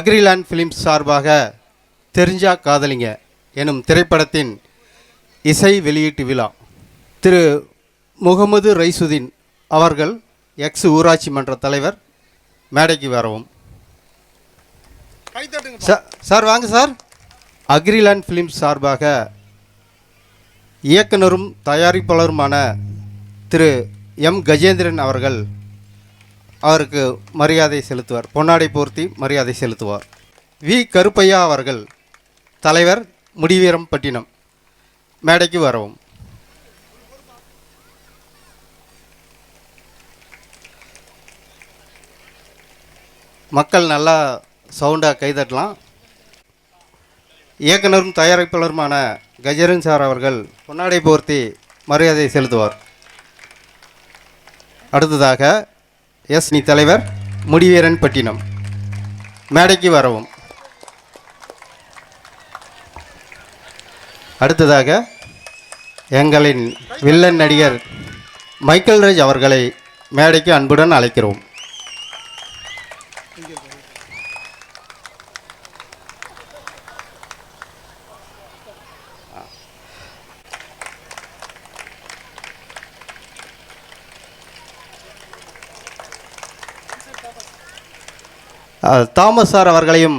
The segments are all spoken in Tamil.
அக்ரிலேண்ட் ஃபிலிம்ஸ் சார்பாக தெரிஞ்சா காதலிங்க எனும் திரைப்படத்தின் இசை வெளியீட்டு விழா. திரு முகமது ரைசுதீன் அவர்கள் எக்ஸ் ஊராட்சி மன்ற தலைவர் மேடைக்கு வரவும். சார் வாங்க சார். அக்ரிலேண்ட் ஃபிலிம்ஸ் சார்பாக இயக்குனரும் தயாரிப்பாளருமான திரு எம் கஜேந்திரன் அவர்கள் அவருக்கு மரியாதை செலுத்துவார், பொன்னாடை போர்த்தி மரியாதை செலுத்துவார். வி கருப்பையா அவர்கள் தலைவர் முடிவீரம்பட்டினம் மேடைக்கு வரவும். மக்கள் நல்லா சவுண்டாக கைதட்டலாம். இயக்குனரும் தயாரிப்பாளருமான கஜேந்திரன் சார் அவர்கள் பொன்னாடை போர்த்தி மரியாதை செலுத்துவார். அடுத்ததாக எஸ் நீ தலைவர் முடிவீரன்பட்டினம் மேடைக்கு வரவும். அடுத்ததாக எங்களின் வில்லன் நடிகர் மைக்கேல் ராஜ் அவர்களை மேடைக்கு அன்புடன் அழைக்கிறோம். தாமஸ் சார் அவர்களையும்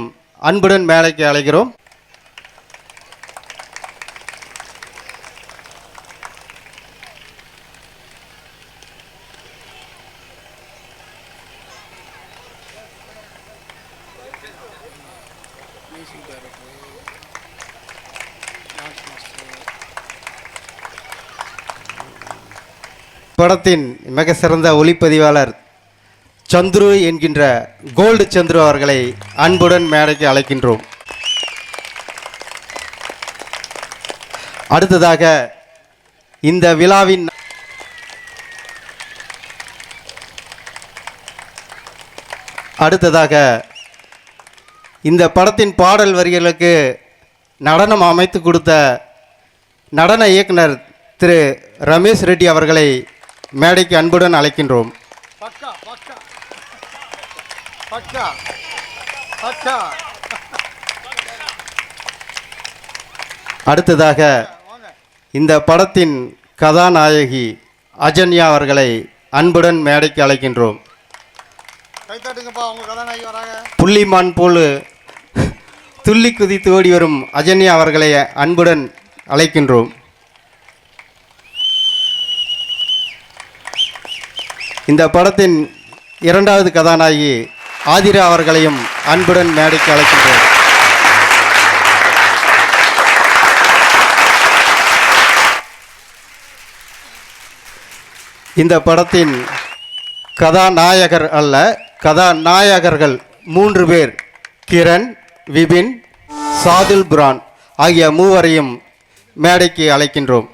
அன்புடன் மேடைக்கு அழைக்கிறோம். படத்தின் மிக சிறந்த ஒளிப்பதிவாளர் சந்துரு என்கின்ற கோல்டு சந்துரு அவர்களை அன்புடன் மேடைக்கு அழைக்கின்றோம். அடுத்ததாக இந்த விழாவின் இந்த படத்தின் பாடல் வரிகளுக்கு நடனம் அமைத்து கொடுத்த நடன இயக்குனர் திரு ரமேஷ் ரெட்டி அவர்களை மேடைக்கு அன்புடன் அழைக்கின்றோம். அடுத்ததாக இந்த படத்தின் கதாநாயகி அஜன்யா அவர்களை அன்புடன் மேடைக்கு அழைக்கின்றோம். புள்ளிமான் போல் துள்ளி குதித்து ஓடி வரும் அஜன்யா அவர்களை அன்புடன் அழைக்கின்றோம். இந்த படத்தின் இரண்டாவது கதாநாயகி ஆதிரா அவர்களையும் அன்புடன் மேடைக்கு அழைக்கின்றோம். இந்த படத்தின் கதாநாயகர் அல்ல, கதாநாயகர்கள் 3 பேர், கிரண், விபின், சாதுல் புரான் ஆகிய மூவரையும் மேடைக்கு அழைக்கின்றோம்.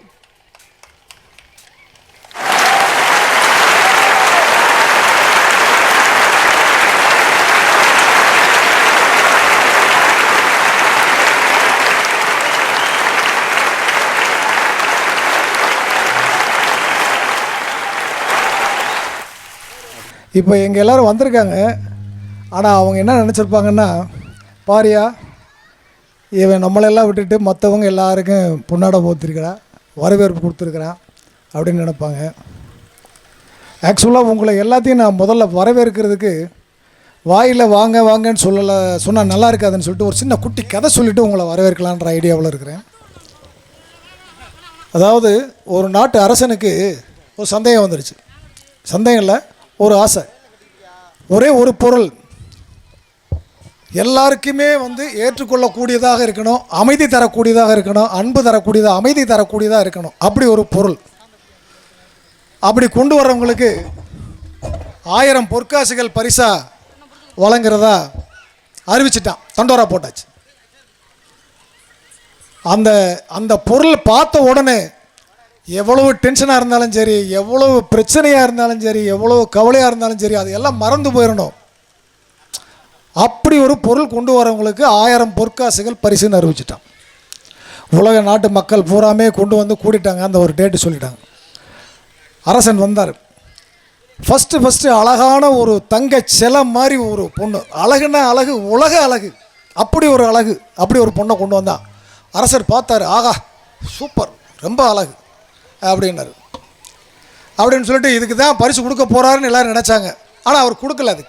இப்போ எங்கள் எல்லோரும் வந்திருக்காங்க. ஆனால் அவங்க என்ன நினச்சிருப்பாங்கன்னா, பாரியா இவன் நம்மளெல்லாம் விட்டுட்டு மற்றவங்க எல்லாருக்கும் பொன்னாடை போத்திருக்கிறா, வரவேற்பு கொடுத்துருக்குறான் அப்படின்னு நினைப்பாங்க. ஆக்சுவலாக உங்களை எல்லாத்தையும் நான் முதல்ல வரவேற்கிறதுக்கு வாயில் வாங்க வாங்கன்னு சொன்னால் நல்லா இருக்காதுன்னு சொல்லிட்டு ஒரு சின்ன குட்டி கதை சொல்லிவிட்டு உங்களை வரவேற்கலான்ற ஐடியாவில் இருக்கிறேன். அதாவது ஒரு நாட்டு அரசனுக்கு ஒரு சந்தேகம் வந்துடுச்சு. சந்தேகம் இல்லை, ஒரு ஆசை. ஒரே ஒரு பொருள் எல்லாருக்குமே ஏற்றுக்கொள்ளக்கூடியதாக இருக்கணும், அமைதி தரக்கூடியதாக இருக்கணும், அன்பு தரக்கூடியதாக, அமைதி தரக்கூடியதாக இருக்கணும். அப்படி ஒரு பொருள். அப்படி கொண்டு வர்றவங்களுக்கு 1000 பொற்காசுகள் பரிசா வழங்குறதா அறிவிச்சிட்டான். தண்டோரா போட்டாச்சு. அந்த பொருள் பார்த்த உடனே எவ்வளவு டென்ஷனாக இருந்தாலும் சரி, எவ்வளவு பிரச்சனையாக இருந்தாலும் சரி, எவ்வளவு கவலையாக இருந்தாலும் சரி, அது எல்லாம் மறந்து போயிடணும். அப்படி ஒரு பொருள் கொண்டு வரவங்களுக்கு 1000 பொற்காசுகள் பரிசுன்னு அறிவிச்சிட்டான். உலக நாட்டு மக்கள் பூராமே கொண்டு வந்து கூட்டிட்டாங்க. அந்த ஒரு டேட்டு சொல்லிட்டாங்க. அரசன் வந்தார். ஃபஸ்ட்டு அழகான ஒரு தங்க சிலை மாதிரி ஒரு பொண்ணு, அழகுன்னா அழகு, உலக அழகு, அப்படி ஒரு அழகு, அப்படி ஒரு பொண்ணை கொண்டு வந்தான். அரசர் பார்த்தாரு, ஆகா சூப்பர், ரொம்ப அழகு அப்படின்னாரு. அப்படின்னு சொல்லிட்டு இதுக்கு தான் பரிசு கொடுக்க போகிறாருன்னு எல்லோரும் நினச்சாங்க. ஆனால் அவர் கொடுக்கல. அது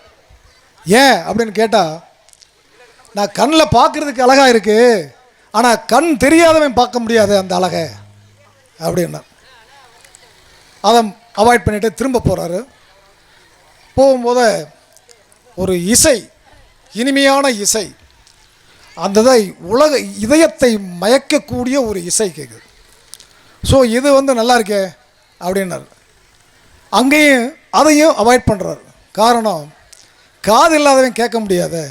ஏன் அப்படின்னு கேட்டால், நான் கண்ணில் பார்க்குறதுக்கு அழகாக இருக்குது, ஆனால் கண் தெரியாதவன் பார்க்க முடியாது அந்த அழகை அப்படின்னா. அதை அவாய்ட் பண்ணிவிட்டு திரும்ப போகிறாரு. போகும்போது ஒரு இசை, இனிமையான இசை, அந்த உலக இதயத்தை மயக்கக்கூடிய ஒரு இசை கேட்குது. ஸோ இது நல்லா இருக்கே அப்படின்னாரு. அங்கேயும் அதையும் அவாய்ட் பண்ணுறாரு. காரணம், காது இல்லாதவன் கேட்க முடியாது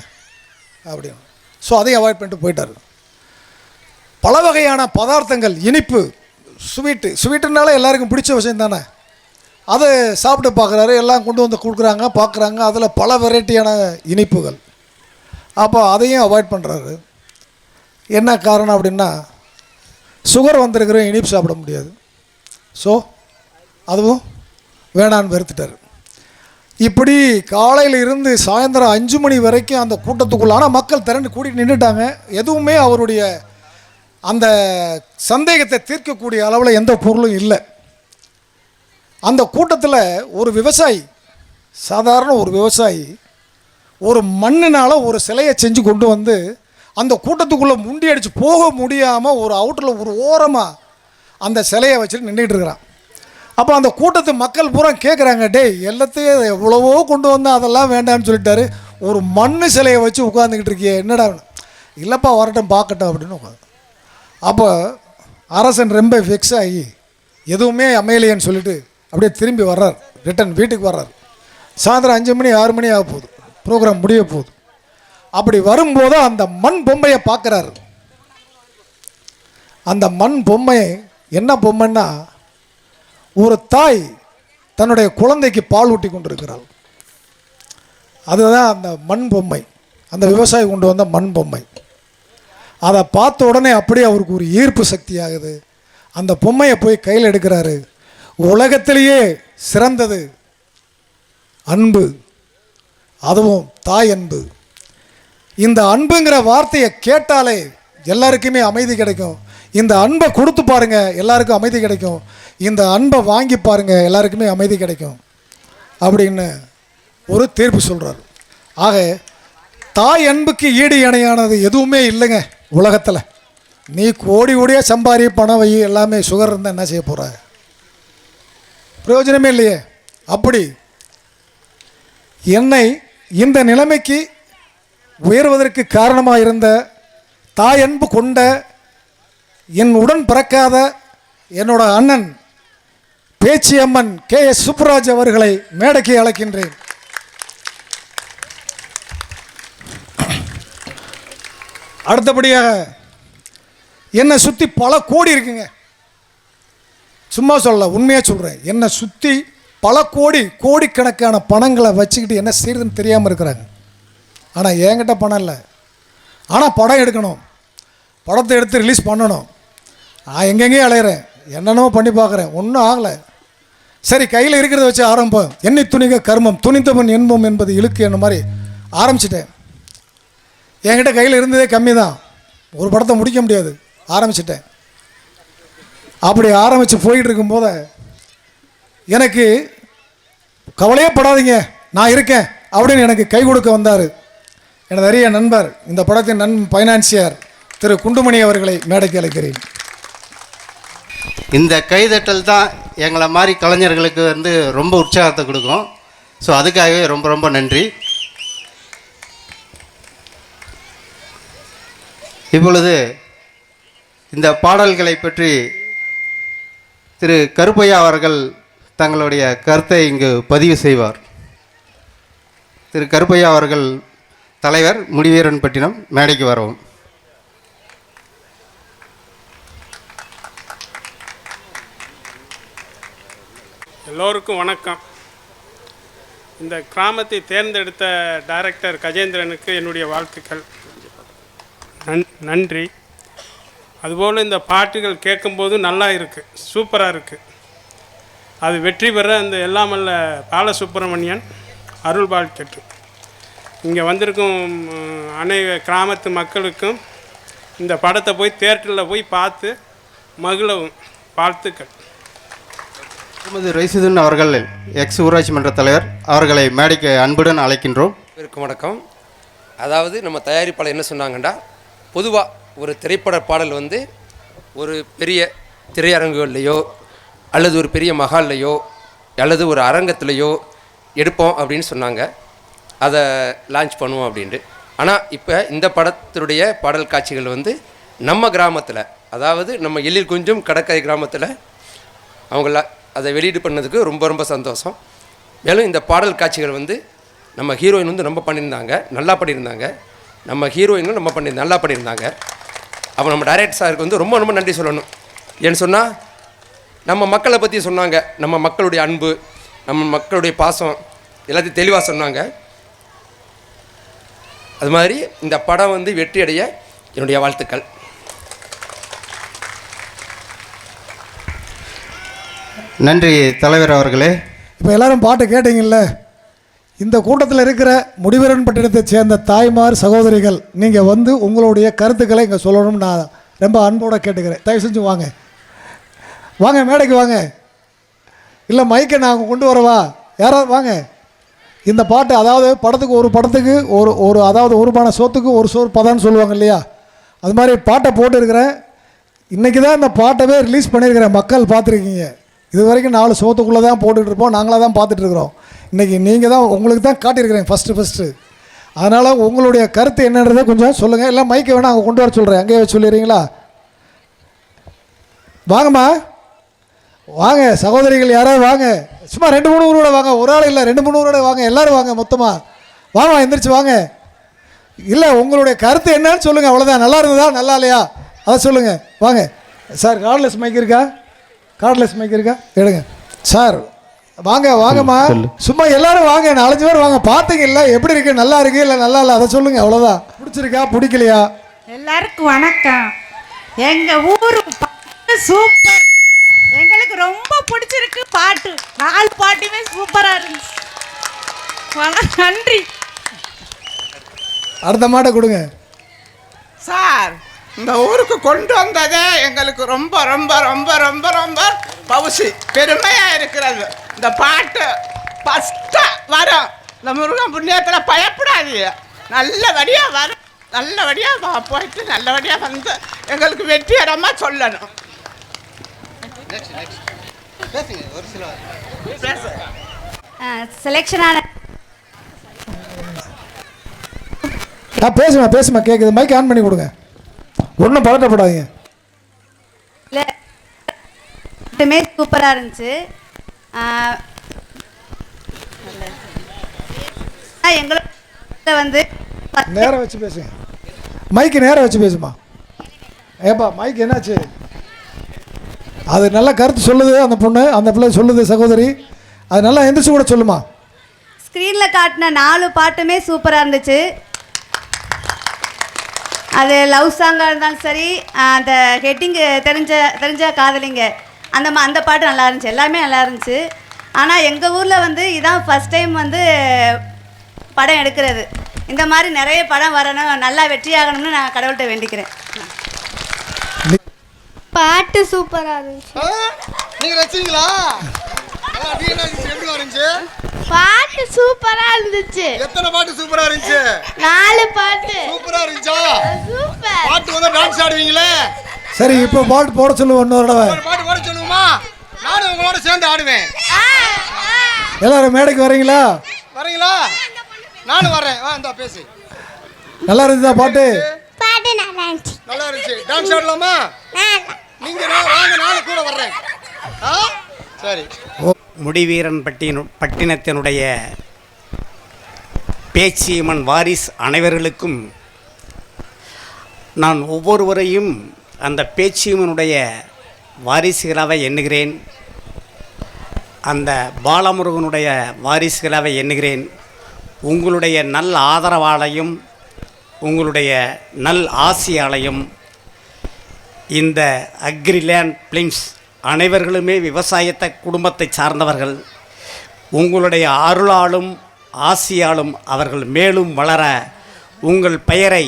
அப்படின்னு. ஸோ அதையும் அவாய்ட் பண்ணிட்டு போயிட்டார். பல வகையான பதார்த்தங்கள், இனிப்பு, ஸ்வீட்டுனால எல்லாருக்கும் பிடிச்ச விஷயம் தானே, அதை சாப்பிட்டு பார்க்குறாரு. எல்லாம் கொண்டு வந்து கொடுக்குறாங்க, பார்க்குறாங்க, அதில் பல வெரைட்டியான இனிப்புகள். அப்போ அதையும் அவாய்ட் பண்ணுறாரு. என்ன காரணம் அப்படின்னா, சுகர் வந்திருக்கிற இனிப்பு சாப்பிட முடியாது. ஸோ அதுவும் வேணான்னு வெறுத்துட்டார். இப்படி காலையில் இருந்து சாயந்தரம் 5 மணி வரைக்கும் அந்த கூட்டத்துக்குள்ள, ஆனால் மக்கள் திரண்டு கூட்டிகிட்டு நின்றுட்டாங்க. எதுவுமே அவருடைய அந்த சந்தேகத்தை தீர்க்கக்கூடிய அளவில் எந்த பொருளும் இல்லை. அந்த கூட்டத்தில் ஒரு விவசாயி, சாதாரண ஒரு விவசாயி, ஒரு மண்ணினால் ஒரு சிலையை செஞ்சு கொண்டு வந்து அந்த கூட்டத்துக்குள்ளே முண்டி அடித்து போக முடியாமல் ஒரு அவுட்டில் ஒரு ஓரமாக அந்த சிலையை வச்சுட்டு நின்றுட்டு இருக்கிறான். அப்போ அந்த கூட்டத்து மக்கள் பூரா கேட்குறாங்க, டேய் எல்லாத்தையும் எவ்வளவோ கொண்டு வந்தால் அதெல்லாம் வேண்டாம்னு சொல்லிட்டாரு, ஒரு மண் சிலையை வச்சு உட்காந்துக்கிட்டு இருக்கியே என்னடா? இல்லைப்பா வரட்டும் பார்க்கட்டும் அப்படின்னு உட்காந்து. அப்போ அரசன் ரொம்ப ஃபிக்ஸ் ஆகி எதுவுமே அமையலையேன்னு சொல்லிட்டு அப்படியே திரும்பி வர்றார், ரிட்டன் வீட்டுக்கு வர்றார். சாயந்தரம் 5 மணி 6 மணி ஆக போகுது, ப்ரோக்ராம் முடிய போகுது. அப்படி வரும்போது அந்த மண் பொம்மையை பார்க்குறாரு. அந்த மண் பொம்மை என்ன பொம்மைன்னா, ஒரு தாய் தன்னுடைய குழந்தைக்கு பால் ஊட்டி கொண்டிருக்கிறாள். அதுதான் அந்த மண் பொம்மை, அந்த விவசாயி கொண்டு வந்த மண் பொம்மை. அதை பார்த்த உடனே அப்படியே அவருக்கு ஒரு ஈர்ப்பு சக்தி ஆகுது. அந்த பொம்மையை போய் கையில் எடுக்கிறாரு. உலகத்திலேயே சிறந்தது அன்பு, அதுவும் தாய் அன்பு. இந்த அன்புங்கிற வார்த்தையை கேட்டாலே எல்லாருக்குமே அமைதி கிடைக்கும். இந்த அன்பை கொடுத்து பாருங்க, எல்லாருக்கும் அமைதி கிடைக்கும். இந்த அன்பை வாங்கி பாருங்க, எல்லாருக்குமே அமைதி கிடைக்கும் அப்படின்னு ஒரு தீர்ப்பு சொல்கிறார். ஆக தாய் அன்புக்கு ஈடு இணையானது எதுவுமே இல்லைங்க உலகத்தில். நீ கோடி கோடியாக சம்பாரி, பணம் வை, எல்லாமே சுகர் இருந்தால் என்ன செய்ய போகிற? பிரயோஜனமே இல்லையே. அப்படி என்னை இந்த நிலைமைக்கு உயர்வதற்கு காரணமாக இருந்த தாய் அன்பு கொண்ட என் உடன் பிறக்காத என்னோட அண்ணன் பேச்சியம்மன் KS சுப்புராஜ் அவர்களை மேடைக்கு அழைக்கின்றேன். அடுத்தபடியாக என்னை சுற்றி பல கோடி இருக்குங்க. சும்மா சொல்ல, உண்மையாக சொல்கிறேன். என்னை சுற்றி பல கோடிக்கணக்கான பணங்களை வச்சுக்கிட்டு என்ன செய்யறதுன்னு தெரியாமல் இருக்கிறாங்க. ஆனால் என்கிட்ட பணம் இல்லை. ஆனால் படம் எடுக்கணும், படத்தை எடுத்து ரிலீஸ் பண்ணணும். நான் எங்கெங்கேயும் அலையிறேன், என்னென்னமோ பண்ணி பார்க்குறேன், ஒன்றும் ஆகலை. சரி, கையில் இருக்கிறத வச்சு ஆரம்பம். எண்ணி துணிக கர்மம், துணிந்தவன் என்போம் என்பது இழுக்கு என்ன மாதிரி ஆரம்பிச்சிட்டேன். என்கிட்ட கையில் இருந்ததே கம்மி தான், ஒரு படத்தை முடிக்க முடியாது, ஆரம்பிச்சிட்டேன். அப்படி ஆரம்பித்து போயிட்டு இருக்கும்போது எனக்கு கவலையே படாதீங்க, நான் இருக்கேன் அப்படின்னு எனக்கு கை கொடுக்க வந்தார் எனது அரிய நண்பர், இந்த படத்தின் ஃபைனான்சியர் திரு குண்டுமணி அவர்களை மேடைக்கு அழைக்கிறேன். இந்த கைதட்டல் தான் எங்களை மாதிரி கலைஞர்களுக்கு ரொம்ப உற்சாகத்தை கொடுக்கும். ஸோ அதுக்காகவே ரொம்ப ரொம்ப நன்றி. இப்பொழுது இந்த பாடல்களை பற்றி திரு கருப்பையா அவர்கள் தங்களுடைய கருத்தை இங்கு பதிவு செய்வார். திரு கருப்பையா அவர்கள், தலைவர், முடிவீரன்பட்டினம், மேடைக்கு வரவும். எல்லோருக்கும் வணக்கம். இந்த கிராமத்தை தேர்ந்தெடுத்த டைரக்டர் கஜேந்திரனுக்கு என்னுடைய வாழ்த்துக்கள், நன்றி. அதுபோல் இந்த பாட்டுகள் கேட்கும்போது நல்லா இருக்குது, சூப்பராக இருக்குது. அது வெற்றி பெற அந்த எல்லாமல்ல பாலசுப்ரமணியன் அருள்பால் கேட்டு இங்கே வந்திருக்கும் அநேக கிராமத்து மக்களுக்கும் இந்த படத்தை போய் தியேட்டரில் போய் பார்த்து மகிழவும் வாழ்த்துக்கள். திருமதி ரைசுதீன் அவர்கள் எக்ஸ் ஊராட்சி மன்ற தலைவர் அவர்களை மேடைக்கு அன்புடன் அழைக்கின்றோம். வணக்கம். அதாவது நம்ம தயாரிப்பாளர் என்ன சொன்னாங்கண்டா, பொதுவாக ஒரு திரைப்பட பாடல் வந்து ஒரு பெரிய திரையரங்குகள்லையோ அல்லது ஒரு பெரிய மஹால்லையோ அல்லது ஒரு அரங்கத்துலேயோ எடுப்போம் அப்படின்னு சொன்னாங்க. அதை லான்ச் பண்ணுவோம் அப்படின்ட்டு. ஆனால் இப்போ இந்த படத்தினுடைய பாடல் காட்சிகள் வந்து நம்ம கிராமத்தில், அதாவது நம்ம எழில் குஞ்சும் கடற்கரை கிராமத்தில் அவங்கள அதை வெளியீடு பண்ணதுக்கு ரொம்ப ரொம்ப சந்தோஷம். மேலும் இந்த பாடல் காட்சிகள் வந்து நம்ம ஹீரோயின் வந்து ரொம்ப பண்ணியிருந்தாங்க, நல்லா பண்ணியிருந்தாங்க. நம்ம ஹீரோயினும் ரொம்ப நல்லா பண்ணியிருந்தாங்க. அப்போ நம்ம டைரக்டர் சாருக்கு வந்து ரொம்ப ரொம்ப நன்றி சொல்லணும். ஏன்னு சொன்னால் நம்ம மக்களை பற்றி சொன்னாங்க, நம்ம மக்களுடைய அன்பு, நம்ம மக்களுடைய பாசம் எல்லாத்தையும் தெளிவாக சொன்னாங்க. அது மாதிரி இந்த படம் வந்து வெற்றி அடைய என்னுடைய வாழ்த்துக்கள். நன்றி தலைவர் அவர்களே. இப்போ எல்லாரும் பாட்டு கேட்டீங்கல்ல, இந்த கூட்டத்தில் இருக்கிற முடிவீரன் பட்டினத்தை சேர்ந்த தாய்மார் சகோதரிகள் நீங்கள் வந்து உங்களுடைய கருத்துக்களை இங்கே சொல்லணும்னு நான் ரொம்ப அன்போடு கேட்டுக்கிறேன். தயவு செஞ்சு வாங்க, வாங்க மேடைக்கு வாங்க. இல்லை மைக்கை நான் கொண்டு வரவா? யாராவது வாங்க. இந்த பாட்டு அதாவது படத்துக்கு ஒரு அதாவது ஒரு பானை சோத்துக்கு ஒரு சோறு பதான்னு சொல்லுவாங்க இல்லையா, அது மாதிரி பாட்டை போட்டுருக்கிறேன். இன்றைக்கி தான் இந்த பாட்டவே ரிலீஸ் பண்ணியிருக்கிறேன். மக்கள் பார்த்துருக்கீங்க. இது வரைக்கும் 4 சோத்துக்குள்ளே தான் போட்டுட்ருப்போம், நாங்களாக தான் பார்த்துட்ருக்குறோம். இன்றைக்கி நீங்கள் தான், உங்களுக்கு தான் காட்டியிருக்கிறேன் ஃபஸ்ட்டு. அதனால் உங்களுடைய கருத்து என்னன்றதை கொஞ்சம் சொல்லுங்கள். இல்லை மைக்கை வேணால் அங்கே கொண்டு வர சொல்கிறேன், அங்கேயே வச்சு சொல்லிடுறீங்களா? வாங்கம்மா வாங்க, சகோதரிகள் யாராவது வாங்க. சும்மா 2-3 ஊரோட வாங்க, ஒரு ஆள் இல்லை 2-3 ஊரோட வாங்க, எல்லோரும் வாங்க மொத்தமாக வாங்க, எந்திரிச்சு வாங்க. இல்லை உங்களுடைய கருத்து என்னன்னு சொல்லுங்கள், அவ்வளோதான். நல்லா இருந்ததா நல்லா இல்லையா அதை சொல்லுங்கள். வாங்க சார். கார்ட்லெஸ் மைக் இருக்கா? எடுங்க சார். வாங்கம்மா, சும்மா எல்லாரும் வாங்க, 4-5 பேர் வாங்க. பார்த்தீங்கல்ல எப்படி இருக்கு, நல்லா இருக்கு இல்லை நல்லா இல்லை அதை சொல்லுங்கள், அவ்வளோதான். பிடிச்சிருக்கா பிடிக்கலையா? எல்லாருக்கும் வணக்கம். எங்கள் ஊர் சூப்பர், எங்களுக்கு ரொம்ப பிடிச்சிருக்கு பாட்டு. 4 பாட்டுமே சூப்பராக இருந்துச்சு. நன்றி. அடுத்த மாட்டை கொடுங்க சார். இந்த ஊருக்கு கொண்டு வந்ததே எங்களுக்கு ரொம்ப ரொம்ப ரொம்ப ரொம்ப ரொம்ப பவுசி பெருமையாக இருக்கிறது. இந்த பாட்டு ஃபஸ்ட்டாக வரும். இந்த முருகன் புண்ணியத்தில் பயப்படாதீங்க, நல்லபடியாக வரும். நல்லபடியாக போயிட்டு நல்லபடியாக வந்து எங்களுக்கு வெற்றிகரமாக சொல்லணும். செலெக்ஷனான பேசுமா கேட்குது. மைக் ஆன் பண்ணி கொடுங்க, ஒன்றும் பதட்டப்படாதீங்க. இல்லை சூப்பராக இருந்துச்சு. எங்களை வந்து நேரம் வச்சு பேசுங்க, மைக்கு நேரம் வச்சு பேசுமா. ஏப்பா மைக் என்னாச்சு? அது நல்ல கருத்து சொல்லுது அந்த பிள்ளை சொல்லுது சகோதரி, அது நல்லா எந்திரிச்சு கூட சொல்லுமா. ஸ்க்ரீனில் காட்டின 4 பாட்டுமே சூப்பராக இருந்துச்சு. அது லவ் சாங்காக இருந்தாலும் சரி, அந்த ஹெட்டிங்கு தெரிஞ்ச காதலிங்க அந்த பாட்டு நல்லா இருந்துச்சு, எல்லாமே நல்லா இருந்துச்சு. ஆனால் எங்கள் ஊரில் வந்து இதான் ஃபஸ்ட் டைம் வந்து படம் எடுக்கிறது. இந்த மாதிரி நிறைய படம் வரணும், நல்லா வெற்றியாகணும்னு நான் கடவுள்கிட்ட வேண்டிக்கிறேன். பாட்டு சூப்பராக இருந்துச்சு. நீங்கள் வச்சிங்களா? எப்படி இருந்துச்சு? பாட்டு சூப்பரா இருந்துச்சு. எத்தனை பாட்டு சூப்பரா இருந்துச்சு? 4 பாட்டு சூப்பரா இருந்துச்சா? சூப்பர். பாட்டு வந்து டான்ஸ் ஆடுவீங்களே? சரி, இப்போ பாட்டு போட சொல்லுவோம். இன்னொரு தடவை பாட்டு போட சொல்லுவோமா? நானும் உங்களோட சேர்ந்து ஆடுவேன். எல்லாரும் மேடைக்கு வரீங்களா? நானும் வரேன். வா, இந்தா பேசு. நல்லா இருந்துச்சா பாட்டு? பாட்டு நல்லா இருந்துச்சு. நல்லா இருந்துச்சு. டான்ஸ் ஆடலாமா? நீங்க வாங்க, நானும் கூட வர்றேன். சரி. முடிவீரன் பட்டினத்தினுடைய பேச்சியம்மன் வாரிஸ் அனைவர்களுக்கும் நான் ஒவ்வொருவரையும் அந்த பேச்சியம்மனுடைய வாரிசுகளாக எண்ணுகிறேன். அந்த பாலமுருகனுடைய வாரிசுகளாக எண்ணுகிறேன். உங்களுடைய நல் ஆதரவாலையும் உங்களுடைய நல் ஆசியாலையும் இந்த அக்ரிலேண்ட் பிலிம்ஸ் அனைவர்களுமே விவசாயத்தை குடும்பத்தை சார்ந்தவர்கள். உங்களுடைய அருளாலும் ஆசியாலும் அவர்கள் மேலும் வளர உங்கள் பெயரை,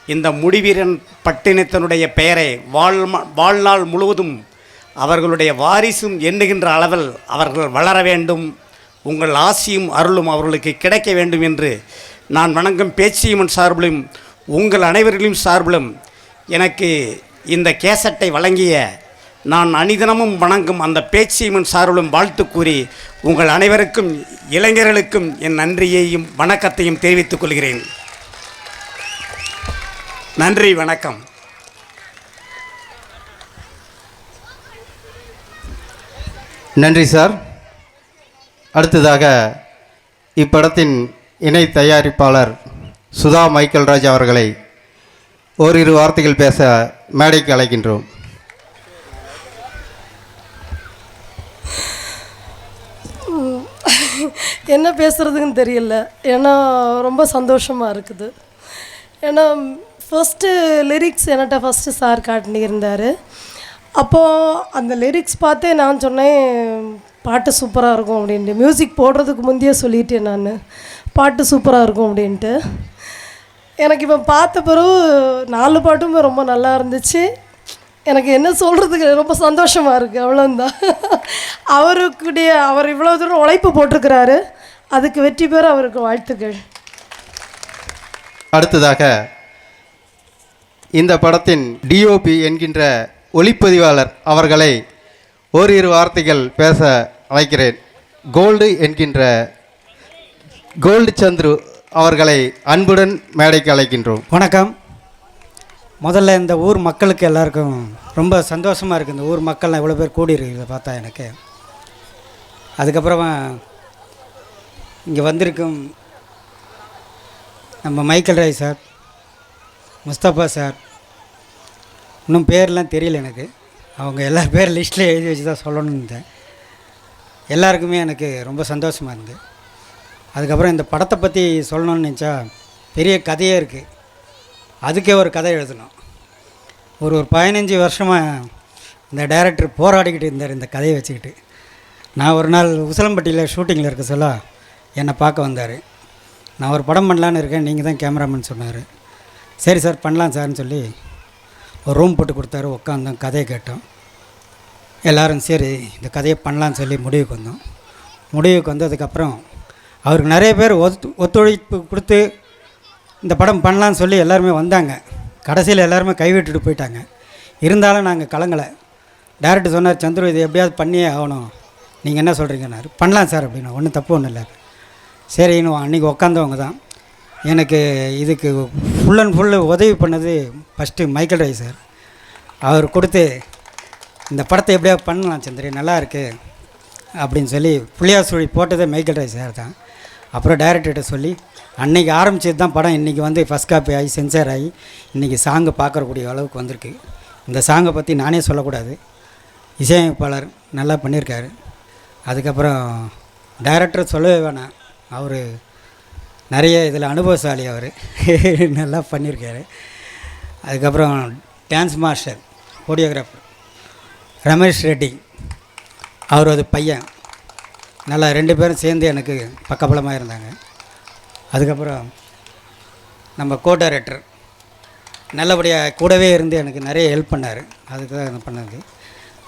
இந்த முடிவீரன் பட்டினத்தினுடைய பெயரை வாழ்நாள் முழுவதும் அவர்களுடைய வாரிசும் எண்ணுகின்ற அளவில் அவர்கள் வளர வேண்டும். உங்கள் ஆசியும் அருளும் அவர்களுக்கு கிடைக்க வேண்டும் என்று நான் வணங்கும் பேச்சியம்மன் சார்பிலும் உங்கள் அனைவரிலும் சார்பிலும் எனக்கு இந்த கேசட்டை வழங்கிய நான் அனிதனமும் வணங்கும் அந்த பேச்சியம்மன் சார்பிலும் வாழ்த்து கூறி உங்கள் அனைவருக்கும் இளைஞர்களுக்கும் என் நன்றியையும் வணக்கத்தையும் தெரிவித்துக் கொள்கிறேன். நன்றி, வணக்கம். நன்றி சார். அடுத்ததாக இப்படத்தின் இணை தயாரிப்பாளர் சுதா மைக்கேல்ராஜ் அவர்களை ஓரிரு வார்த்தைகள் பேச மேடைக்கு அழைக்கின்றோம். என்ன பேசுகிறதுன்னு தெரியல. ஏன்னா ரொம்ப சந்தோஷமாக இருக்குது. ஏன்னா ஃபஸ்ட்டு லிரிக்ஸ் என்கிட்ட ஃபஸ்ட்டு சார் காட்டினிருந்தார். அப்போது அந்த லிரிக்ஸ் பார்த்தே நான் சொன்னேன் பாட்டு சூப்பராக இருக்கும் அப்படின்ட்டு. மியூசிக் போடுறதுக்கு முந்தையே சொல்லிட்டேன் நான் பாட்டு சூப்பராக இருக்கும் அப்படின்ட்டு. எனக்கு இப்போ பார்த்த பிறகு 4 பாட்டுமே ரொம்ப நல்லா இருந்துச்சு. எனக்கு என்ன சொல்கிறதுக்கு ரொம்ப சந்தோஷமாக இருக்குது, அவ்வளோந்தான். அவர் இவ்வளோ தூரம் உழைப்பு போட்டிருக்கிறாரு, அதுக்கு வெற்றி பெற அவருக்கு வாழ்த்துக்கள். அடுத்ததாக இந்த படத்தின் டிஓபி என்கின்ற ஒளிப்பதிவாளர் அவர்களை ஓரிரு வார்த்தைகள் பேச அழைக்கிறேன். கோல்டு சந்துரு அவர்களை அன்புடன் மேடைக்கு அழைக்கின்றோம். வணக்கம். முதல்ல இந்த ஊர் மக்களுக்கு எல்லாருக்கும் ரொம்ப சந்தோஷமாக இருக்குது. இந்த ஊர் மக்கள் இவ்வளோ பேர் கூடி இருக்குது பார்த்தா எனக்கு. அதுக்கப்புறமா இங்கே வந்திருக்கும் நம்ம மைக்கேல்ராஜ் சார், முஸ்தபா சார், இன்னும் பேர்லாம் தெரியல எனக்கு. அவங்க எல்லா பேர் லிஸ்ட்டில் எழுதி வச்சு தான் சொல்லணும்னு இருந்தேன். எல்லாருக்குமே எனக்கு ரொம்ப சந்தோஷமாக இருந்தது. அதுக்கப்புறம் இந்த படத்தை பற்றி சொல்லணும்னு நினச்சா பெரிய கதையே இருக்குது. அதுக்கே ஒரு கதை எழுதணும். ஒரு 15 வருஷமாக இந்த டைரக்டர் போராடிக்கிட்டு இருந்தார் இந்த கதையை வச்சுக்கிட்டு. நான் ஒரு நாள் உசிலம்பட்டியில் ஷூட்டிங்கில் இருக்க சொல்ல என்னை பார்க்க வந்தார். நான் ஒரு படம் பண்ணலான்னு இருக்கேன், நீங்கள் தான் கேமராமேன் சொன்னார். சரி சார் பண்ணலாம் சார்னு சொல்லி ஒரு ரூம் போட்டு கொடுத்தாரு. உட்காந்தோம், கதையை கேட்டோம். எல்லோரும் சரி இந்த கதையை பண்ணலான்னு சொல்லி முடிவுக்கு வந்தோம். முடிவுக்கு வந்ததுக்கப்புறம் அவருக்கு நிறைய பேர் ஒத்துழைப்பு கொடுத்து இந்த படம் பண்ணலான்னு சொல்லி எல்லாருமே வந்தாங்க. கடைசியில் எல்லாருமே கைவிட்டுட்டு போயிட்டாங்க. இருந்தாலும் நாங்கள் கலங்கலை. டேரக்டர் சொன்னார், சந்துரு இது எப்படியாவது பண்ணியே ஆகணும், நீங்கள் என்ன சொல்கிறீங்கன்னாரு. பண்ணலாம் சார் அப்படின்னா. ஒன்றும் தப்பு ஒன்றும் இல்லை. சரி இன்னும் அன்றைக்கி உட்காந்தவங்க தான். எனக்கு இதுக்கு ஃபுல் அண்ட் ஃபுல்லு உதவி பண்ணது ஃபஸ்ட்டு மைக்கேல்ராஜ் சார். அவர் கொடுத்து இந்த படத்தை எப்படியாவது பண்ணலாம் சந்திரி, நல்லா இருக்குது அப்படின்னு சொல்லி புளியாசூழி போட்டதே மைக்கேல்ராஜ் சார் தான். அப்புறம் டைரக்டர்கிட்ட சொல்லி அன்றைக்கி ஆரம்பித்தது தான் படம். இன்றைக்கி வந்து ஃபஸ்ட் காப்பி ஆகி சென்சார் ஆகி இன்றைக்கி சாங்கு பார்க்கக்கூடிய அளவுக்கு வந்திருக்கு. இந்த சாங்கை பற்றி நானே சொல்லக்கூடாது, இசையமைப்பாளர் நல்லா பண்ணியிருக்காரு. அதுக்கப்புறம் டைரக்டர் சொல்லவே வேணாம், அவர் நிறைய இதில் அனுபவசாலி, அவர் நல்லா பண்ணியிருக்காரு. அதுக்கப்புறம் dance master choreographer Ramesh Reddy, அவர் அது பையன் நல்லா 2 பேரும் சேர்ந்து எனக்கு பக்கபலமாக இருந்தாங்க. அதுக்கப்புறம் நம்ம கோ டைரக்டர் நல்லபடியாக கூடவே இருந்து எனக்கு நிறைய ஹெல்ப் பண்ணார். அதுக்கு தான் பண்ணது.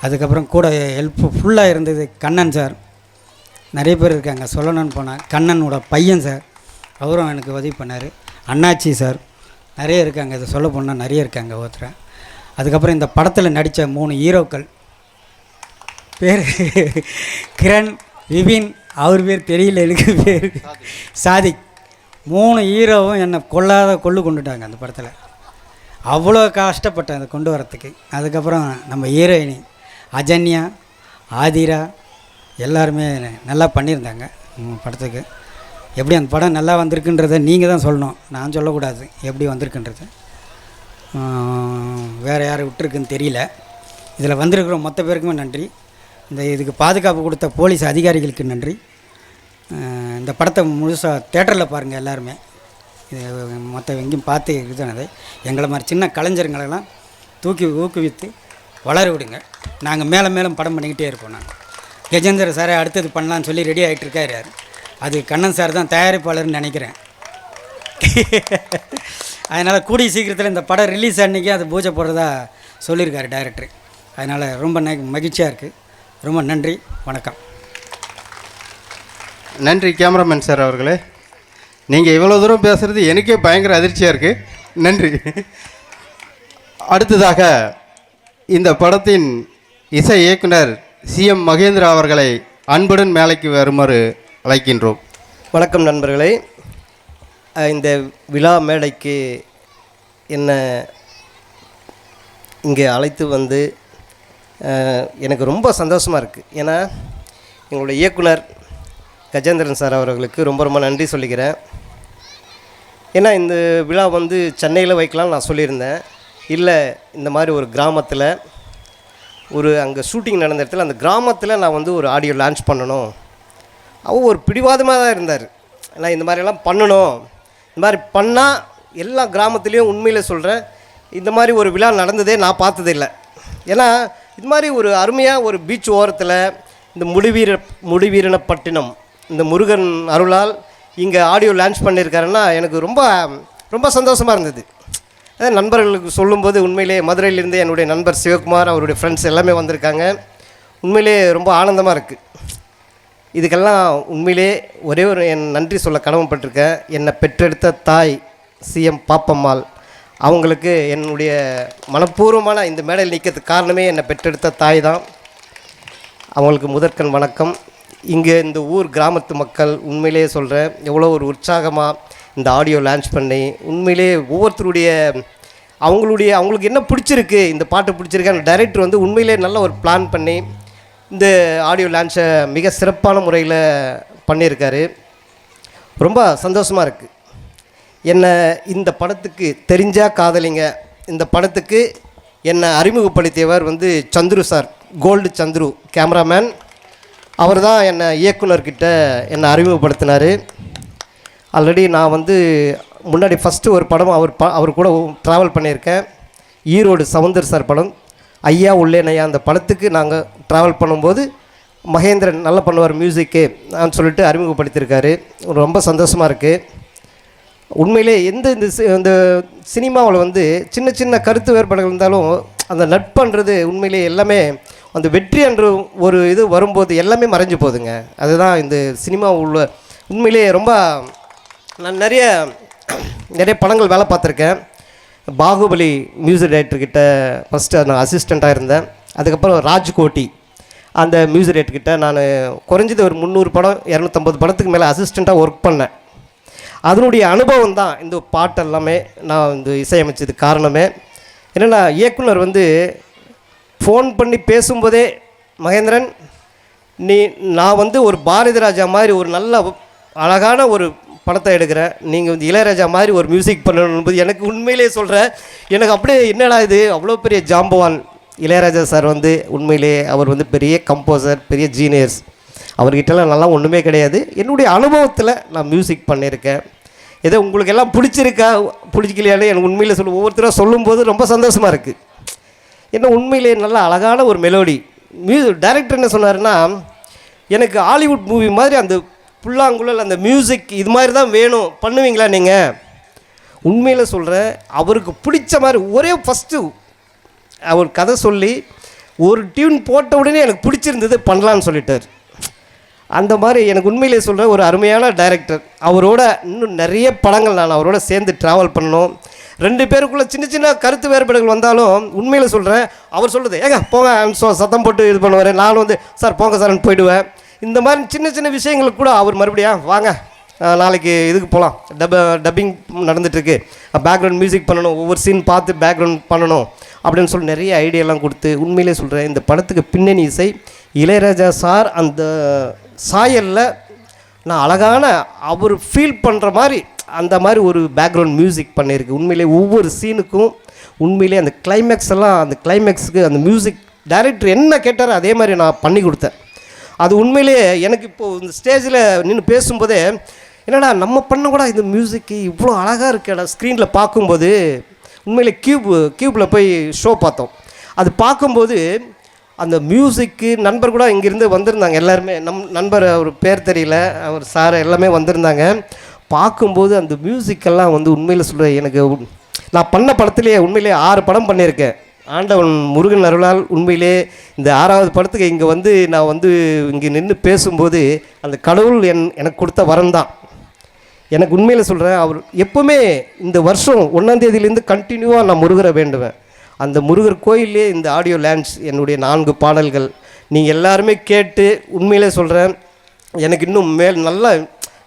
அதுக்கப்புறம் கூட ஹெல்ப் ஃபுல்லாக இருந்தது கண்ணன் சார். நிறைய பேர் இருக்காங்க சொல்லணும்னு போனால். கண்ணனோட பையன் சார், அவரும் எனக்கு உதவி பண்ணார். அண்ணாச்சி சார், நிறைய இருக்காங்க. இதை சொல்ல போனால் நிறைய இருக்காங்க ஒருத்தர். அதுக்கப்புறம் இந்த படத்தில் நடித்த 3 ஹீரோக்கள் பேர் கிரண், விபின், அவர் பேர் தெரியல எனக்கு, பேர் சாதிக். 3 ஹீரோவும் என்னை கொள்ளு கொண்டுட்டாங்க அந்த படத்தில். அவ்வளோ கஷ்டப்பட்டேன் அதை கொண்டு வரத்துக்கு. அதுக்கப்புறம் நம்ம ஹீரோயினி அஜன்யா, ஆதிரா எல்லாருமே நல்லா பண்ணியிருந்தாங்க படத்துக்கு. எப்படி அந்த படம் நல்லா வந்திருக்குன்றதை நீங்கள் தான் சொல்லணும், நான் சொல்லக்கூடாது எப்படி வந்திருக்குன்றது. வேறு யாரை விட்டுருக்குன்னு தெரியல. இதில் வந்திருக்கிற மொத்த பேருக்குமே நன்றி. இதுக்கு பாதுகாப்பு கொடுத்த போலீஸ் அதிகாரிகளுக்கு நன்றி. இந்த படத்தை முழுசாக தேட்டரில் பாருங்கள் எல்லாருமே. இது மொத்த எங்கேயும் பார்த்து இதுதானது. எங்களை மாதிரி சின்ன கலைஞருங்களெல்லாம் ஊக்குவித்து வளர விடுங்க. நாங்கள் மேலும் படம் பண்ணிக்கிட்டே இருப்போம். நாங்கள் கஜேந்திர சாரை அடுத்தது பண்ணலான்னு சொல்லி ரெடி ஆகிட்டு இருக்காரு. அது கண்ணன் சார் தான் தயாரிப்பாளர்னு நினைக்கிறேன். அதனால் கூடிய சீக்கிரத்தில் இந்த படம் ரிலீஸ் அன்றைக்கி அது பூஜை போடுறதா சொல்லியிருக்காரு டைரக்டர். அதனால் ரொம்ப மகிழ்ச்சியாக இருக்குது. ரொம்ப நன்றி, வணக்கம். நன்றி கேமராமேன் சார் அவர்களே. நீங்கள் இவ்வளோ தூரம் பேசுகிறது எனக்கே பயங்கர அதிர்ச்சியாக இருக்குது. நன்றி. அடுத்ததாக இந்த படத்தின் இசை இயக்குனர் சிஎம் மகேந்திரா அவர்களை அன்புடன் மேலைக்கு வருமாறு அழைக்கின்றோம். வணக்கம் நண்பர்களே. இந்த விழா மேடைக்கு என்னை இங்கே அழைத்து வந்து எனக்கு ரொம்ப சந்தோஷமாக இருக்குது. ஏன்னா எங்களுடைய இயக்குனர் கஜேந்திரன் சார் அவர்களுக்கு ரொம்ப நன்றி சொல்லிக்கிறேன். ஏன்னா இந்த விழா வந்து சென்னையில் வைக்கலாம்னு நான் சொல்லியிருந்தேன். இல்லை, இந்த மாதிரி ஒரு கிராமத்தில் அங்கே ஷூட்டிங் நடந்த இடத்துல அந்த கிராமத்தில் நான் வந்து ஒரு ஆடியோ லான்ச் பண்ணணும். அவர் ஒரு பிடிவாதமாக தான் இருந்தார். நான் இந்த மாதிரிலாம் பண்ணணும், இந்த மாதிரி பண்ணால் எல்லா கிராமத்துலேயும் உண்மையில் சொல்கிறேன், இந்த மாதிரி ஒரு விழா நடந்ததே நான் பார்த்ததில்லை. ஏன்னா இது மாதிரி ஒரு அருமையாக ஒரு பீச் ஓரத்தில் இந்த முடிவீரனப்பட்டினம் இந்த முருகன் அருளால் இங்கே ஆடியோ லான்ச் பண்ணியிருக்காருன்னா எனக்கு ரொம்ப சந்தோஷமாக இருந்தது. நண்பர்களுக்கு சொல்லும்போது உண்மையிலே மதுரையிலேருந்து என்னுடைய நண்பர் சிவகுமார் அவருடைய ஃப்ரெண்ட்ஸ் எல்லாமே வந்திருக்காங்க. உண்மையிலே ரொம்ப ஆனந்தமாக இருக்குது. இதுக்கெல்லாம் உண்மையிலே ஒரே ஒரு என் நன்றி சொல்ல கடமைப்பட்டிருக்கேன். என்னை பெற்றெடுத்த தாய் சிஎம் பாப்பம்மாள் அவங்களுக்கு என்னுடைய மனப்பூர்வமான இந்த மேடையில் நிற்கிறதுக்கு காரணமே என்னை பெற்றெடுத்த தாய் தான். அவங்களுக்கு முதற்கண் வணக்கம். இங்கே இந்த ஊர் கிராமத்து மக்கள் உண்மையிலே சொல்கிறேன், எவ்வளோ ஒரு உற்சாகமாக இந்த ஆடியோ லான்ச் பண்ணி உண்மையிலே ஒவ்வொருத்தருடைய அவங்களுக்கு என்ன பிடிச்சிருக்கு, இந்த பாட்டு பிடிச்சிருக்கு, அந்த டைரக்டர் வந்து உண்மையிலே நல்ல ஒரு பிளான் பண்ணி இந்த ஆடியோ லான்ச்சை மிக சிறப்பான முறையில் பண்ணியிருக்காரு. ரொம்ப சந்தோஷமாக இருக்குது. என்னை இந்த படத்துக்கு தெரிஞ்சா காதலிங்க இந்த படத்துக்கு என்னை அறிமுகப்படுத்தியவர் வந்து Chandru sir, gold Chandru cameraman. அவர் தான் என்னை இயக்குனர்கிட்ட என்னை அறிமுகப்படுத்தினார். ஆல்ரெடி நான் வந்து முன்னாடி ஃபஸ்ட்டு ஒரு படம் அவர் கூட ட்ராவல் பண்ணியிருக்கேன். ஈரோடு சவுந்தர் சார் படம் ஐயா உள்ளேனையா, அந்த படத்துக்கு நாங்கள் ட்ராவல் பண்ணும்போது மகேந்திரன் நல்லா பண்ணுவார் மியூசிக்கு நான் சொல்லிட்டு அறிமுகப்படுத்தியிருக்காரு. ரொம்ப சந்தோஷமாக இருக்குது. உண்மையிலே இந்த சினிமாவில் வந்து சின்ன கருத்து வேறுபாடுகள் இருந்தாலும் அந்த நட்புன்றது உண்மையிலே எல்லாமே அந்த வெற்றி என்ற ஒரு இது வரும்போது எல்லாமே மறைஞ்சு போகுதுங்க. அதுதான் இந்த சினிமா உள்ள உண்மையிலே ரொம்ப நான் நிறைய படங்கள் வேலை பார்த்துருக்கேன். பாகுபலி மியூசிக் டைரக்டர்கிட்ட ஃபஸ்ட்டு நான் அசிஸ்டண்ட்டாக இருந்தேன். அதுக்கப்புறம் ராஜ்கோட்டி அந்த மியூசிக் டைரக்டர்கிட்ட நான் குறைஞ்சது ஒரு 300 படம் 250 படத்துக்கு மேலே அசிஸ்டண்ட்டாக ஒர்க் பண்ணேன். அதனுடைய அனுபவம் தான் இந்த பாட்டு எல்லாமே நான் இந்த இசையமைச்சதுக்கு காரணமே. என்னென்னா இயக்குனர் வந்து ஃபோன் பண்ணி பேசும்போதே, மகேந்திரன் நான் வந்து ஒரு பாரதி ராஜா மாதிரி ஒரு நல்ல அழகான ஒரு படத்தை எடுக்கிறேன், நீங்கள் வந்து இளையராஜா மாதிரி ஒரு மியூசிக் பண்ணணும்போது எனக்கு உண்மையிலே சொல்கிறேன், எனக்கு அப்படியே என்னடா இது அவ்வளோ பெரிய ஜாம்பவான் இளையராஜா சார் வந்து உண்மையிலே அவர் வந்து பெரிய கம்போசர், பெரிய ஜீனியர்ஸ். அவர்கிட்டலாம் நல்லா ஒன்றுமே கிடையாது. என்னுடைய அனுபவத்தில் நான் மியூசிக் பண்ணியிருக்கேன். ஏதோ உங்களுக்கு எல்லாம் பிடிச்சிக்கலையானே எனக்கு உண்மையிலே ஒவ்வொருத்தரும் சொல்லும்போது ரொம்ப சந்தோஷமாக இருக்குது. என்ன உண்மையிலே நல்ல அழகான ஒரு மெலோடி. டைரக்டர் என்ன சொன்னார்னா, எனக்கு ஹாலிவுட் மூவி மாதிரி அந்த புல்லாங்குழல் அந்த மியூசிக் இது மாதிரி தான் வேணும், பண்ணுவீங்களா நீங்கள்? உண்மையில் சொல்கிறேன், அவருக்கு பிடிச்ச மாதிரி ஒரே ஃபஸ்ட்டு அவர் கதை சொல்லி ஒரு டியூன் போட்ட உடனே எனக்கு பிடிச்சிருந்தது, பண்ணலான்னு சொல்லிட்டார். அந்த மாதிரி எனக்கு உண்மையிலே சொல்கிறேன், ஒரு அருமையான டைரக்டர். அவரோட இன்னும் நிறைய படங்கள் நான் அவரோட சேர்ந்து ட்ராவல் பண்ணணும். 2 பேருக்குள்ளே சின்ன கருத்து வேறுபாடுகள் வந்தாலும் உண்மையில் சொல்கிறேன், அவர் சொல்கிறது ஏங்க போங்க சத்தம் போட்டு இது பண்ணுவார், நானும் வந்து சார் போங்க சார்ன்னு போயிடுவேன். இந்த மாதிரி சின்ன விஷயங்களுக்கு கூட அவர் மறுபடியும் வாங்க நாளைக்கு இதுக்கு போகலாம், டப்பிங் நடந்துகிட்ருக்கு, பேக்ரவுண்ட் மியூசிக் பண்ணணும், ஒவ்வொரு சீன் பார்த்து பேக்ரவுண்ட் பண்ணணும் அப்படின்னு சொல்லி நிறைய ஐடியாலாம் கொடுத்து உண்மையிலே சொல்கிறேன், இந்த படத்துக்கு பின்னணி இசை இளையராஜா சார் அந்த சாயலில் நான் அழகான அவர் ஃபீல் பண்ணுற மாதிரி அந்த மாதிரி ஒரு பேக்ரவுண்ட் மியூசிக் பண்ணியிருக்கு. உண்மையிலே ஒவ்வொரு சீனுக்கும் உண்மையிலே அந்த கிளைமேக்ஸ் எல்லாம் அந்த கிளைமேக்ஸுக்கு அந்த மியூசிக் டைரக்டர் என்ன கேட்டாரோ அதே மாதிரி நான் பண்ணி கொடுத்தேன். அது உண்மையிலே எனக்கு இப்போது இந்த ஸ்டேஜில் நின்று பேசும்போதே என்னடா நம்ம பண்ண கூட இந்த மியூசிக்கு இவ்வளோ அழகாக இருக்கடா ஸ்க்ரீனில் பார்க்கும்போது. உண்மையிலே கியூப்பில் போய் ஷோ பார்த்தோம். அது பார்க்கும்போது அந்த மியூசிக்கு நண்பர் கூட இங்கேருந்து வந்திருந்தாங்க எல்லாருமே. நண்பர் அவர் பேர் தெரியல, அவர் சார் எல்லாமே வந்திருந்தாங்க. பார்க்கும்போது அந்த மியூசிக்கெல்லாம் வந்து உண்மையில் சொல்கிறேன், எனக்கு நான் பண்ண படத்துலேயே உண்மையிலே 6 படம் பண்ணியிருக்கேன். ஆண்டவன் முருகன் அருளால் உண்மையிலே இந்த 6வது படத்துக்கு இங்கே வந்து நான் வந்து இங்கே நின்று பேசும்போது அந்த கடவுள் எனக்கு கொடுத்த வரம் தான். எனக்கு உண்மையில் சொல்கிறேன், அவர் எப்போவுமே இந்த வருஷம் 1ஆம் தேதியிலேருந்து கண்டினியூவாக நான் முருகரை வேண்டுவேன். அந்த முருகர் கோயிலே இந்த ஆடியோ லான்ச் என்னுடைய 4 பாடல்கள் நீங்கள் எல்லாருமே கேட்டு உண்மையிலே சொல்கிறேன், எனக்கு இன்னும் நல்லா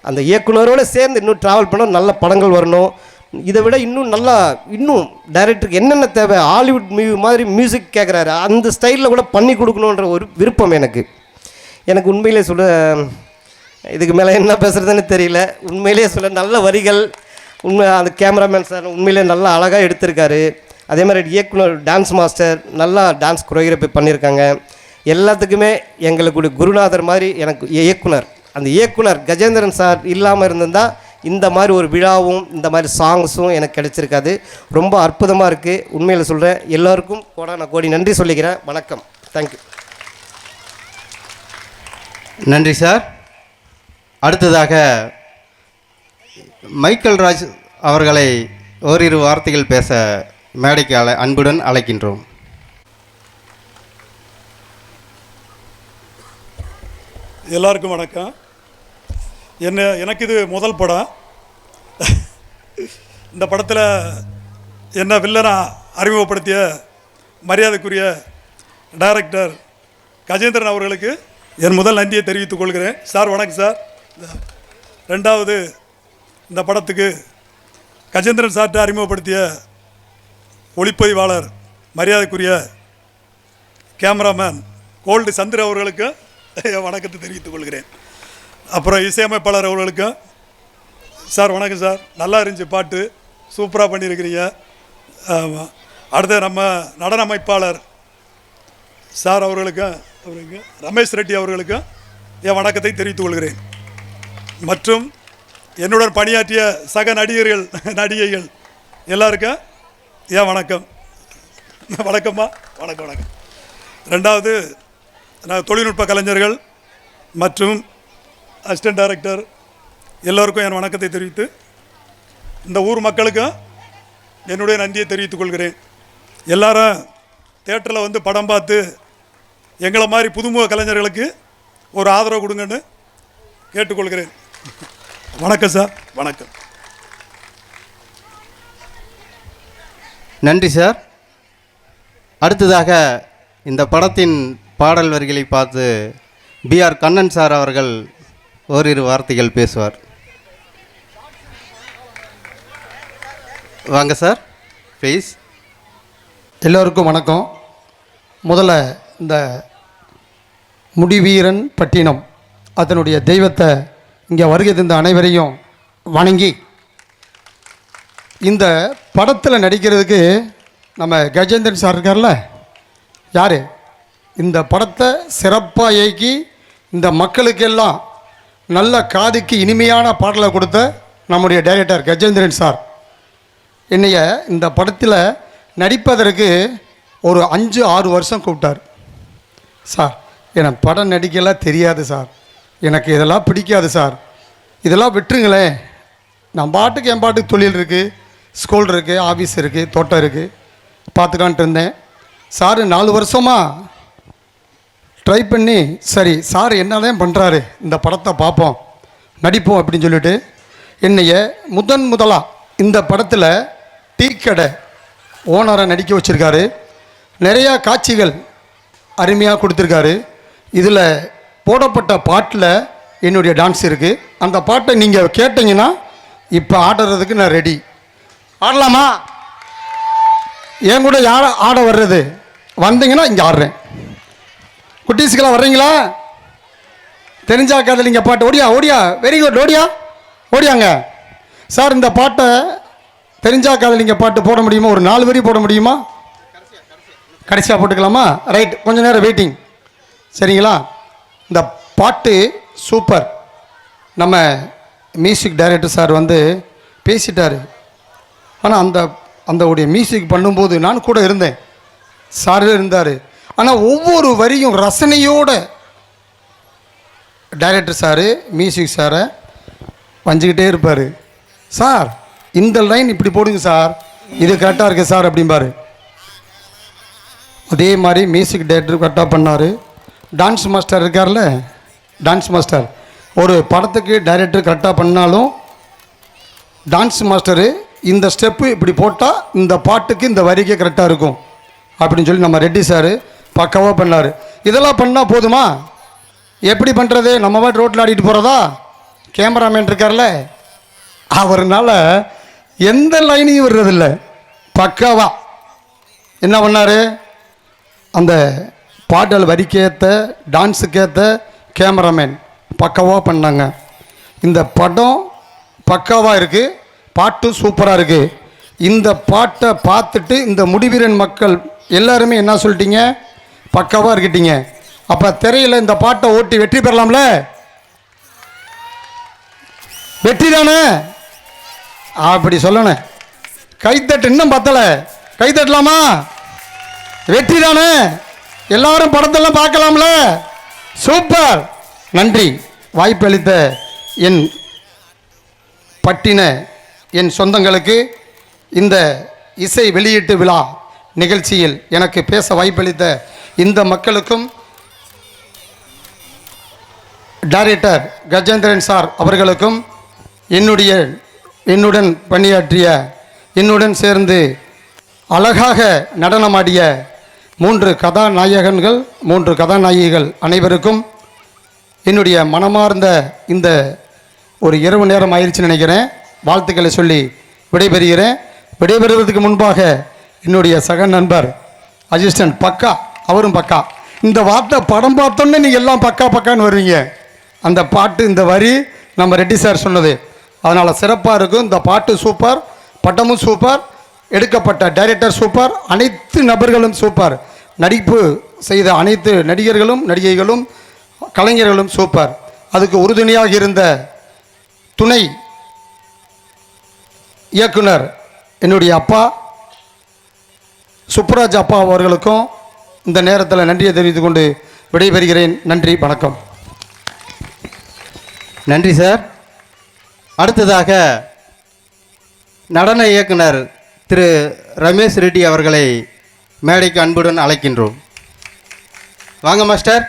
அந்த இயக்குனரோடு சேர்ந்து இன்னும் ட்ராவல் பண்ண நல்ல படங்கள் வரணும். இதை விட இன்னும் டைரக்டருக்கு என்னென்ன தேவை, ஹாலிவுட் மாதிரி மியூசிக் கேட்குறாரு, அந்த ஸ்டைலில் கூட பண்ணி கொடுக்கணுன்ற ஒரு விருப்பம் எனக்கு உண்மையிலே சொல்ல, இதுக்கு மேலே என்ன பேசுகிறதுன்னு தெரியல. உண்மையிலே சொல்ல நல்ல வரிகள், அந்த கேமராமேன் சார் உண்மையிலே நல்லா அழகாக எடுத்திருக்காரு. அதே மாதிரி இயக்குனர் டான்ஸ் மாஸ்டர் நல்லா டான்ஸ் கொரியோகிராஃபி பண்ணியிருக்காங்க. எல்லாத்துக்குமே எங்களுக்கு குருநாதர் மாதிரி எனக்கு இயக்குனர், அந்த இயக்குனர் கஜேந்திரன் சார் இல்லாமல் இருந்திருந்தால் இந்த மாதிரி ஒரு விழாவும் இந்த மாதிரி சாங்ஸும் எனக்கு கிடைச்சிருக்காது. ரொம்ப அற்புதமாக இருக்குது. உண்மையில் சொல்கிறேன், எல்லோருக்கும் கோடி நன்றி சொல்லிக்கிறேன். வணக்கம். தேங்க்யூ. நன்றி சார். அடுத்ததாக மைக்கேல் ராஜ் அவர்களை ஓரிரு வார்த்தைகள் பேச மேடைக்கு அன்புடன் அழைக்கின்றோம். எல்லாருக்கும் வணக்கம். எனக்கு இது முதல் படம். இந்த படத்தில் என்ன வில்லனா அறிமுகப்படுத்திய மரியாதைக்குரிய டைரக்டர் கஜேந்திரன் அவர்களுக்கு என் முதல் நன்றியை தெரிவித்துக் கொள்கிறேன். சார் வணக்கம் சார். 2வது இந்த படத்துக்கு கஜேந்திரன் சார்ட்ட அறிமுகப்படுத்திய ஒளிப்பதிவாளர் மரியாதைக்குரிய கேமராமேன் கோல்டு சந்திர அவர்களுக்கு என் வணக்கத்தை தெரிவித்துக் கொள்கிறேன். அப்புறம் இசையமைப்பாளர் அவர்களுக்கும் சார் வணக்கம் சார். நல்லா இருந்துச்சு, பாட்டு சூப்பராக பண்ணியிருக்கிறீங்க. ஆமாம். அடுத்த நம்ம நடன அமைப்பாளர் சார் அவர்களுக்கும் ரமேஷ் ரெட்டி அவர்களுக்கும் என் வணக்கத்தை தெரிவித்துக் கொள்கிறேன். மற்றும் என்னுடன் பணியாற்றிய சக நடிகைகள் எல்லாருக்கும் ஏன் வணக்கம். வணக்கம்மா. வணக்கம். 2வது நான் தொழில்நுட்ப கலைஞர்கள் மற்றும் அசிஸ்டன்ட் டைரக்டர் எல்லோருக்கும் என் வணக்கத்தை தெரிவித்து இந்த ஊர் மக்களுக்கும் என்னுடைய நன்றியை தெரிவித்துக் கொள்கிறேன். எல்லாரும் தியேட்டரில் வந்து படம் பார்த்து எங்களை மாதிரி புதுமுக கலைஞர்களுக்கு ஒரு ஆதரவு கொடுங்கன்னு கேட்டுக்கொள்கிறேன். வணக்கம் சார். வணக்கம். நன்றி சார். அடுத்ததாக இந்த படத்தின் பாடல் வரிகளை பார்த்து பிஆர் கண்ணன் சார் அவர்கள் ஓரிரு வார்த்தைகள் பேசுவார். வாங்க சார், ப்ளீஸ். எல்லோருக்கும் வணக்கம். முதல்ல இந்த முடிவீரன் பட்டினம் அதனுடைய தெய்வத்தை இங்கே வருகை தந்த அனைவரையும் வணங்கி, இந்த படத்தில் நடிக்கிறதுக்கு நம்ம கஜேந்திரன் சார் இருக்கார்ல, யார் இந்த படத்தை சிறப்பாக இயக்கி இந்த மக்களுக்கெல்லாம் நல்ல காதுக்கு இனிமையான பாடலை கொடுத்த நம்முடைய டைரக்டர் கஜேந்திரன் சார் என்னைய இந்த படத்தில் நடிப்பதற்கு ஒரு 5-6 வருஷம் கூப்பிட்டார். சார் எனக்கு படம் நடிக்கலாம் தெரியாது சார், எனக்கு இதெல்லாம் பிடிக்காது சார், இதெல்லாம் விட்டுருங்களேன், நான் பாட்டுக்கு என் பாட்டுக்கு தொழில் இருக்குது, ஸ்கூல் இருக்குது, ஆஃபீஸ் இருக்குது, தோட்டம் இருக்குது, பார்த்துக்கான்ட்டு இருந்தேன். சார் 4 வருஷமாக ட்ரை பண்ணி சரி சார் என்னதான் பண்ணுறாரு, இந்த படத்தை பார்ப்போம் நடிப்போம் அப்படின்னு சொல்லிட்டு என்னைய முதலாக இந்த படத்தில் டீ கடை ஓனரை நடிக்க வச்சுருக்காரு. நிறையா காட்சிகள் அருமையாக கொடுத்துருக்காரு. இதில் போடப்பட்ட பாட்டில் என்னுடைய டான்ஸ் இருக்குது. அந்த பாட்டை நீங்கள் கேட்டிங்கன்னா இப்போ ஆடுறதுக்கு நான் ரெடி. ஆடலாமா? என் கூட யார் ஆட வர்றது வந்தீங்கன்னா இங்கே ஆடுறேன். குட்டீஸுக்கெல்லாம் வர்றீங்களா? தெரிஞ்சா காதலிங்க பாட்டு. ஓடியா வெரி குட், ஓடியாங்க சார். இந்த பாட்டை தெரிஞ்சா காதலிங்க பாட்டு போட முடியுமா? ஒரு 4 வரி போட முடியுமா? கடைசியாக போட்டுக்கலாமா? ரைட், கொஞ்சம் நேரம் வெயிட்டிங். சரிங்களா? இந்த பாட்டு சூப்பர். நம்ம மியூசிக் டைரக்டர் சார் வந்து பேசிட்டார். ஆனால் அந்த உடைய மியூசிக் பண்ணும்போது நான் கூட இருந்தேன், சார் இருந்தார். ஆனால் ஒவ்வொரு வரியும் ரசனையோட டைரக்டர் சாரு மியூசிக் சாரை வஞ்சிக்கிட்டே இருப்பார். சார் இந்த லைன் இப்படி போடுங்க சார், இது கரெக்டாக இருக்குது சார் அப்படிம்பாரு. அதே மாதிரி மியூசிக் டைரக்டர் கரெக்டாக பண்ணார். டான்ஸ் மாஸ்டர் இருக்கார்ல, டான்ஸ் மாஸ்டர் ஒரு படத்துக்கு டைரக்டர் கரெக்டாக பண்ணாலும் டான்ஸ் மாஸ்டரு இந்த ஸ்டெப்பு இப்படி போட்டால் இந்த பாட்டுக்கு இந்த வரிக்கு கரெக்டாக இருக்கும் அப்படின்னு சொல்லி நம்ம ரெட்டி சார் பக்காவாக பண்ணார். இதெல்லாம் பண்ணால் போதுமா? எப்படி பண்ணுறது? நம்ம பாட்டு ரோட்டில் ஆடிட்டு போகிறதா? கேமராமேன் இருக்கார்ல, அவர்னால எந்த லைனையும் விடுறதில்லை. பக்காவா என்ன பண்ணார்? அந்த பாடல் வரிக்கேற்ற டான்ஸுக்கேற்ற கேமராமேன் பக்காவாக பண்ணாங்க. இந்த படம் பக்காவாக இருக்குது, பாட்டு சூப்பராக இருக்குது. இந்த பாட்டை பார்த்துட்டு இந்த முடிவீரன் மக்கள் எல்லாருமே என்ன சொல்லிட்டீங்க? பக்காவாக இருக்கிட்டீங்க. அப்போ திரையில் இந்த பாட்டை ஓட்டி வெற்றி பெறலாம்ல? வெற்றி தானே? அப்படி சொல்லணும். கைத்தட்டு இன்னும் பத்தலை, கைத்தட்டலாமா? வெற்றி தானே? எல்லாரும் படத்தெல்லாம் பார்க்கலாம்ல? சூப்பர், நன்றி. வாய்ப்பளித்த என் பட்டின என் சொந்தங்களுக்கு இந்த இசை வெளியீட்டு விழா நிகழ்ச்சியில் எனக்கு பேச வாய்ப்பளித்த இந்த மக்களுக்கும் டைரக்டர் கஜேந்திரன் சார் அவர்களுக்கும் என்னுடன் பணியாற்றிய, என்னுடன் சேர்ந்து அழகாக நடனமாடிய 3 கதாநாயகன்கள் 3 கதாநாயகிகள் அனைவருக்கும் என்னுடைய மனமார்ந்த இந்த ஒரு இரவு நேரம் ஆயிடுச்சுன்னு நினைக்கிறேன், வாழ்த்துக்களை சொல்லி விடைபெறுகிறேன். விடைபெறுவதற்கு முன்பாக என்னுடைய சக நண்பர் அசிஸ்டன்ட் பக்கா, அவரும் பக்கா. இந்த வார்த்தை படம் பார்த்தோன்னே நீங்கள் எல்லாம் பக்கா பக்கான்னு வருவீங்க. அந்த பாட்டு இந்த வரி நம்ம ரெட்டி சார் சொன்னது, அதனால் சிறப்பாக இருக்கும். இந்த பாட்டு சூப்பர், படமும் சூப்பர், எடுக்கப்பட்ட டைரக்டர் சூப்பர், அனைத்து நபர்களும் சூப்பர், நடிப்பு செய்த அனைத்து நடிகர்களும் நடிகைகளும் கலைஞர்களும் சூப்பர். அதுக்கு உறுதுணையாக இருந்த துணை இயக்குனர் என்னுடைய அப்பா சுப்புராஜ் அப்பா அவர்களுக்கும் இந்த நேரத்தில் நன்றியை தெரிவித்துக் கொண்டு விடைபெறுகிறேன். நன்றி, வணக்கம். நன்றி சார். அடுத்ததாக நடன இயக்குனர் திரு ரமேஷ் ரெட்டி அவர்களை மேடைக்கு அன்புடன் அழைக்கின்றோம். வாங்க மாஸ்டர்.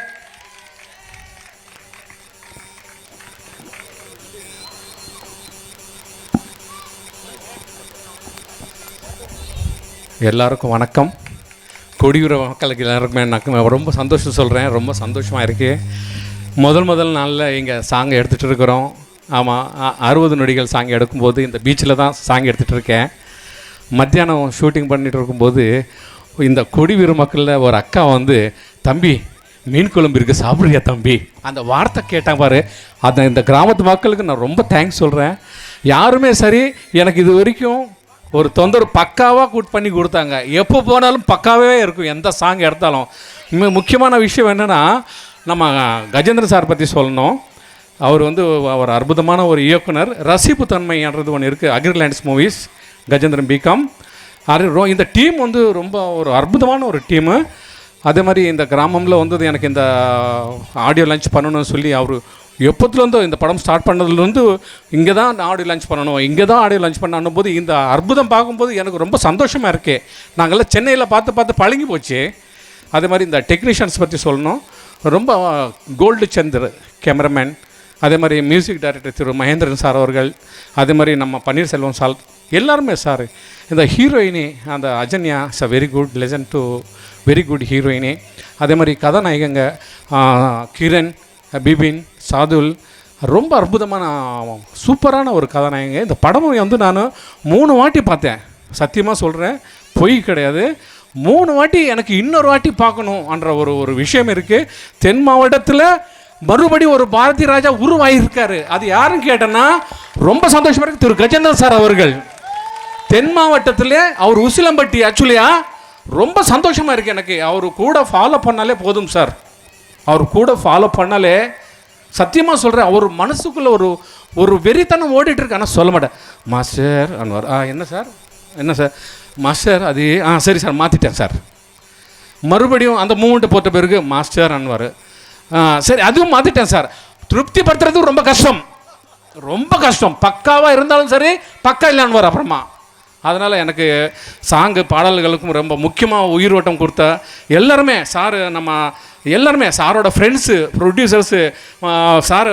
எல்லாருக்கும் வணக்கம். கொடியூர மக்களுக்கு எல்லாருக்குமே நான் ரொம்ப சந்தோஷம் சொல்கிறேன். ரொம்ப சந்தோஷமாக இருக்குது. முதல் நாளில் இங்கே சாங்கை எடுத்துகிட்டு இருக்கிறோம். ஆமாம், 60 நொடிகள் சாங் எடுக்கும்போது இந்த பீச்சில் தான் சாங் எடுத்துகிட்டு இருக்கேன். மத்தியானம் ஷூட்டிங் பண்ணிகிட்டு இருக்கும்போது இந்த கொடியூர மக்களில் ஒரு அக்கா வந்து, தம்பி மீன் குழம்பு இருக்குது சாப்பிட்றியா தம்பி, அந்த வார்த்தை கேட்டான் பாரு. அந்த இந்த கிராமத்து மக்களுக்கு நான் ரொம்ப தேங்க்ஸ் சொல்கிறேன். யாருமே சரி எனக்கு இது வரைக்கும் ஒரு தொந்தரவு பக்காவாக பண்ணி கொடுத்தாங்க. எப்போ போனாலும் பக்காவே இருக்கும் எந்த சாங் எடுத்தாலும். முக்கியமான விஷயம் என்னென்னா, நம்ம கஜேந்திரன் சார் பற்றி சொல்லணும். அவர் வந்து ஒரு அற்புதமான ஒரு இயக்குனர். ரசிப்பு தன்மைன்றது ஒன்று இருக்குது. அக்ரிலேண்ட்ஸ் மூவிஸ், கஜேந்திரன் பிகாம். அது இந்த டீம் வந்து ரொம்ப ஒரு அற்புதமான ஒரு டீமு. அதே மாதிரி இந்த கிராமத்தில் வந்தது எனக்கு இந்த ஆடியோ லான்ச் பண்ணணும்னு சொல்லி அவர் எப்போத்துலேருந்தோ இந்த படம் ஸ்டார்ட் பண்ணதுலேருந்து இங்கே தான் ஆடியோ லான்ச் பண்ணணும், இங்கே தான் ஆடியோ லான்ச் பண்ணணும் போது இந்த அற்புதம் பார்க்கும்போது எனக்கு ரொம்ப சந்தோஷமாக இருக்குது. நாங்கள்லாம் சென்னையில் பார்த்து பழங்கி போச்சு. அதே மாதிரி இந்த டெக்னீஷியன்ஸ் பற்றி சொல்லணும். ரொம்ப கோல்டு சந்தர் கேமராமேன், அதே மாதிரி மியூசிக் டைரக்டர் திரு மகேந்திரன் சார் அவர்கள், அதே மாதிரி நம்ம பன்னீர்செல்வம் சார், எல்லாருமே சார். இந்த ஹீரோயினி அந்த Ajanya is a very good legend to very good heroine. அதே மாதிரி கதாநாயகங்க கிரண், பிபின், சாதுல், ரொம்ப அற்புதமான சூப்பரான ஒரு கதாநாயகங்க. இந்த படமும் வந்து நான் 3 வாட்டி பார்த்தேன். சத்தியமாக சொல்கிறேன், பொய் கிடையாது. 3 வாட்டி எனக்கு இன்னொரு வாட்டி பார்க்கணுன்ற ஒரு விஷயம் இருக்குது. தென் மாவட்டத்தில் மறுபடி ஒரு பாரதி ராஜா உருவாகியிருக்காரு. அது யாருன்னு கேட்டேன்னா ரொம்ப சந்தோஷமாக இருக்குது. திரு கஜேந்திரன் சார் அவர்கள் தென் மாவட்டத்தில் அவர் உசிலம்பட்டி. ஆக்சுவலியாக ரொம்ப சந்தோஷமாக இருக்குது எனக்கு. அவர் கூட ஃபாலோ பண்ணாலே போதும் சார். அவர் கூட ஃபாலோ பண்ணாலே சத்தியமாக சொல்கிறேன், அவர் மனசுக்குள்ளே ஒரு வெறித்தனம் ஓடிட்டுருக்கு. ஆனால் சொல்ல மாட்டேன் மாஸ்டர் அன்வர். என்ன சார் மாஸ்டர் அது சரி சார் மாற்றிட்டேன் சார். மறுபடியும் அந்த மூமெண்ட்டு போட்ட பிறகு மாஸ்டர் அன்வார். சரி, அதுவும் மாற்றிட்டேன் சார். திருப்திப்படுத்துறது ரொம்ப கஷ்டம், ரொம்ப கஷ்டம். பக்காவாக இருந்தாலும் சரி, பக்கா இல்லைன்னு அப்புறமா. அதனால் எனக்கு சாங்கு பாடல்களுக்கும் ரொம்ப முக்கியமாக உயிரோட்டம் கொடுத்த எல்லாருமே சாரு, நம்ம எல்லாருமே சாரோட friends, producers, sir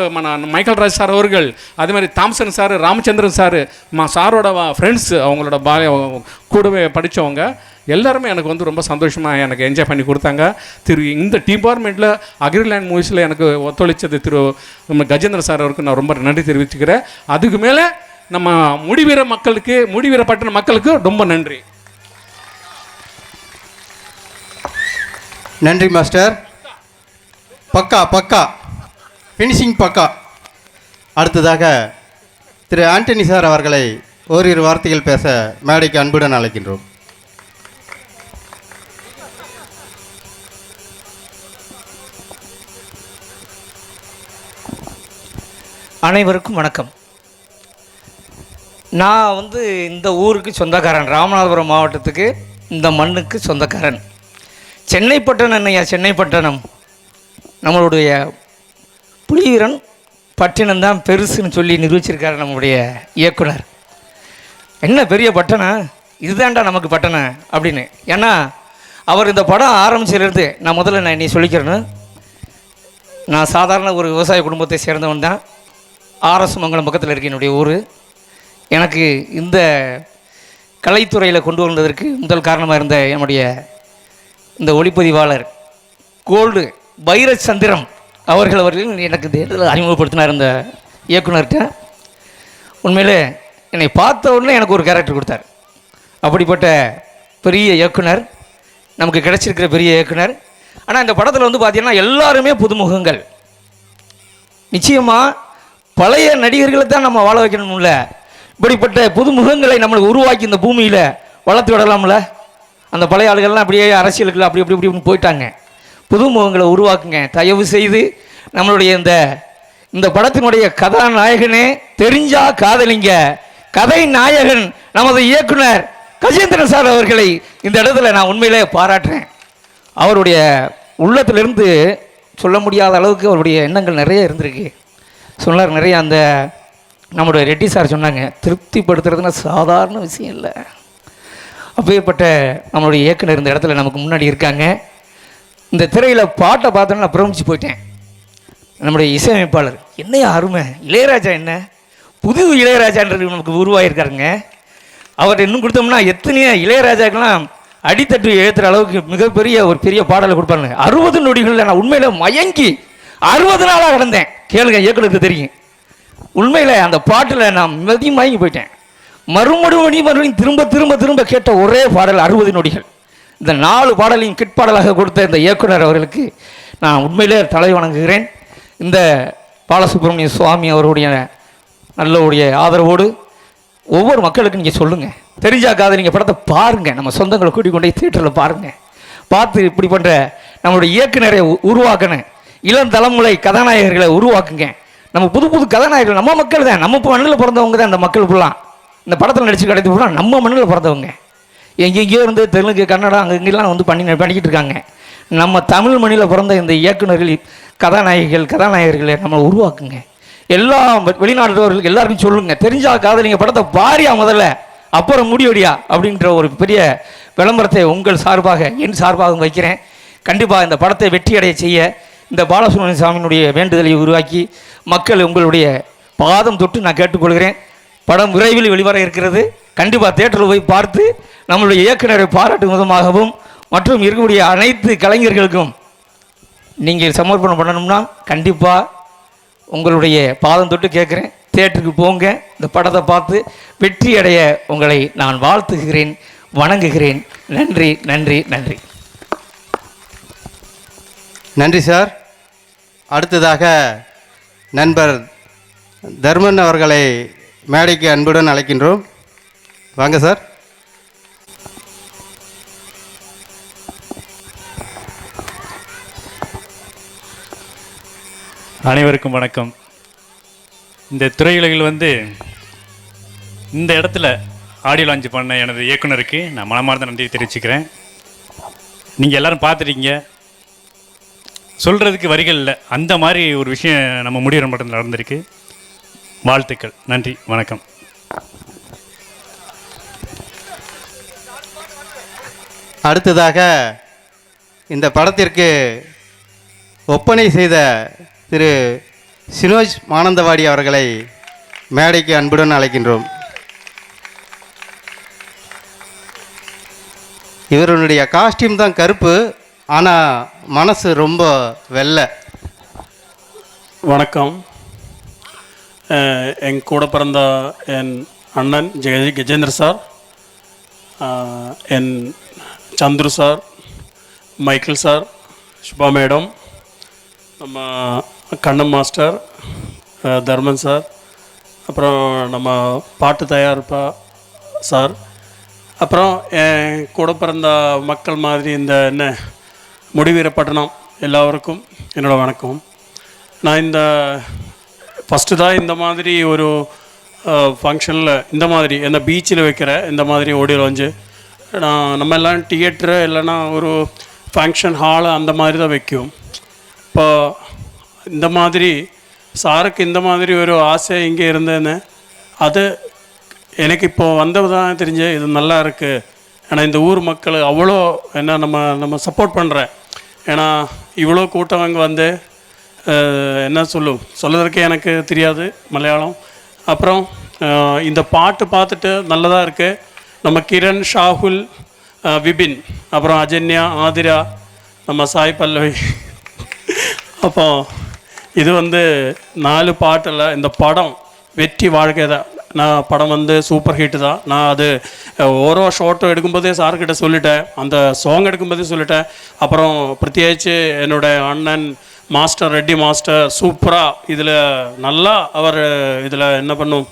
Michael Raj sir அவர்கள், அதே மாதிரி தாம்சன் சார், ராமச்சந்திரன் சார், சாரோட ஃப்ரெண்ட்ஸு, அவங்களோட கூடவே படித்தவங்க எல்லாருமே எனக்கு வந்து ரொம்ப சந்தோஷமாக எனக்கு என்ஜாய் பண்ணி கொடுத்தாங்க. இந்த டிபார்ட்மெண்ட்டில் அக்ரிலேண்ட் மூவிஸில் எனக்கு ஒத்துழைச்சது கஜேந்திரன் சார் அவருக்கு நான் ரொம்ப நன்றி தெரிவிச்சுக்கிறேன். அதுக்கு மேலே நம்ம முடிவீர மக்களுக்கு, முடிவீர பட்டின மக்களுக்கு ரொம்ப நன்றி. நன்றி மாஸ்டர். பக்கா பக்கா ஃபினிஷிங் பக்கா. அடுத்ததாக திரு ஆண்டனி சார் அவர்களை ஓரிரு வார்த்தைகள் பேச மேடைக்கு அன்புடன் அழைக்கின்றோம். அனைவருக்கும் வணக்கம். நான் வந்து இந்த ஊருக்கு சொந்தக்காரன், ராமநாதபுரம் மாவட்டத்துக்கு, இந்த மண்ணுக்கு சொந்தக்காரன். சென்னை பட்டணம் என்னையா, சென்னை பட்டணம் நம்மளுடைய புலிவீரன் பட்டினம் தான் பெருசுன்னு சொல்லி நிரூபிச்சிருக்காரு நம்மளுடைய இயக்குனர். என்ன பெரிய பட்டணம் இதுதான்டா நமக்கு பட்டணம் அப்படின்னு. ஏன்னா அவர் இந்த படம் ஆரம்பிச்சிலிருந்து நான் முதல்ல நீ சொல்லிக்கிறேன்னு, நான் சாதாரண ஒரு விவசாய குடும்பத்தை சேர்ந்தவன் தான். ஆர்எஸ் மங்கலம் பக்கத்தில் இருக்க என்னுடைய ஊர். எனக்கு இந்த கலைத்துறையில் கொண்டு வந்ததற்கு முதல் காரணமாக இருந்த என்னுடைய இந்த ஒளிப்பதிவாளர் கோல்டு பைரச்சந்திரம் அவர்கள் எனக்கு இந்த அறிமுகப்படுத்தினார் இந்த இயக்குனர்கிட்ட. உண்மையிலே என்னை பார்த்த உடனே எனக்கு ஒரு கேரக்டர் கொடுத்தார். அப்படிப்பட்ட பெரிய இயக்குனர் நமக்கு கிடைச்சிருக்கிற பெரிய இயக்குனர். ஆனால் இந்த படத்தில் வந்து பார்த்திங்கன்னா எல்லாருமே புதுமுகங்கள். நிச்சயமாக பழைய நடிகர்களை தான் நம்ம வாழ வைக்கணும்ல, இப்படிப்பட்ட புதுமுகங்களை நம்மளுக்கு உருவாக்கி இந்த பூமியில் வளர்த்து விடலாம்ல. அந்த பழைய ஆளுகள்லாம் அப்படியே அரசியலுக்குள்ள அப்படி இப்படி இப்படி போயிட்டாங்க. புதுமுகங்களை உருவாக்குங்க தயவு செய்து. நம்மளுடைய இந்த படத்தினுடைய கதாநாயகனே தெரிஞ்சா காதலிங்க, கதை நாயகன் நமது இயக்குனர் கஜேந்திரன் சார் அவர்களை இந்த இடத்துல நான் உண்மையிலே பாராட்டுறேன். அவருடைய உள்ளத்திலிருந்து சொல்ல முடியாத அளவுக்கு அவருடைய எண்ணங்கள் நிறைய இருந்திருக்கு. சொன்னார் நிறைய. அந்த நம்மளுடைய ரெட்டி சார் சொன்னாங்க, திருப்திப்படுத்துறதுன்னா சாதாரண விஷயம் இல்லை. அப்பேற்பட்ட நம்மளுடைய இயக்குனர் இந்த இடத்துல நமக்கு முன்னாடி இருக்காங்க. இந்த திரையில் பாட்டை பார்த்தோன்னா நான் பிரமிச்சு போயிட்டேன். நம்முடைய இசையமைப்பாளர் என்னையா அருமை, இளையராஜா என்ன புது இளையராஜான்றது நமக்கு உருவாகிருக்காருங்க. அவர் இன்னும் கொடுத்தோம்னா எத்தனையோ இளையராஜாக்கெல்லாம் அடித்தட்டு ஏற்றுற அளவுக்கு மிகப்பெரிய ஒரு பெரிய பாடலை கொடுப்பாங்க. 60 நொடிகளில் நான் உண்மையில் மயங்கி 60 நாளாக கிடந்தேன். கேளுங்க, இயக்குனருக்கு தெரியும். உண்மையில் அந்த பாட்டில் நான் மயங்கி போயிட்டேன். மறுபடியும் திரும்ப திரும்ப திரும்ப கேட்ட ஒரே பாடல் 60 நொடிகள். இந்த 4 பாடலையும் கிட் பாடலாக கொடுத்த இந்த இயக்குனர் அவர்களுக்கு நான் உண்மையிலே தலை வணங்குகிறேன். இந்த பாலசுப்ரமணிய சுவாமி அவருடைய நல்ல ஆதரவோடு ஒவ்வொரு மக்களுக்கும் நீங்கள் சொல்லுங்கள், தெரிஞ்சாக்காத நீங்கள் படத்தை பாருங்கள், நம்ம சொந்தங்களை கூட்டிக் கொண்டே தியேட்டரில் பாருங்கள். பார்த்து இப்படி பண்ணுற நம்மளுடைய இயக்குனரை உருவாக்கணும், இளம் தலைமுறை கதாநாயகர்களை உருவாக்குங்க. நம்ம புது புது கதாநாயகர்கள் நம்ம மக்கள் தான், நம்ம மண்ணில் பிறந்தவங்க தான். இந்த மக்கள் ஃபுல்லாக இந்த படத்தில் நடிச்சு கிடைத்து ஃபுல்லாக நம்ம மண்ணில் பிறந்தவங்க. எங்கெங்கேயோ இருந்து தெலுங்கு கன்னடா அங்கெங்கெல்லாம் வந்து பண்ணிக்கிட்டு இருக்காங்க. நம்ம தமிழ் மண்ணில் பிறந்த இந்த இயக்குனர்கள் கதாநாயகர்களை நம்ம உருவாக்குங்க. எல்லா வெளிநாடுறவர்களுக்கு எல்லாருக்கும் சொல்லுங்கள், தெரிஞ்சா காதலிங்க படத்தை பாரியா முதல்ல, அப்புறம் முடிவடியா அப்படின்ற ஒரு பெரிய விளம்பரத்தை உங்கள் சார்பாக என் சார்பாகவும் வைக்கிறேன். கண்டிப்பாக இந்த படத்தை வெற்றியடைய செய்ய இந்த பாலசுப்ரமணிய சாமியினுடைய வேண்டுதலை உருவாக்கி மக்கள் உங்களுடைய பாதம் தொட்டு நான் கேட்டுக்கொள்கிறேன். படம் விரைவில் வெளிவர இருக்கிறது. கண்டிப்பாக தியேட்டரில் போய் பார்த்து நம்மளுடைய இயக்குனரை பாராட்டும் விதமாகவும் மற்றும் இருக்கக்கூடிய அனைத்து கலைஞர்களுக்கும் நீங்கள் சமர்ப்பணம் பண்ணணும்னா கண்டிப்பாக உங்களுடைய பாதம் தொட்டு கேட்குறேன். தியேட்டருக்கு போங்க, இந்த படத்தை பார்த்து வெற்றி அடைய உங்களை நான் வாழ்த்துகிறேன், வணங்குகிறேன். நன்றி நன்றி நன்றி. நன்றி சார். அடுத்ததாக நண்பர் தர்மன் அவர்களை மேடைக்கு அன்புடன் அழைக்கின்றோம். வாங்க சார். அனைவருக்கும் வணக்கம். இந்த திரையுலகில் இந்த இடத்துல ஆடியோ லான்ச் பண்ண எனது இயக்குனருக்கு நான் மனமார்ந்த நன்றி தெரிவிச்சுக்கிறேன். நீங்கள் எல்லோரும் பார்த்துட்டீங்க, சொல்கிறதுக்கு வரிகள் இல்லை. அந்த மாதிரி ஒரு விஷயம் நம்ம முடிகிற மட்டத்தில் நடந்திருக்கு. வாழ்த்துக்கள். நன்றி, வணக்கம். அடுத்ததாக இந்த படத்திற்கு ஒப்பனை செய்த திரு சினோஜ் மானந்தவாடி அவர்களை மேடைக்கு அன்புடன் அழைக்கின்றோம். இவருடைய காஸ்டியூம் தான் கருப்பு, ஆனால் மனசு ரொம்ப வெள்ளை. வணக்கம். என் கூட பிறந்த என் அண்ணன் கஜேந்திர சார், என் Chandru sir, Michael sir, Subha madam, நம்ம கண்ணம் மாஸ்டர், தர்மன் சார், அப்புறம் நம்ம பாட்டு தயாரிப்பா சார், அப்புறம் என் கூட பிறந்த மக்கள் மாதிரி இந்த என்ன முடிவீரப்பட்டணம் எல்லாருக்கும் என்னோடய வணக்கம். நான் இந்த ஃபஸ்ட்டு தான் இந்த மாதிரி ஒரு ஃபங்க்ஷனில் இந்த மாதிரி என்ன பீச்சில் வைக்கிற இந்த மாதிரி ஆடியோ லான்ச்சு. நம்ம எல்லாம் தியேட்டரு இல்லைன்னா ஒரு ஃபங்க்ஷன் ஹாலு அந்த மாதிரி தான் வைக்கும். இப்போ இந்த மாதிரி சாருக்கு இந்த மாதிரி ஒரு ஆசை இங்கே இருந்தேன்னு அது எனக்கு இப்போது வந்தது தான் தெரிஞ்சு இது நல்லா இருக்குது. ஏன்னா இந்த ஊர் மக்கள் அவ்வளோ என்ன நம்ம சப்போர்ட் பண்ணுறேன். ஏன்னா இவ்வளோ கூட்டம் அங்கே வந்து என்ன சொல்லுறதுக்கு எனக்கு தெரியாது மலையாளம். அப்புறம் இந்த பாட்டு பார்த்துட்டு நல்லதாக இருக்குது. நம்ம கிரண், ஷாகுல், விபின், அப்புறம் அஜன்யா, ஆதிரா, நம்ம சாய் பல்லவி. அப்போ இது வந்து 4 பாட்டில் இந்த படம் வெற்றி வாழ்க்கை தான். நான் படம் வந்து சூப்பர் ஹிட்டு தான். நான் அது ஓரோ ஷார்ட்டும் எடுக்கும்போதே சார்கிட்ட சொல்லிட்டேன், அந்த சாங் எடுக்கும்போதே சொல்லிட்டேன். அப்புறம் பிரத்யேகிச்சு என்னோடய அண்ணன் மாஸ்டர் ரெட்டி மாஸ்டர் சூப்பராக இதில் நல்லா அவர் இதில் என்ன பண்ணும்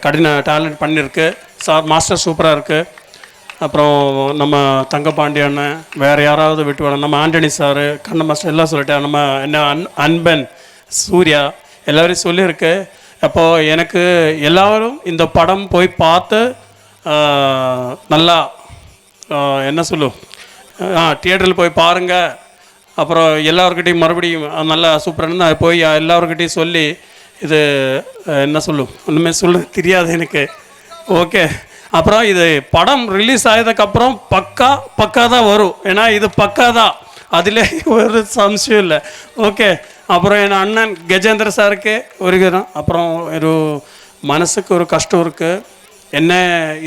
கடின டேலண்ட் பண்ணியிருக்கு. சார் மாஸ்டர் சூப்பராக இருக்குது. அப்புறம் நம்ம தங்கப்பாண்டி அண்ணன், வேறு யாராவது விட்டு வேணும், நம்ம ஆண்டனி சார், கண்ண மாஸ்டர் எல்லாம் சொல்லிட்டேன். நம்ம என்ன அன்பன், சூர்யா எல்லோரையும் சொல்லியிருக்கு. அப்போது எனக்கு எல்லோரும் இந்த படம் போய் பார்த்து நல்லா என்ன தியேட்டரில் போய் பாருங்கள். அப்புறம் எல்லாருக்கிட்டையும் மறுபடியும் நல்லா சூப்பராக நான் போய் எல்லாருக்கிட்டையும் சொல்லி இது என்ன ஒன்றுமே சொல்ல தெரியாது எனக்கு. ஓகே. அப்புறம் இது படம் ரிலீஸ் ஆனதுக்கப்புறம் பக்கா தான் வரும். ஏன்னா இது பக்கா தான், அதில் ஒரு சம்சயம் இல்லை. ஓகே. அப்புறம் என் அண்ணன் கஜேந்திர சாருக்கு ஒரு அப்புறம் ஒரு மனசுக்கு ஒரு கஷ்டம் இருக்குது. என்ன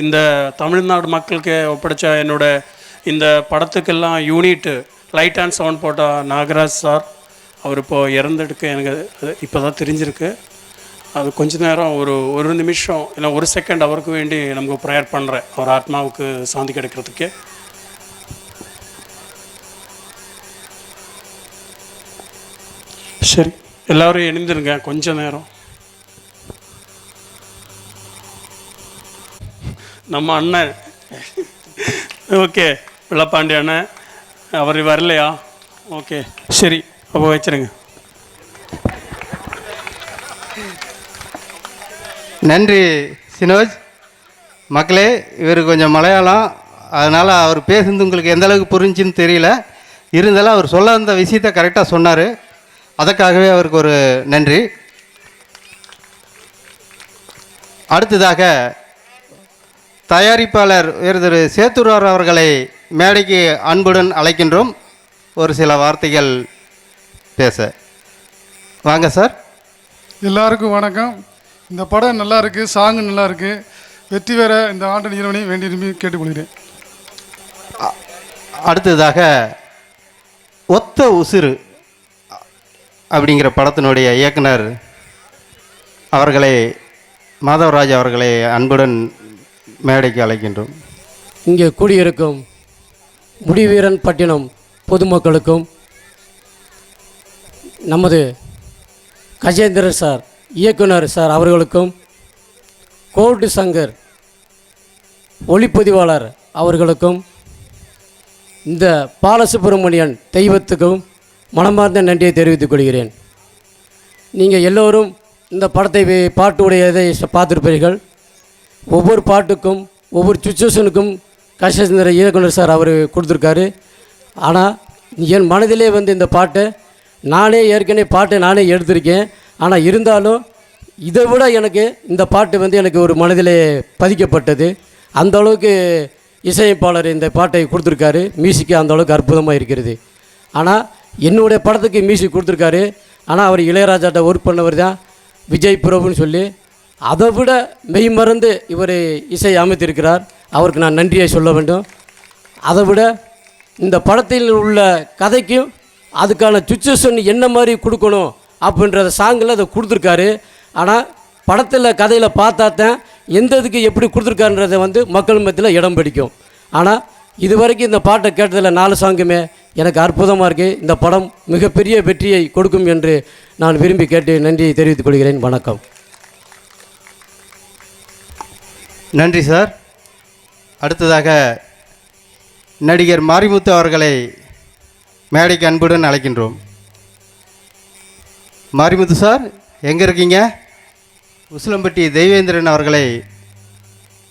இந்த தமிழ்நாடு மக்களுக்கு ஒப்படைச்ச என்னோட இந்த படத்துக்கெல்லாம் யூனிட்டு லைட் அண்ட் சவுண்ட் போட்ட நாகராஜ் சார், அவர் இப்போது இறந்துடுக்கு எனக்கு இப்போ தான் தெரிஞ்சிருக்கு. அது கொஞ்ச நேரம் ஒரு நிமிஷம் இல்லை 1 செகண்ட் அவருக்கு வேண்டி நமக்கு ப்ரேயர் பண்ணுறேன், அவர் ஆத்மாவுக்கு சாந்தி கிடைக்கிறதுக்கு. சரி, எல்லோரும் எழுந்திருங்க கொஞ்ச நேரம். நம்ம அண்ணன் ஓகே விளப்பாண்டி அண்ணன் அவர் வரலையா? ஓகே சரி, அப்போ வச்சுருங்க. நன்றி சினோஜ். மக்களே, இவர் கொஞ்சம் மலையாளம், அதனால் அவர் பேசுனது உங்களுக்கு எந்த அளவுக்கு புரிஞ்சுன்னு தெரியல. இருந்தாலும் அவர் சொல்ல வந்த விஷயத்தை கரெக்டாக சொன்னார். அதற்காகவே அவருக்கு ஒரு நன்றி. அடுத்ததாக தயாரிப்பாளர் திரு சேத்துரார் அவர்களை மேடைக்கு அன்புடன் அழைக்கின்றோம். ஒரு சில வார்த்தைகள் பேச வாங்க சார். எல்லாருக்கும் வணக்கம். இந்த படம் நல்லா இருக்குது, சாங்கு நல்லா இருக்குது. வெற்றி பெற இந்த ஆண்டு நிறுவனை வேண்டி விரும்பி கேட்டுக்கொள்கிறேன். அடுத்ததாக ஒத்த உசுறு அப்படிங்கிற படத்தினுடைய இயக்குனர் அவர்களை மாதவராஜ் அவர்களை அன்புடன் மேடைக்கு அழைக்கின்றோம். இங்கே கூடியிருக்கும் முடிவீரன் பட்டினம் பொதுமக்களுக்கும் நமது கஜேந்திரன் சார் இயக்குனர் சார் அவர்களுக்கும், கோல்டு சங்கர் ஒளிப்பதிவாளர் அவர்களுக்கும், இந்த பாலசுப்ரமணியன் தெய்வத்துக்கும் மனமார்ந்த நன்றியை தெரிவித்துக் கொள்கிறேன். நீங்கள் எல்லோரும் இந்த படத்தை பாட்டுடைய இதை பார்த்துருப்பீர்கள். ஒவ்வொரு பாட்டுக்கும் ஒவ்வொரு சுச்சுவேஷனுக்கும் கஜேந்திர இயக்குனர் சார் அவர் கொடுத்துருக்காரு. ஆனால் என் மனதிலே வந்து இந்த பாட்டை நானே ஏற்கனவே பாட்டை நானே எடுத்திருக்கேன். ஆனால் இருந்தாலும் இதை விட எனக்கு இந்த பாட்டு வந்து எனக்கு ஒரு மனதிலே பதிக்கப்பட்டது. அந்த அளவுக்கு இசையமைப்பாளர் இந்த பாட்டை கொடுத்துருக்காரு. மியூசிக்கு அந்த அளவுக்கு அற்புதமாக இருக்கிறது. ஆனால் என்னுடைய படத்துக்கு மியூசிக் கொடுத்துருக்காரு. ஆனால் அவர் இளையராஜாட்ட ஒர்க் பண்ணவர் தான் விஜய் பிரபுன்னு சொல்லி, அதை விட மெய்மறந்து இவர் இசை அமைத்திருக்கிறார். அவருக்கு நான் நன்றியை சொல்ல வேண்டும். அதை விட இந்த படத்தில் உள்ள கதைக்கும் அதுக்கான சுச்சுவேஷன் என்ன மாதிரி கொடுக்கணும் அப்படின்றத சாங்கில் அதை கொடுத்துருக்காரு. ஆனால் படத்தில் கதையில் பார்த்தா தான் எந்த இதுக்கு எப்படி கொடுத்துருக்காருன்றதை வந்து மக்கள் மத்தியில் இடம் பிடிக்கும். ஆனால் இது வரைக்கும் இந்த பாட்டை கேட்டதில் 4 சாங்குமே எனக்கு அற்புதமாக இருக்குது. இந்த படம் மிகப்பெரிய வெற்றியை கொடுக்கும் என்று நான் விரும்பி கேட்டு நன்றியை தெரிவித்துக் கொள்கிறேன். வணக்கம். நன்றி சார். அடுத்ததாக நடிகர் மாரிமுத்து அவர்களை மேடைக்கு அன்புடன் அழைக்கின்றோம். மாரிமுத்து சார் எங்கே இருக்கீங்க? உசிலம்பட்டி தெய்வேந்திரன் அவர்களை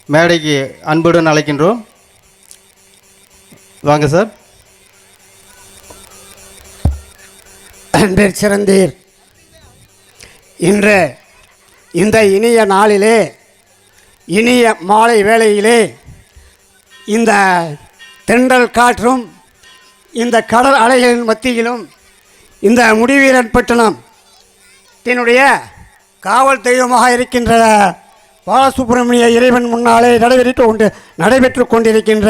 மேடைக்கு அன்புடன் அழைக்கின்றோம். வாங்க சார். அன்பர் சிறந்தீர், இன்று இந்த இனிய நாளிலே, இனிய மாலை வேளையிலே, இந்த தென்றல் காற்றும் இந்த கடல் அலைகளின் மத்தியிலும் இந்த முடிவீரன் பட்டணம் என்னுடைய காவல் தெய்வமாக இருக்கின்ற பாலசுப்ரமணிய இறைவன் முன்னாலே நடைபெற்று கொண்டிருக்கின்ற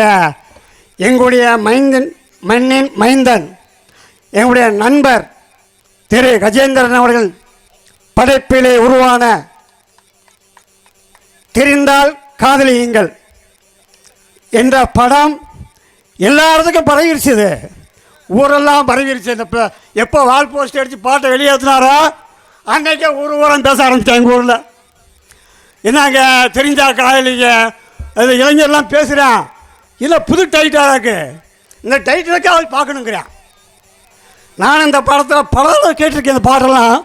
எங்களுடைய மண்ணின் மைந்தன் எங்களுடைய நண்பர் திரு கஜேந்திரன் அவர்கள் படைப்பிலே உருவான தெரிந்தால் காதலியுங்கள் என்ற படம் எல்லாத்துக்கும் பரவிருச்சுது. ஊரெல்லாம் பரவிருச்சு. இந்த எப்போ வால் போஸ்ட் அடித்து பாட்டை வெளியேற்றினாரோ அன்றைக்கே ஊரம் பேச ஆரம்பித்தேன். எங்கள் ஊரில் என்னங்க தெரிஞ்சா காதலிங்க, அது இளைஞர்லாம் பேசுகிறேன். இல்லை புது டைட்டிலாக இருக்குது, இந்த டைட்டிலுக்கு அவள் பார்க்கணுங்கிறேன். நான் இந்த படத்தில் பல கேட்டிருக்கேன். இந்த பாடலாம்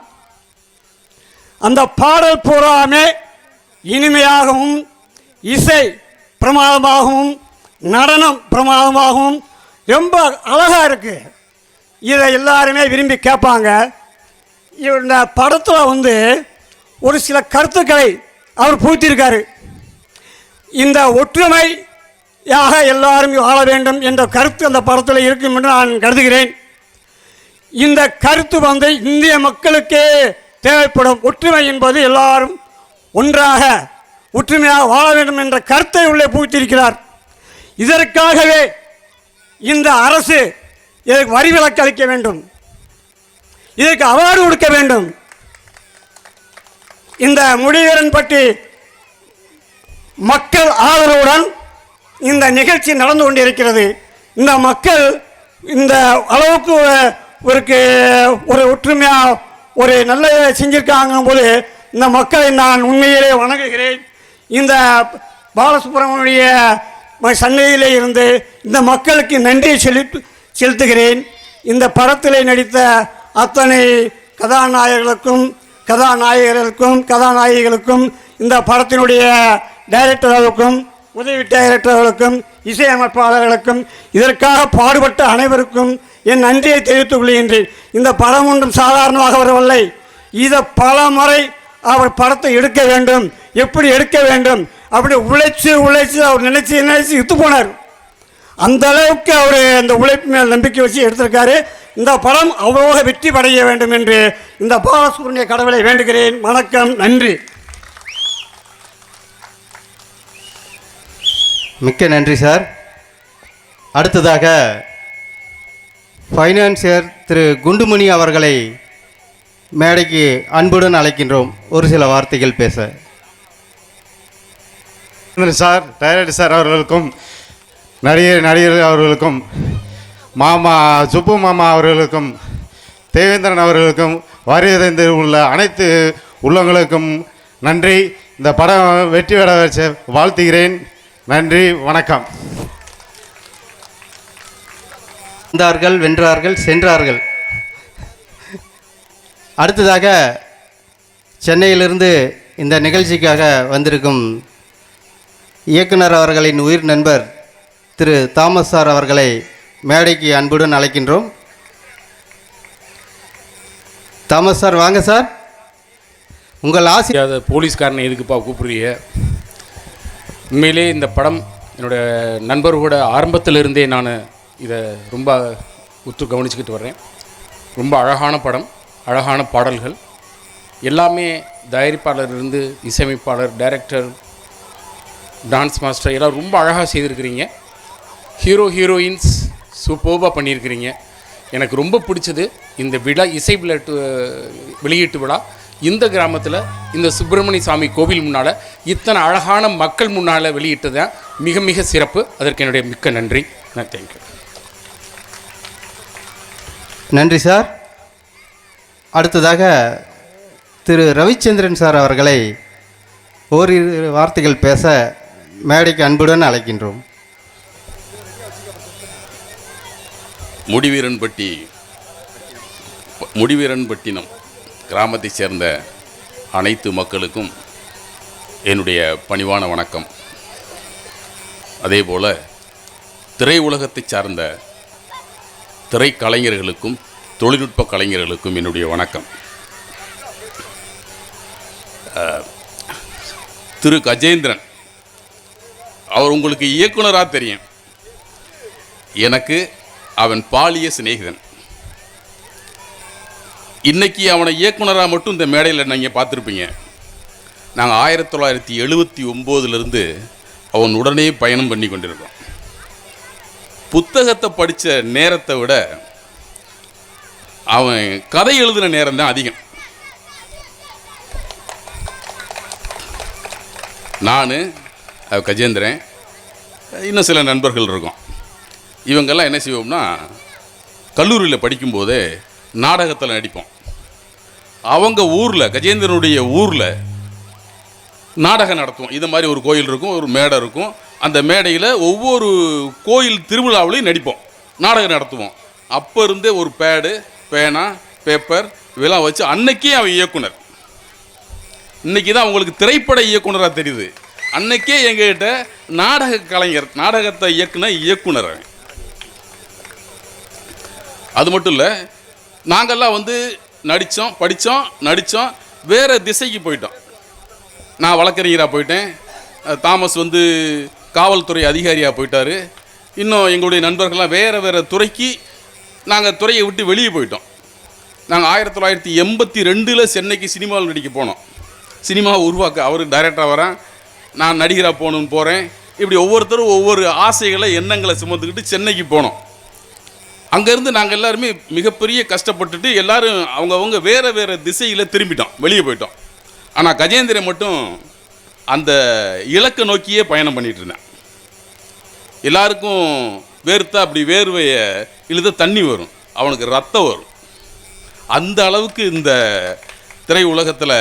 அந்த பாடல் பூராமே இனிமையாகவும் இசை பிரமாதமாகவும் நடனம் பிரமாதமாகவும் ரொம்ப அழகாக இருக்குது. இதை எல்லாருமே விரும்பி கேட்பாங்க. இந்த படத்தில் வந்து ஒரு சில கருத்துக்களை அவர் பூத்திருக்காரு. இந்த ஒற்றுமையாக எல்லாரும் வாழ வேண்டும் என்ற கருத்து அந்த படத்தில் இருக்கும் என்று நான் கருதுகிறேன். இந்த கருத்து வந்து இந்திய மக்களுக்கே தேவைப்படும். ஒற்றுமை என்பது எல்லாரும் ஒன்றாக ஒற்றுமையாக வாழ வேண்டும் என்ற கருத்தை உள்ளே பூத்திருக்கிறார். இதற்காகவே இந்த அரசு இதற்கு வரி விலக்கு அளிக்க வேண்டும், இதற்கு அவார்டு கொடுக்க வேண்டும். இந்த முடிவீரன் பற்றி மக்கள் ஆதரவுடன் இந்த நிகழ்ச்சி நடந்து கொண்டிருக்கிறது. இந்த மக்கள் இந்த அளவுக்கு ஒரு ஒற்றுமையாக ஒரு நல்ல செஞ்சிருக்காங்க போது இந்த மக்களை நான் உண்மையிலே வணங்குகிறேன். இந்த பாலசுப்ரமணிய சன்னதியிலே இருந்து இந்த மக்களுக்கு நன்றியை செலுத்துகிறேன். இந்த படத்திலே நடித்த அத்தனை கதாநாயகிகளுக்கும் இந்த படத்தினுடைய டைரக்டர்களுக்கும் உதவி டைரக்டர்களுக்கும் இசையமைப்பாளர்களுக்கும் இதற்காக பாடுபட்ட அனைவருக்கும் என் நன்றியை தெரிவித்துக் கொள்கின்றேன். இந்த படம் ஒன்றும் சாதாரணமாக வரவில்லை. இதை பல முறை அவர் படத்தை எடுக்க வேண்டும், எப்படி எடுக்க வேண்டும் அப்படி உழைச்சி அவர் நினைச்சு இத்து போனார். அந்த அளவுக்கு அவர் அந்த உழைப்பு மேல் நம்பிக்கை வச்சு எடுத்திருக்காரு. இந்த படம் அவ்வளோ வெற்றி அடைய வேண்டும் என்று இந்த பாலசுப்ரமணிய கடவுளை வேண்டுகிறேன். வணக்கம், நன்றி. மிக்க நன்றி சார். அடுத்ததாக ஃபைனான்சியர் திரு குண்டுமணி அவர்களை மேடைக்கு அன்புடன் அழைக்கின்றோம் ஒரு சில வார்த்தைகள் பேச. சார், டைரக்டர் சார் அவர்களுக்கும் நடிகர் அவர்களுக்கும் சுப்பு மாமா அவர்களுக்கும் தேவேந்திரன் அவர்களுக்கும் வருகை உள்ள அனைத்து உள்ளங்களுக்கும் நன்றி. இந்த படம் வெற்றி பெற வாழ்த்துகிறேன். நன்றி, வணக்கம். வந்தார்கள், வென்றார்கள், சென்றார்கள். அடுத்ததாக சென்னையிலிருந்து இந்த நிகழ்ச்சிக்காக வந்திருக்கும் இயக்குனர் அவர்களின் உயிர் நண்பர் திரு தாமஸ் சார் அவர்களை மேடைக்கு அன்புடன் அழைக்கின்றோம். தாமஸ் சார் வாங்க சார். உங்கள் போலீஸ்காரனை எதுக்குப்பா கூப்பிடுறீங்க? உண்மையிலே இந்த படம் என்னோடய நண்பர்களோட ஆரம்பத்திலிருந்தே நான் இதை ரொம்ப உற்று கவனிச்சுக்கிட்டு வர்றேன். ரொம்ப அழகான படம், அழகான பாடல்கள் எல்லாமே தயாரிப்பாளர்லேருந்து இசையமைப்பாளர், டைரக்டர், டான்ஸ் மாஸ்டர் எல்லாம் ரொம்ப அழகாக செய்திருக்கிறீங்க. ஹீரோயின்ஸ் சூப்பர்பாக பண்ணியிருக்கிறீங்க. எனக்கு ரொம்ப பிடிச்சது இந்த விழா, இசை வெளியீட்டு விழா இந்த கிராமத்தில் இந்த சுப்பிரமணிய சாமி கோவில் முன்னால் இத்தனை அழகான மக்கள் முன்னால் வெளியிட்டது தான் மிக மிக சிறப்பு. அதற்கு என்னுடைய மிக்க நன்றி. தேங்க்யூ. நன்றி சார். அடுத்ததாக திரு ரவிச்சந்திரன் சார் அவர்களை ஓரிரு வார்த்தைகள் பேச மேடைக்கு அன்புடன் அழைக்கின்றோம். முடிவீரன்பட்டினம் கிராமத்தை சேர்ந்த அனைத்து மக்களுக்கும் என்னுடைய பணிவான வணக்கம். அதேபோல் திரையுலகத்தை சார்ந்த திரைக்கலைஞர்களுக்கும் தொழில்நுட்ப கலைஞர்களுக்கும் என்னுடைய வணக்கம். திரு கஜேந்திரன் அவர் உங்களுக்கு இயக்குனராக தெரியும். எனக்கு அவன் பாலிய சிநேகிதன். இன்னைக்கு அவனை இயக்குனராக மட்டும் இந்த மேடையில் நீங்கள் பார்த்துருப்பீங்க. நாங்கள் 1979 அவன் உடனே பயணம் பண்ணி கொண்டிருக்கோம். புத்தகத்தை படித்த நேரத்தை விட அவன் கதை எழுதின நேரம் தான் அதிகம். நான் கஜேந்திரன் இன்னும் சில நண்பர்கள் இருக்கோம். இவங்கெல்லாம் என்ன செய்வோம்னா, கல்லூரியில் படிக்கும்போதே நாடகத்தில் நடிப்போம். அவங்க ஊரில், கஜேந்திரனுடைய ஊரில் நாடகம் நடத்துவோம். இது மாதிரி ஒரு கோயில் இருக்கும், ஒரு மேடை இருக்கும். அந்த மேடையில் ஒவ்வொரு கோயில் திருவிழாவிலையும் நடிப்போம், நாடகம் நடத்துவோம். அப்போ இருந்தே ஒரு பேடு, பேனா, பேப்பர் இதெல்லாம் வச்சு அன்னைக்கே அவன் இயக்குனர். இன்னைக்கு தான் அவங்களுக்கு திரைப்பட இயக்குனராக தெரியுது. அன்னைக்கே எங்ககிட்ட நாடக கலைஞர், நாடகத்தை இயக்குனர். அது மட்டும் இல்லை, நாங்கள்லாம் நடித்தோம், படித்தோம், நடித்தோம், வேறு திசைக்கு போயிட்டோம். நான் வழக்கறிஞராக போயிட்டேன், தாமஸ் காவல்துறை அதிகாரியாக போயிட்டார். இன்னும் எங்களுடைய நண்பர்கள்லாம் வேறு துறைக்கு நாங்கள் துறையை விட்டு வெளியே போயிட்டோம். நாங்கள் 1982 சென்னைக்கு சினிமாவில் நடிக்க போனோம். சினிமாவை உருவாக்க அவர் டைரக்டராக வரேன், நான் நடிகராக போகணுன்னு போகிறேன். இப்படி ஒவ்வொருத்தரும் ஒவ்வொரு ஆசைகளை, எண்ணங்களை சுமந்துக்கிட்டு சென்னைக்கு போனோம். அங்கேருந்து நாங்கள் எல்லாருமே மிகப்பெரிய கஷ்டப்பட்டுட்டு எல்லோரும் அவங்கவுங்க வேறு திசையில் திரும்பிட்டோம், வெளியே போயிட்டோம். ஆனால் கஜேந்திரன் மட்டும் அந்த இலக்கை நோக்கியே பயணம் பண்ணிகிட்டு இருந்தேன். எல்லாருக்கும் வேர்த்தா அப்படி வேர்வையை இழுத தண்ணி வரும், அவனுக்கு ரத்தம் வரும். அந்த அளவுக்கு இந்த திரை உலகத்தில்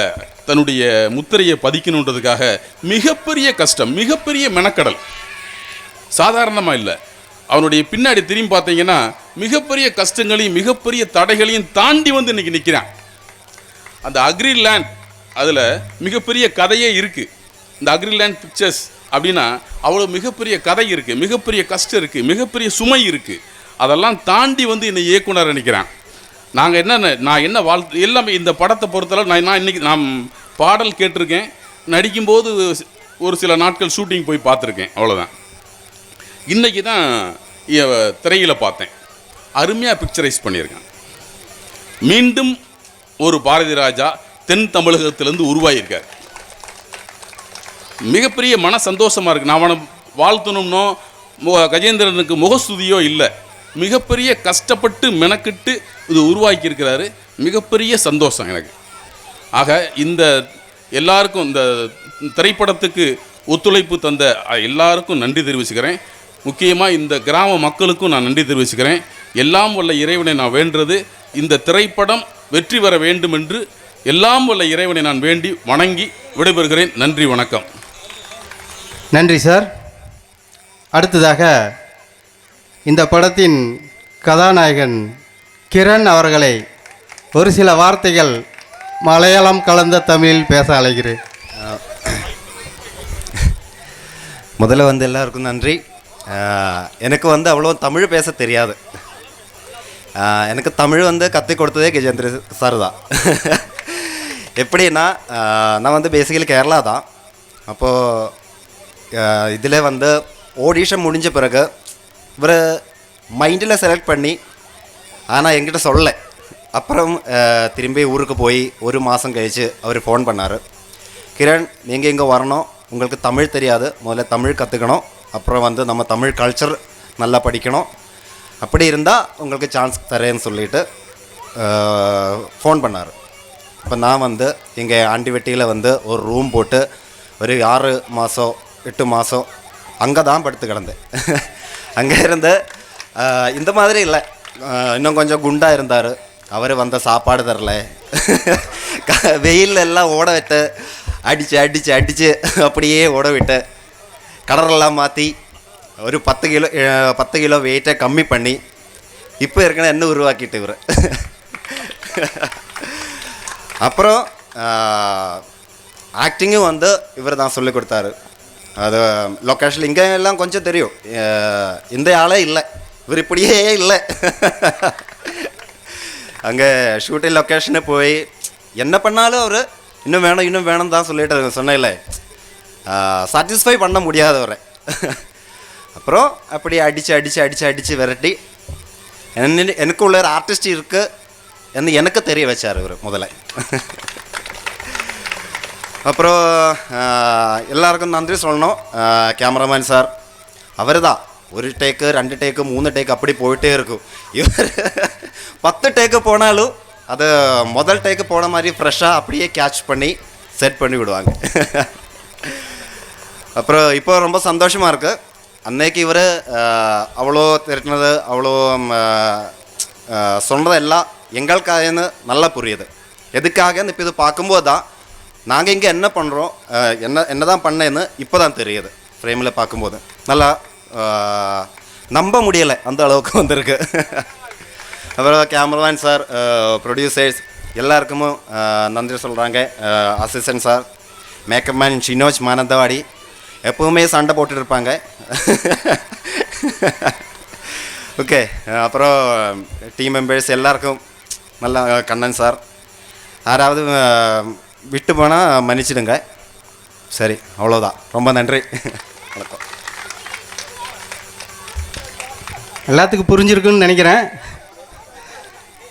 தன்னுடைய முத்திரையை பதிக்கணுன்றதுக்காக மிகப்பெரிய கஷ்டம், மிகப்பெரிய மெனக்கடல், சாதாரணமாக இல்லை. அவனுடைய பின்னாடி திரும்பி பார்த்தீங்கன்னா மிகப்பெரிய கஷ்டங்களையும் மிகப்பெரிய தடைகளையும் தாண்டி இன்றைக்கி நிற்கிறான். அந்த அக்ரிலேண்ட், அதில் மிகப்பெரிய கதையே இருக்குது. இந்த அக்ரிலேண்ட் பிக்சர்ஸ் அப்படின்னா அவ்வளோ மிகப்பெரிய கதை இருக்குது, மிகப்பெரிய கஷ்டம் இருக்குது, மிகப்பெரிய சுமை இருக்குது. அதெல்லாம் தாண்டி என்னை இயக்குனர் நினைக்கிறான். நாங்கள் நான் என்ன வாழ்த்து எல்லாமே இந்த படத்தை பொறுத்தளவு நான் இன்றைக்கி நான் பாடல் கேட்டிருக்கேன், நடிக்கும்போது ஒரு சில நாட்கள் ஷூட்டிங் போய் பார்த்துருக்கேன், அவ்வளோதான். இன்றைக்கி தான் திரையில் பார்த்தேன், அருமையாக பிக்சரைஸ் பண்ணியிருக்கேன். மீண்டும் ஒரு பாரதி ராஜா தென் தமிழகத்திலேருந்து உருவாகியிருக்கார். மிகப்பெரிய மன சந்தோஷமாக இருக்குது. நான் அவனை வாழ்த்தணும்னோ கஜேந்திரனுக்கு முகஸ்துதியோ இல்லை, மிகப்பெரிய கஷ்டப்பட்டு மெனக்கிட்டு இது உருவாக்கியிருக்கிறாரு. மிகப்பெரிய சந்தோஷம் எனக்கு. ஆக இந்த எல்லாருக்கும், இந்த திரைப்படத்துக்கு ஒத்துழைப்பு தந்த எல்லாருக்கும் நன்றி தெரிவிச்சுக்கிறேன். முக்கியமாக இந்த கிராம மக்களுக்கும் நான் நன்றி தெரிவிச்சுக்கிறேன். எல்லாம் வல்ல இறைவனை நான் வேண்டுறது, இந்த திரைப்படம் வெற்றி பெற வேண்டும் என்று எல்லாம் வல்ல இறைவனை நான் வேண்டி வணங்கி விடைபெறுகிறேன். நன்றி, வணக்கம். நன்றி சார். அடுத்ததாக இந்த படத்தின் கதாநாயகன் கிரண் அவர்களை ஒரு சில வார்த்தைகள் மலையாளம் கலந்த தமிழில் பேச அழைக்கிறேன். முதல்ல எல்லாருக்கும் நன்றி. எனக்கு வந்து அவ்வளோ தமிழ் பேச தெரியாது. எனக்கு தமிழ் வந்து கற்றுக் கொடுத்ததே கஜேந்திர சார் தான். எப்படின்னா நான் வந்து பேசிக்கலி கேரளா தான். அப்போது இதில் வந்து ஆடிஷன் முடிஞ்ச பிறகு இவர் மைண்டில் செலக்ட் பண்ணி ஆனால் என்கிட்ட சொல்லலை. அப்புறம் திரும்பி ஊருக்கு போய் ஒரு மாதம் கழித்து அவர் ஃபோன் பண்ணார். கிரண், நீங்கள் இங்கே வரணும், உங்களுக்கு தமிழ் தெரியாது, முதல்ல தமிழ் கற்றுக்கணும், அப்புறம் வந்து நம்ம தமிழ் கல்ச்சர் நல்லா படிக்கணும், அப்படி இருந்தால் உங்களுக்கு சான்ஸ் தரேன்னு சொல்லிட்டு ஃபோன் பண்ணார். இப்போ நான் வந்து இங்கே ஆண்டிவெட்டியில் வந்து ஒரு ரூம் போட்டு ஒரு 6 மாதம் 8 மாதம் அங்கே தான் படுத்து கிடந்தேன். அங்கே இருந்து இந்த மாதிரி இல்லை, இன்னும் கொஞ்சம் குண்டாக இருந்தார். அவர் வந்த சாப்பாடு தரல, வெயில் எல்லாம் ஓட விட்டு அடித்து அப்படியே ஓட விட்டு கடலெல்லாம் மாற்றி ஒரு 10 கிலோ வெயிட்டை கம்மி பண்ணி இப்போ ஏற்கனவே என்ன உருவாக்கிட்டு இவர். அப்புறம் ஆக்டிங்கும் வந்து இவர் தான் சொல்லிக் கொடுத்தாரு. அது லொக்கேஷன் இங்கே எல்லாம் கொஞ்சம் தெரியும், இந்த ஆளே இல்லை, இவர் இப்படியே இல்லை. அங்கே ஷூட்டிங் லொக்கேஷனு போய் என்ன பண்ணாலும் அவர் இன்னும் வேணும் தான் சொல்லிட்டு சொன்னேன்ல, சாட்டிஸ்ஃபை பண்ண முடியாதவரை. அப்புறம் அப்படி அடித்து விரட்டி எனக்குள்ள ஒரு ஆர்டிஸ்ட் இருக்குது எனக்கு தெரிய வச்சார் இவர் முதல்ல. அப்புறம் எல்லாருக்கும் நன்றி சொல்லணும். கேமராமேன் சார் அவர் தான் ஒரு டேக்கு 2 டேக்கு 3 டேக்கு அப்படி போயிட்டே இருக்கும். இவர் 10 டேக்கு போனாலும் அது முதல் டேக்கு போன மாதிரி ஃப்ரெஷ்ஷாக அப்படியே கேட்ச் பண்ணி செட் பண்ணி விடுவாங்க. அப்புறம் இப்போ ரொம்ப சந்தோஷமாக இருக்குது. அன்னைக்கு இவர் அவ்வளோ திரட்டினது, அவ்வளோ சொன்னதெல்லாம் எங்களுக்காகன்னு நல்லா புரியுது. எதுக்காகன்னு இப்போ இது பார்க்கும்போது தான் நாங்கள் இங்கே என்ன பண்ணுறோம், என்ன தான் பண்ணேன்னு இப்போ தான் தெரியுது. ஃப்ரேமில் பார்க்கும்போது நல்லா நம்ப முடியலை, அந்த அளவுக்கு வந்திருக்கு. அப்புறம் கேமராமேன் சார், ப்ரொடியூசர்ஸ் எல்லாருக்குமே நன்றி சொல்கிறாங்க. Assistant sir, makeup man Shinoj Mananthavady எப்போவுமே சண்டை போட்டுட்டு இருப்பாங்க. ஓகே, அப்புறம் டீம் மெம்பர்ஸ் எல்லாருக்கும் நல்லா, கண்ணன் சார், யாராவது விட்டு போனால் மன்னிச்சிடுங்க. சரி, அவ்வளோதான். ரொம்ப நன்றி, வணக்கம். எல்லாத்துக்கும் புரிஞ்சிருக்குன்னு நினைக்கிறேன்.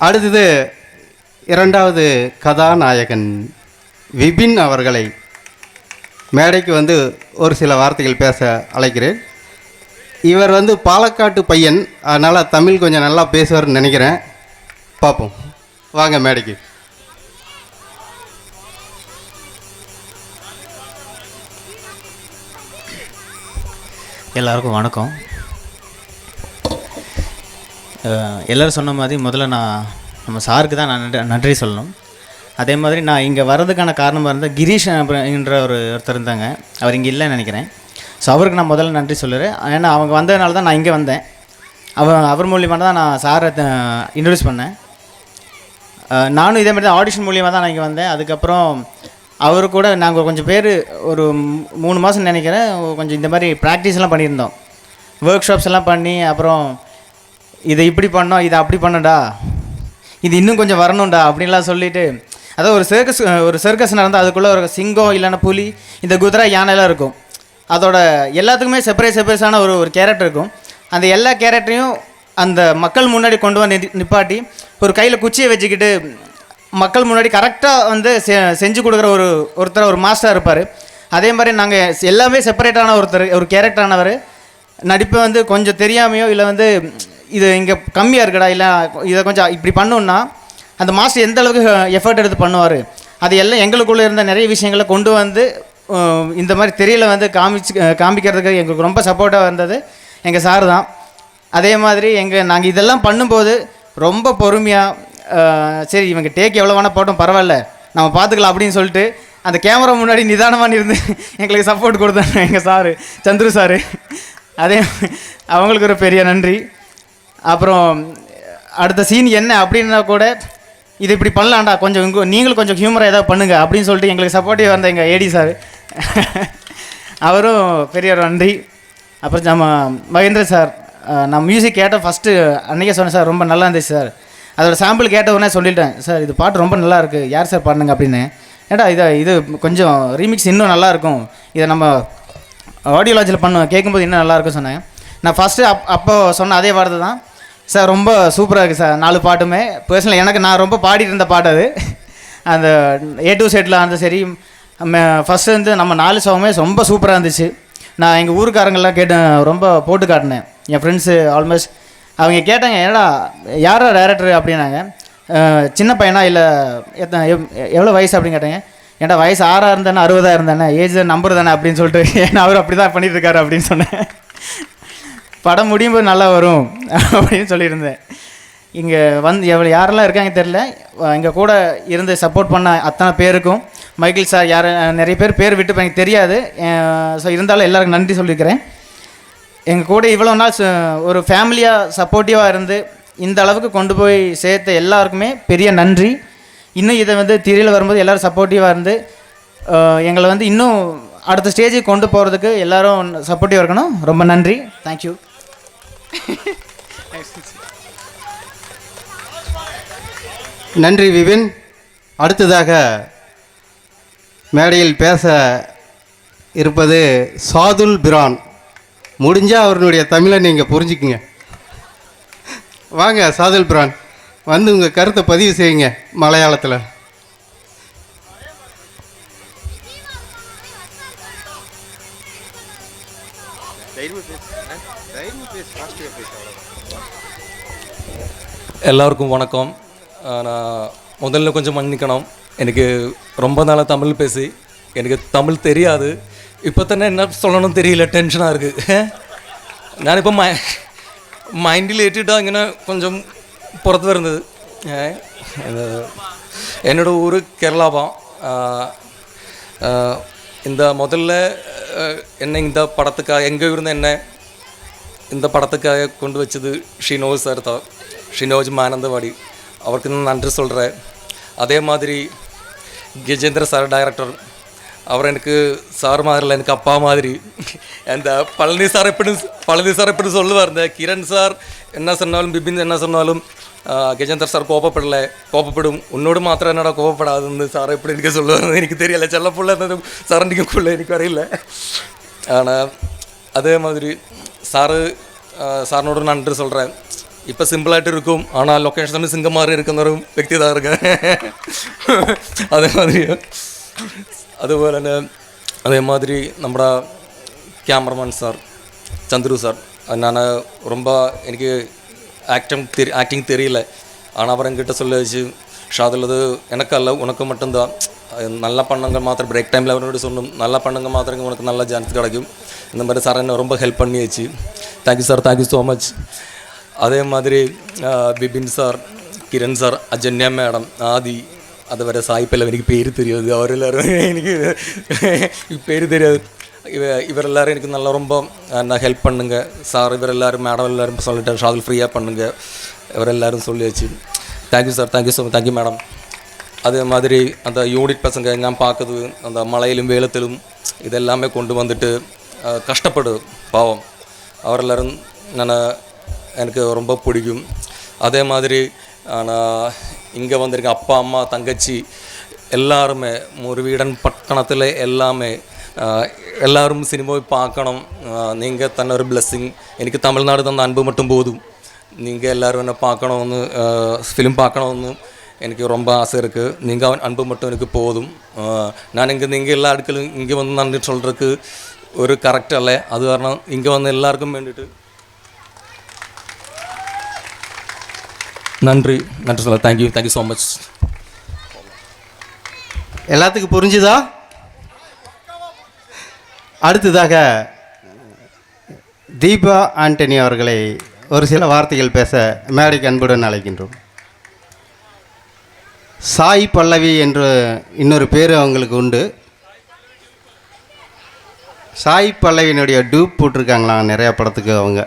அடுத்தது 2வது கதாநாயகன் விபின் அவர்களை மேடைக்கு வந்து ஒரு சில வார்த்தைகள் பேச அழைக்கிறேன். இவர் வந்து பாலக்காட்டு பையன், அதனால் தமிழ் கொஞ்சம் நல்லா பேசுவார்னு நினைக்கிறேன். பார்ப்போம், வாங்க மேடைக்கு. எல்லாருக்கும் வணக்கம். எல்லோரும் சொன்ன மாதிரி முதல்ல நான் நம்ம சாருக்கு தான் நான் நன்றி சொல்லணும். அதே மாதிரி நான் இங்கே வர்றதுக்கான காரணமாக இருந்தால் கிரீஷ் என்ற ஒருத்தர் இருந்தாங்க, அவர் இங்கே இல்லைன்னு நினைக்கிறேன். ஸோ அவருக்கு நான் முதல்ல நன்றி சொல்லுறேன். ஏன்னா அவங்க வந்ததுனால தான் நான் இங்கே வந்தேன். அவர் மூலியமாக தான் நான் சாரை இன்ட்ரடியூஸ் பண்ணேன். நானும் இதே மாதிரி தான் ஆடிஷன் மூலியமாக தான் நான் இங்கே வந்தேன். அதுக்கப்புறம் அவரு கூட நாங்கள் கொஞ்சம் பேர் ஒரு 3 மாதம் நினைக்கிறேன், கொஞ்சம் இந்த மாதிரி ப்ராக்டிஸ்லாம் பண்ணியிருந்தோம், ஒர்க் ஷாப்ஸ் எல்லாம் பண்ணி, அப்புறம் இதை இப்படி பண்ணோம், இதை அப்படி பண்ணடா, இது இன்னும் கொஞ்சம் வரணும்டா அப்படின்லாம் சொல்லிவிட்டு, அதாவது ஒரு சர்க்கஸ் நடந்தால் அதுக்குள்ளே ஒரு சிங்கம் இல்லைன்னா புலி, இந்த குதிரை, யானைலாம் இருக்கும். அதோட எல்லாத்துக்குமே செப்பரேட்டான ஒரு கேரக்டர் இருக்கும். அந்த எல்லா கேரக்டரையும் அந்த மக்கள் முன்னாடி கொண்டு வந்து நிப்பாட்டி ஒரு கையில் குச்சியை வச்சுக்கிட்டு மக்கள் முன்னாடி கரெக்டாக வந்து செஞ்சு கொடுக்குற ஒருத்தர், ஒரு மாஸ்டர் இருப்பார். அதே மாதிரி நாங்கள் எல்லாமே செப்பரேட்டான ஒரு கேரக்டரானவர். நடிப்பை வந்து கொஞ்சம் தெரியாமையோ இல்லை வந்து இது இங்கே கம்மியாக இருக்குடா, இல்லை இதை கொஞ்சம் இப்படி பண்ணோன்னா அந்த மாஸ்டர் எந்த அளவுக்கு எஃபர்ட் எடுத்து பண்ணுவார், அது எல்லாம் எங்களுக்குள்ளே இருந்த நிறைய விஷயங்களை கொண்டு வந்து இந்த மாதிரி தெரியல வந்து காமிக்கிறதுக்கு எங்களுக்கு ரொம்ப சப்போர்ட்டாக இருந்தது எங்கள் சார் தான். அதே மாதிரி நாங்கள் இதெல்லாம் பண்ணும்போது ரொம்ப பொறுமையாக, சரி இவங்க டேக் எவ்வளோ வேணால் போட்டோம் பரவாயில்ல நம்ம பார்த்துக்கலாம் அப்படின்னு சொல்லிட்டு அந்த கேமரா முன்னாடி நிதானமாக இருந்து எங்களுக்கு சப்போர்ட் கொடுத்தாங்க எங்கள் சாரு, சந்துரு சாரு. அதே அவங்களுக்கு ஒரு பெரிய நன்றி. அப்புறம் அடுத்த சீன் என்ன அப்படின்னா கூட இது இப்படி பண்ணலாம்டா, கொஞ்சம் நீங்களும் கொஞ்சம் ஹியூமராக ஏதாவது பண்ணுங்கள் அப்படின்னு சொல்லிட்டு எங்களுக்கு சப்போர்ட்டிவ் வந்த எங்கள் ஏடி சார், அவரும் பெரிய ஒரு நன்றி. அப்புறம் நம்ம மகேந்திர சார், நான் மியூசிக் கேட்ட ஃபஸ்ட்டு அன்றைக்கே சொன்னேன் சார், ரொம்ப நல்லா இருந்துச்சு சார். அதோட சாம்பிள் கேட்ட உடனே சொல்லிட்டேன் சார், இது பாட்டு ரொம்ப நல்லா இருக்குது, யார் சார் பாடுங்க அப்படின்னு. ஏடா இது கொஞ்சம் ரீமிக்ஸ் இன்னும் நல்லாயிருக்கும், இதை நம்ம ஆடியோ லாஞ்சில் கேட்கும்போது இன்னும் நல்லாயிருக்கும் சொன்னேன். நான் ஃபஸ்ட்டு அப்போ சொன்ன அதே வார்த்தை தான் சார், ரொம்ப சூப்பராக இருக்குது சார் 4 பாட்டுமே. பர்சனலாக எனக்கு நான் ரொம்ப பாடிட்டு இருந்த பாட்டு அது. அந்த A to Zல அந்த சரி ஃபஸ்ட்டு வந்து நம்ம 4 சாங்குமே ரொம்ப சூப்பராக இருந்துச்சு. நான் எங்கள் ஊருக்காரங்கெல்லாம் ரொம்ப போட்டு காட்டினேன். என் ஃப்ரெண்ட்ஸு ஆல்மோஸ்ட் அவங்க கேட்டாங்க, ஏடா யாரா டைரக்டர் அப்படின்னாங்க. சின்ன பையனா இல்லை எவ்வளோ வயசு அப்படின்னு கேட்டாங்க. ஏன்டா வயசு 6 இருந்தானே 60 இருந்தானே, ஏஜ் நம்பர் தானே அப்படின்னு சொல்லிட்டு, ஏன்னா அவர் அப்படி தான் பண்ணிகிட்ருக்காரு அப்படின்னு சொன்னேன். படம் முடியும் போது நல்லா வரும் அப்படின்னு சொல்லியிருந்தேன். இங்கே யாரெல்லாம் இருக்காங்க தெரில, எங்கள் கூட இருந்து சப்போர்ட் பண்ண அத்தனை பேருக்கும், மைக்கேல் சார் நிறைய பேர் விட்டு எனக்கு தெரியாது. ஸோ இருந்தாலும் எல்லாருக்கும் நன்றி சொல்லியிருக்கிறேன். எங்கள் கூட இவ்வளோ நாள் ஒரு ஃபேமிலியாக சப்போர்ட்டிவாக இருந்து இந்த அளவுக்கு கொண்டு போய் சேர்த்த எல்லாருக்குமே பெரிய நன்றி. இன்னும் இதை திரையில் வரும்போது எல்லோரும் சப்போர்ட்டிவாக இருந்து எங்களை இன்னும் அடுத்த ஸ்டேஜுக்கு கொண்டு போகிறதுக்கு எல்லோரும் சப்போர்ட்டிவாக இருக்கணும். ரொம்ப நன்றி. தேங்க்யூ. நன்றி விபின். அடுத்ததாக மேடையில் பேச இருப்பது சாதுல் பிரான். முடிஞ்சால் அவருடைய தமிழை நீங்கள் புரிஞ்சுக்குங்க. வாங்க சாதுல் பிரான், உங்கள் கருத்தை பதிவு செய்யுங்க மலையாளத்தில். எல்லாருக்கும் வணக்கம். நான் முதல்ல கொஞ்சம் மன்னிக்கணும், எனக்கு ரொம்ப நாளாக தமிழ் பேசி எனக்கு தமிழ் தெரியாது. இப்போ தானே என்ன சொல்லணும்னு தெரியல, டென்ஷனாக இருக்குது. ഞാനിപ്പോൾ മൈൻഡിൽ ഏറ്റിട്ടാ ഇങ്ങനെ കൊഞ്ചം പുറത്ത് വരുന്നത്. என்னோட ஊர் கேரளாவா. இந்த முதல்ல என்னை இந்த படத்துக்காக எங்கே இருந்து என்ன இந்த படத்துக்காக கொண்டு வச்சது ஷினோஜ் சார் தான், ஷினோஜ் மானந்தவாடி. அவருக்கு நான் நன்றி சொல்கிறேன். அதே மாதிரி கஜேந்திர சார் டைரக்டர், அவர் எனக்கு சார் மாதிரி எனக்கு அப்பா மாதிரி. அந்த பழனி சார் எப்படி சொல்லுவார், இந்த கிரண் சார் என்ன சொன்னாலும் பிபின் என்ன சொன்னாலும் கஜேந்தர் சார் கோபப்படும், உன்னோடு மாத்திரம் என்னடா கோபப்படாதுன்னு சார் எப்படி எனக்கு சொல்லுவார் எனக்கு தெரியலை. செல்லப்புள்ள அந்த சரண்டிங்குள்ள எனக்கு வரையில. ஆனால் அதே மாதிரி சாரினோட நன்றி சொல்கிறேன். இப்போ சிம்பிளாகிட்டு இருக்கும், ஆனால் லொக்கேஷன் சிங்கமாரி இருக்கிற ஒரு വ്യക്തി தான் இருக்கேன். அதே மாதிரி അതുപോലെ തന്നെ அதே மாதிரி நம்மளோட கேமராமேன் சார் சந்துரு சார், நான் ரொம்ப எனக்கு ஆக்டிங் தெரியல, ஆனால் அவர் என்கிட்ட சொல்ல வச்சு ஷாதில் அது எனக்கல்ல உனக்கு மட்டும்தான், நல்லா பண்ணுங்க மாத்திரம் பிரேக் டைமில் அவரோட சொன்னோம், நல்லா பண்ணுங்க மாத்திரம் உனக்கு நல்ல சான்ஸ் கிடைக்கும். இந்த மாதிரி சார் என்ன ரொம்ப ஹெல்ப் பண்ணி வச்சு. Thank you sir, thank you so much. அதே மாதிரி Bipin sir, Kiran sir, Ajanya madam, Aadhi, അതുവരെ സായിപ്പെല്ലാം എനിക്ക് പേര് தெரியாது, അവരെല്ലാവരും എനിക്ക് பேர் தெரியாது. இவரெல்லாரும் எனக்கு நல்லா ரொம்ப நான் ஹெல்ப் பண்ணுங்க சார், இவரெல்லாரும் மேடம் எல்லாரும் சொல்லிட்டேன் ஷாதில் ஃப்ரீயாக பண்ணுங்க, இவரெல்லாரும் சொல்லியாச்சு. Thank you sir, thank you so much, thank you madam. அதே மாதிரி அந்த யூனிட் பசங்க நான் பார்க்குது அந்த மழையிலும் வேலத்திலும் இதெல்லாமே கொண்டு வந்துட்டு கஷ்டப்படுது பாவம், அவரெல்லாரும் எனக்கு ரொம்ப பிடிக்கும். அதே மாதிரி ஆனால் இங்கே வந்திருக்க அப்பா அம்மா தங்கச்சி எல்லாருமே முருவீடன் பட்டணத்தில் எல்லாமே எல்லாரும் சினிமாவை பார்க்கணும். நீங்கள் തന്നെ ஒரு பிளெஸ்ஸிங், எனக்கு தமிழ்நாடு தந்த அன்பு மட்டும் போதும். நீங்கள் எல்லோரும் என்ன பார்க்கணும்னு ஃபிலிம் பார்க்கணும்னு எனக்கு ரொம்ப ஆசை இருக்குது. நீங்கள் அன்பு மட்டும் எனக்கு போதும். நான் நீங்கள் எல்லா இடத்துலையும் இங்கே வந்து நன்றி சொல்கிறதுக்கு ஒரு கரெக்ட் அல்ல, அது காரணம் இங்கே வந்து எல்லாருக்கும் வேண்டிட்டு நன்றி சொல்ல. Thank you so much. எல்லாத்துக்கும் புரிஞ்சுதா? அடுத்ததாக தீபா ஆண்டனி அவர்களை ஒரு சில வார்த்தைகள் பேச மேடைக்கு அன்புடன் அழைக்கின்றோம். சாய் பல்லவி என்று இன்னொரு பேர் அவங்களுக்கு உண்டு. சாய் பல்லவியினுடைய டூப் போட்டிருக்காங்களாம் நிறையா படத்துக்கு அவங்க.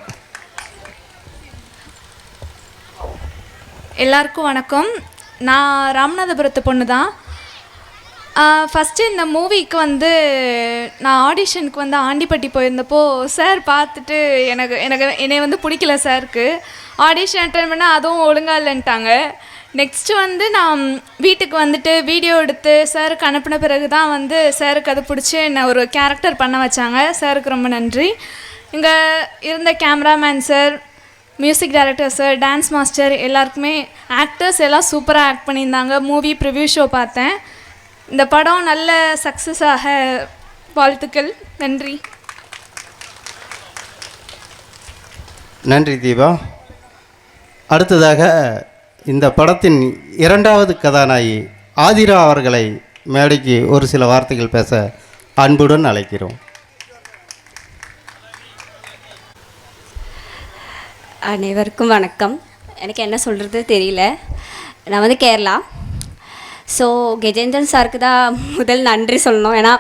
எல்லாருக்கும் வணக்கம். நான் ராமநாதபுரத்து பொண்ணு தான். ஃபஸ்ட்டு இந்த மூவிக்கு வந்து நான் ஆடிஷனுக்கு வந்து ஆண்டிப்பட்டி போயிருந்தப்போ சார் பார்த்துட்டு என்னை வந்து பிடிக்கல சாருக்கு. ஆடிஷன் அட்டன் பண்ணால் அதுவும் ஒழுங்காக இல்லைன்ட்டாங்க. நெக்ஸ்ட்டு வந்து நான் வீட்டுக்கு வந்துட்டு வீடியோ எடுத்து சாருக்கு அனுப்பின பிறகு தான் வந்து சாருக்கு அது பிடிச்சி என்னை ஒரு கேரக்டர் பண்ண வச்சாங்க. சாருக்கு ரொம்ப நன்றி. இங்கே இருந்த cameraman sir, music director sir, dance master எல்லாருக்குமே, ஆக்டர்ஸ் எல்லாம் சூப்பராக ஆக்ட் பண்ணியிருந்தாங்க. மூவி ப்ரிவ்யூ ஷோ பார்த்தேன். இந்த படம் நல்ல சக்ஸஸ் ஆக வாழ்த்துக்கள். நன்றி. நன்றி தீபா. அடுத்ததாக இந்த படத்தின் இரண்டாவது கதாநாயகி ஆதிரா அவர்களை மேடைக்கு ஒரு சில வார்த்தைகள் பேச அன்புடன் அழைக்கிறோம். அனைவருக்கும் வணக்கம். எனக்கு என்ன சொல்கிறது தெரியல. நான் வந்து கேரளா. ஸோ கஜேந்திரன் சாருக்கு தான் முதல் நன்றி சொல்லணும். ஏன்னா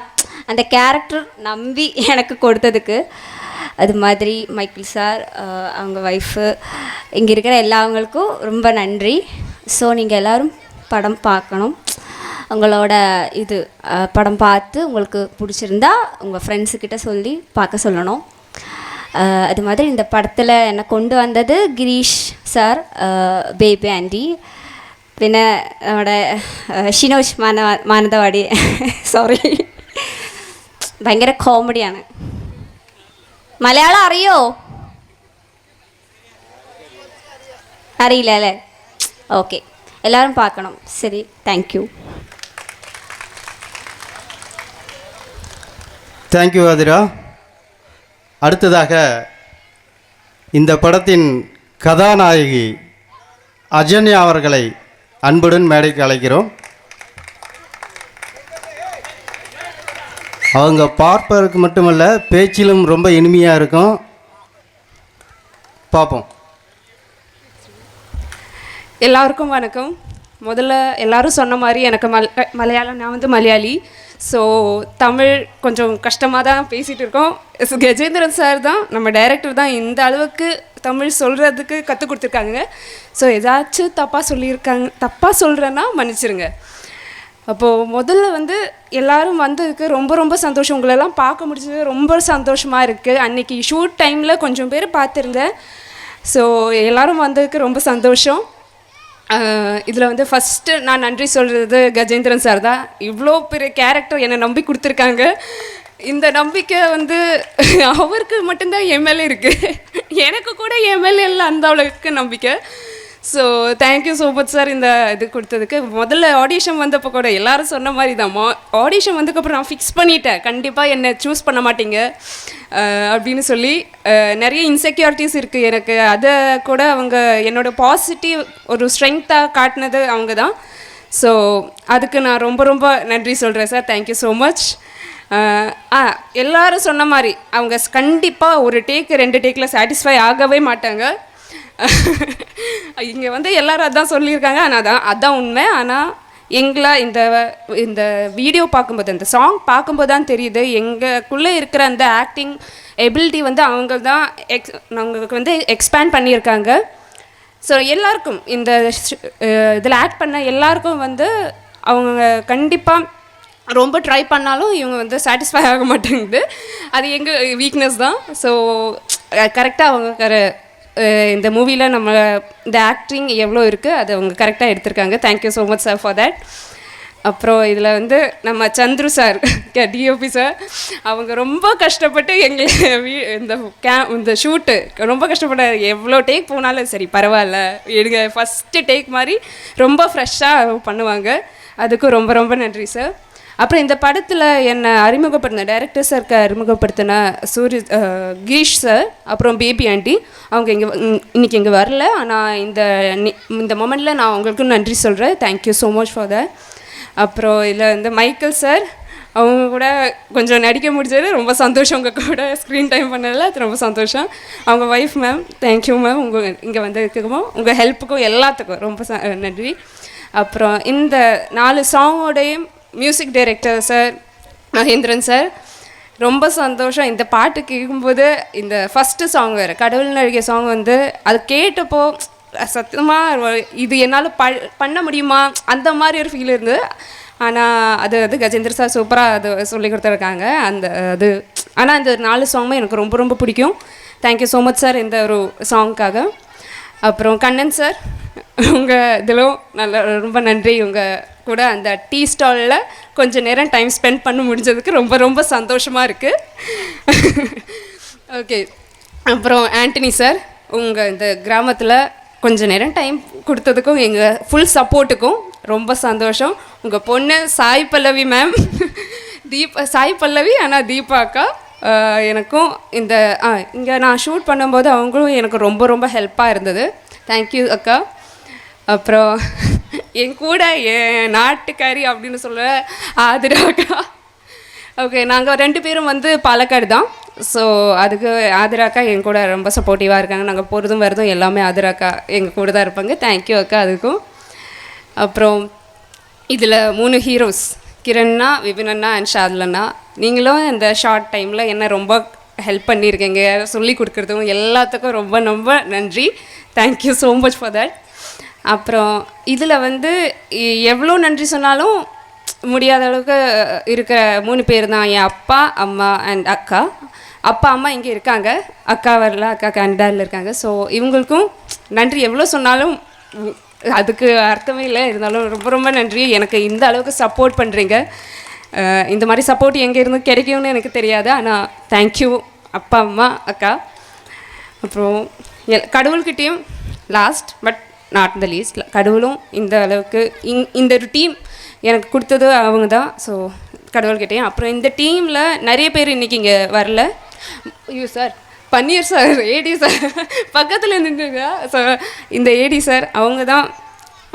அந்த கேரக்டர் நம்பி எனக்கு கொடுத்ததுக்கு. அது மாதிரி மைக்கேல் சார், அவங்க ஒய்ஃபு, இங்கே இருக்கிற எல்லாவங்களுக்கும் ரொம்ப நன்றி. ஸோ நீங்கள் எல்லோரும் படம் பார்க்கணும். உங்களோட படம் பார்த்து உங்களுக்கு பிடிச்சிருந்தா உங்கள் ஃப்ரெண்ட்ஸுக்கிட்ட சொல்லி பார்க்க சொல்லணும். அது மாதிரி இந்த படத்தில் என்னை கொண்டு வந்தது கிரீஷ் சார், பேபி ஆண்டி, പിന്നെ നമ്മുടെ ഷിനോഷ് മാനന്തവാടി. സോറി, ഭയങ്കര കോമഡിയാണ്. മലയാളം അറിയോ? അറിയില്ല അല്ലേ? ഓക്കെ, എല്ലാവരും பார்க்கணும். சரி, தேங்க்யூ. தேங்க்யூ ஆதிரா. அடுத்ததாக இந்த படத்தின் கதாநாயகி அஜன்யா அவர்களை அன்புடன் மேடைக்கு அழைக்கிறோம். அவங்க பார்ப்பதற்கு மட்டுமல்ல, பேச்சிலும் ரொம்ப இனிமையாக இருக்கும். பார்ப்போம். எல்லாருக்கும் வணக்கம். முதல்ல எல்லாரும் சொன்ன மாதிரி எனக்கு மலையாளம், நான் வந்து மலையாளி. ஸோ தமிழ் கொஞ்சம் கஷ்டமாக தான் பேசிகிட்டு இருக்கோம். கஜேந்திரன் சார் தான், நம்ம டைரக்டர் தான் இந்த அளவுக்கு தமிழ் சொல்கிறதுக்கு கற்றுக் கொடுத்துருக்காங்க. ஸோ ஏதாச்சும் தப்பாக சொல்கிறேன்னா மன்னிச்சிருங்க. அப்போது முதல்ல வந்து எல்லோரும் வந்ததுக்கு ரொம்ப ரொம்ப சந்தோஷம். உங்களெல்லாம் பார்க்க முடிஞ்சது ரொம்ப சந்தோஷமாக இருக்குது. அன்றைக்கி ஷூட் டைமில் கொஞ்சம் பேர் பார்த்துருந்தேன். ஸோ எல்லோரும் வந்ததுக்கு ரொம்ப சந்தோஷம். இதில் வந்து ஃபஸ்ட்டு நான் நன்றி சொல்கிறது கஜேந்திரன் சார் தான். இவ்வளோ பெரிய கேரக்டர் என்னை நம்பி கொடுத்துருக்காங்க. இந்த நம்பிக்கை வந்து அவருக்கு மட்டும்தான் எம்எல்ஏ இருக்குது, எனக்கு கூட எம்எல்ஏ இல்லை அந்த அளவுக்கு நம்பிக்கை. So thank you so much sir இந்த இது கொடுத்ததுக்கு. முதல்ல ஆடிஷன் வந்தப்போ கூட எல்லோரும் சொன்ன மாதிரி தான், ஆடிஷன் வந்ததுக்கப்புறம் நான் ஃபிக்ஸ் பண்ணிட்டேன், கண்டிப்பாக என்னை சூஸ் பண்ண மாட்டீங்க அப்படின்னு சொல்லி. நிறைய இன்செக்யூரிட்டிஸ் இருக்குது எனக்கு, அதை கூட அவங்க என்னோடய பாசிட்டிவ் ஒரு ஸ்ட்ரென்த்தாக காட்டினது அவங்க தான். ஸோ அதுக்கு நான் ரொம்ப ரொம்ப நன்றி சொல்கிறேன் சார். Thank you so much. எல்லாரும் சொன்ன மாதிரி அவங்க கண்டிப்பாக ஒரு டேக்கு 2 டேக்கில் சாட்டிஸ்ஃபை ஆகவே மாட்டாங்க. இங்கே வந்து எல்லோரும் அதான் சொல்லியிருக்காங்க. ஆனால் அதான் உண்மை. ஆனால் எங்களை இந்த வீடியோ பார்க்கும்போது, அந்த சாங் பார்க்கும்போது தான் தெரியுது எங்களுக்குள்ளே இருக்கிற அந்த ஆக்டிங் எபிலிட்டி வந்து அவங்க தான் அவங்களுக்கு வந்து எக்ஸ்பேண்ட் பண்ணியிருக்காங்க. ஸோ எல்லாருக்கும் இந்த இதில் ஆக்ட் பண்ண எல்லாருக்கும் வந்து அவங்க கண்டிப்பாக ரொம்ப ட்ரை பண்ணாலும் இவங்க வந்து சாட்டிஸ்ஃபை ஆக மாட்டேங்குது. அது எங்கள் வீக்னஸ் தான். ஸோ கரெக்டாக அவங்க இந்த மூவியில் நம்ம இந்த ஆக்டிங் எவ்வளோ இருக்குது அதை அவங்க கரெக்டாக எடுத்திருக்காங்க. Thank you so much sir for that. அப்புறம் இதில் வந்து நம்ம சந்துரு சார், டிஓபி சார், அவங்க ரொம்ப கஷ்டப்பட்டு இந்த ஷூட்டு ரொம்ப கஷ்டப்பட்டார். எவ்வளோ டேக் போனாலும் சரி பரவாயில்ல எடுங்க, ஃபஸ்ட்டு டேக் மாதிரி ரொம்ப ஃப்ரெஷ்ஷாக பண்ணுவாங்க. அதுக்கும் ரொம்ப ரொம்ப நன்றி சார். அப்புறம் இந்த படத்தில் என்னை அறிமுகப்படுத்தின டைரக்டர் சாருக்கு அறிமுகப்படுத்தின கிரீஷ் சார், அப்புறம் பேபி ஆண்டி, அவங்க இன்றைக்கி இங்கே வரல. ஆனால் இந்த மொமெண்ட்டில் நான் அவங்களுக்கும் நன்றி சொல்கிறேன். Thank you so much for that. அப்புறம் இதில் இந்த மைக்கேல் சார், அவங்க கூட கொஞ்சம் நடிக்க முடிஞ்சது ரொம்ப சந்தோஷம். உங்கள் கூட ஸ்க்ரீன் டைம் பண்ணதில் அது ரொம்ப சந்தோஷம். அவங்க ஒய்ஃப் மேம், தேங்க்யூ மேம், இங்கே வந்ததுக்கும் உங்கள் ஹெல்ப்புக்கும் எல்லாத்துக்கும் ரொம்ப நன்றி. அப்புறம் இந்த 4 சாங்கோடையும் music director sir Mahendran sir, ரொம்ப சந்தோஷம். இந்த பாட்டு கேட்கும்போது இந்த ஃபஸ்ட்டு சாங் வேறு கடவுள் நடிகை சாங் வந்து அது கேட்டப்போ சத்தியமாக இது என்னால் பண்ண முடியுமா அந்த மாதிரி ஒரு ஃபீல் இருந்தது. ஆனால் அது கஜேந்திர சார் சூப்பராக அது சொல்லி கொடுத்துருக்காங்க. அது ஆனால் இந்த 4 சாங்குமே எனக்கு ரொம்ப ரொம்ப பிடிக்கும். தேங்க்யூ ஸோ மச் சார் இந்த ஒரு சாங்க்காக. அப்புறம் கண்ணன் சார், உங்கள் இதிலும் ரொம்ப நன்றி. உங்கள் கூட அந்த டீ ஸ்டாலில் கொஞ்சம் நேரம் டைம் ஸ்பெண்ட் பண்ண முடிஞ்சதுக்கு ரொம்ப ரொம்ப சந்தோஷமாக இருக்குது. ஓகே. அப்புறம் ஆண்டனி சார், உங்கள் இந்த கிராமத்தில் கொஞ்சம் நேரம் டைம் கொடுத்ததுக்கும் எங்கள் ஃபுல் சப்போர்ட்டுக்கும் ரொம்ப சந்தோஷம். உங்கள் பொண்ணு சாய் பல்லவி மேம், சாய் பல்லவி ஆனால் தீபா அக்கா எனக்கும் இந்த இங்கே நான் ஷூட் பண்ணும்போது அவங்களும் எனக்கு ரொம்ப ரொம்ப ஹெல்ப்பாக இருந்தது. தேங்க்யூ அக்கா. அப்புறம் என் கூட என் நாட்டுக்காரி அப்படின்னு சொல்ல ஆதிரா அக்கா. ஓகே, நாங்கள் 2 பேரும் பாலக்காடு தான். ஸோ அதுக்கு ஆதிராக்கா என் கூட ரொம்ப சப்போர்ட்டிவாக இருக்காங்க. நாங்கள் போகிறதும் வரதும் எல்லாமே ஆதிராக்கா எங்கள் கூட தான் இருப்பாங்க. தேங்க்யூ அக்கா அதுக்கும். அப்புறம் இதில் 3 ஹீரோஸ், கிரண்ணா, விபின் அண்ணா அண்ட் ஷாதுல் அண்ணா. நீங்களும் இந்த ஷார்ட் டைமில் என்ன ரொம்ப ஹெல்ப் பண்ணியிருக்கீங்க, சொல்லி கொடுக்குறதும் எல்லாத்துக்கும் ரொம்ப ரொம்ப நன்றி. Thank you so much for that. அப்புறம் இதில் எவ்வளோ நன்றி சொன்னாலும் முடியாத அளவுக்கு இருக்கிற 3 பேர் தான். என் அப்பா, அம்மா அண்ட் அக்கா. அப்பா அம்மா இங்கே இருக்காங்க, அக்கா வரல, அக்கா கனடாவில் இருக்காங்க. ஸோ இவங்களுக்கும் நன்றி எவ்வளோ சொன்னாலும் அதுக்கு அர்த்தமே இல்லை. இருந்தாலும் ரொம்ப ரொம்ப நன்றி. எனக்கு இந்த அளவுக்கு சப்போர்ட் பண்ணுறீங்க. இந்த மாதிரி சப்போர்ட் எங்கே இருந்து கிடைக்கும்னு எனக்கு தெரியாது. ஆனால் தேங்க்யூ அப்பா அம்மா அக்கா. அப்புறம் கடவுள்கிட்டையும் last but not the least, கடவுளும் இந்த அளவுக்கு இந்த ஒரு டீம் எனக்கு கொடுத்தது அவங்க தான். ஸோ கடவுள்கிட்டையும். அப்புறம் இந்த டீமில் நிறைய பேர் இன்றைக்கி இங்கே வரல. ஐயோ சார், பன்னீர் சார், ஏடி சார் பக்கத்தில் நின்றுங்க. ஸோ இந்த ஏடி சார் அவங்க தான்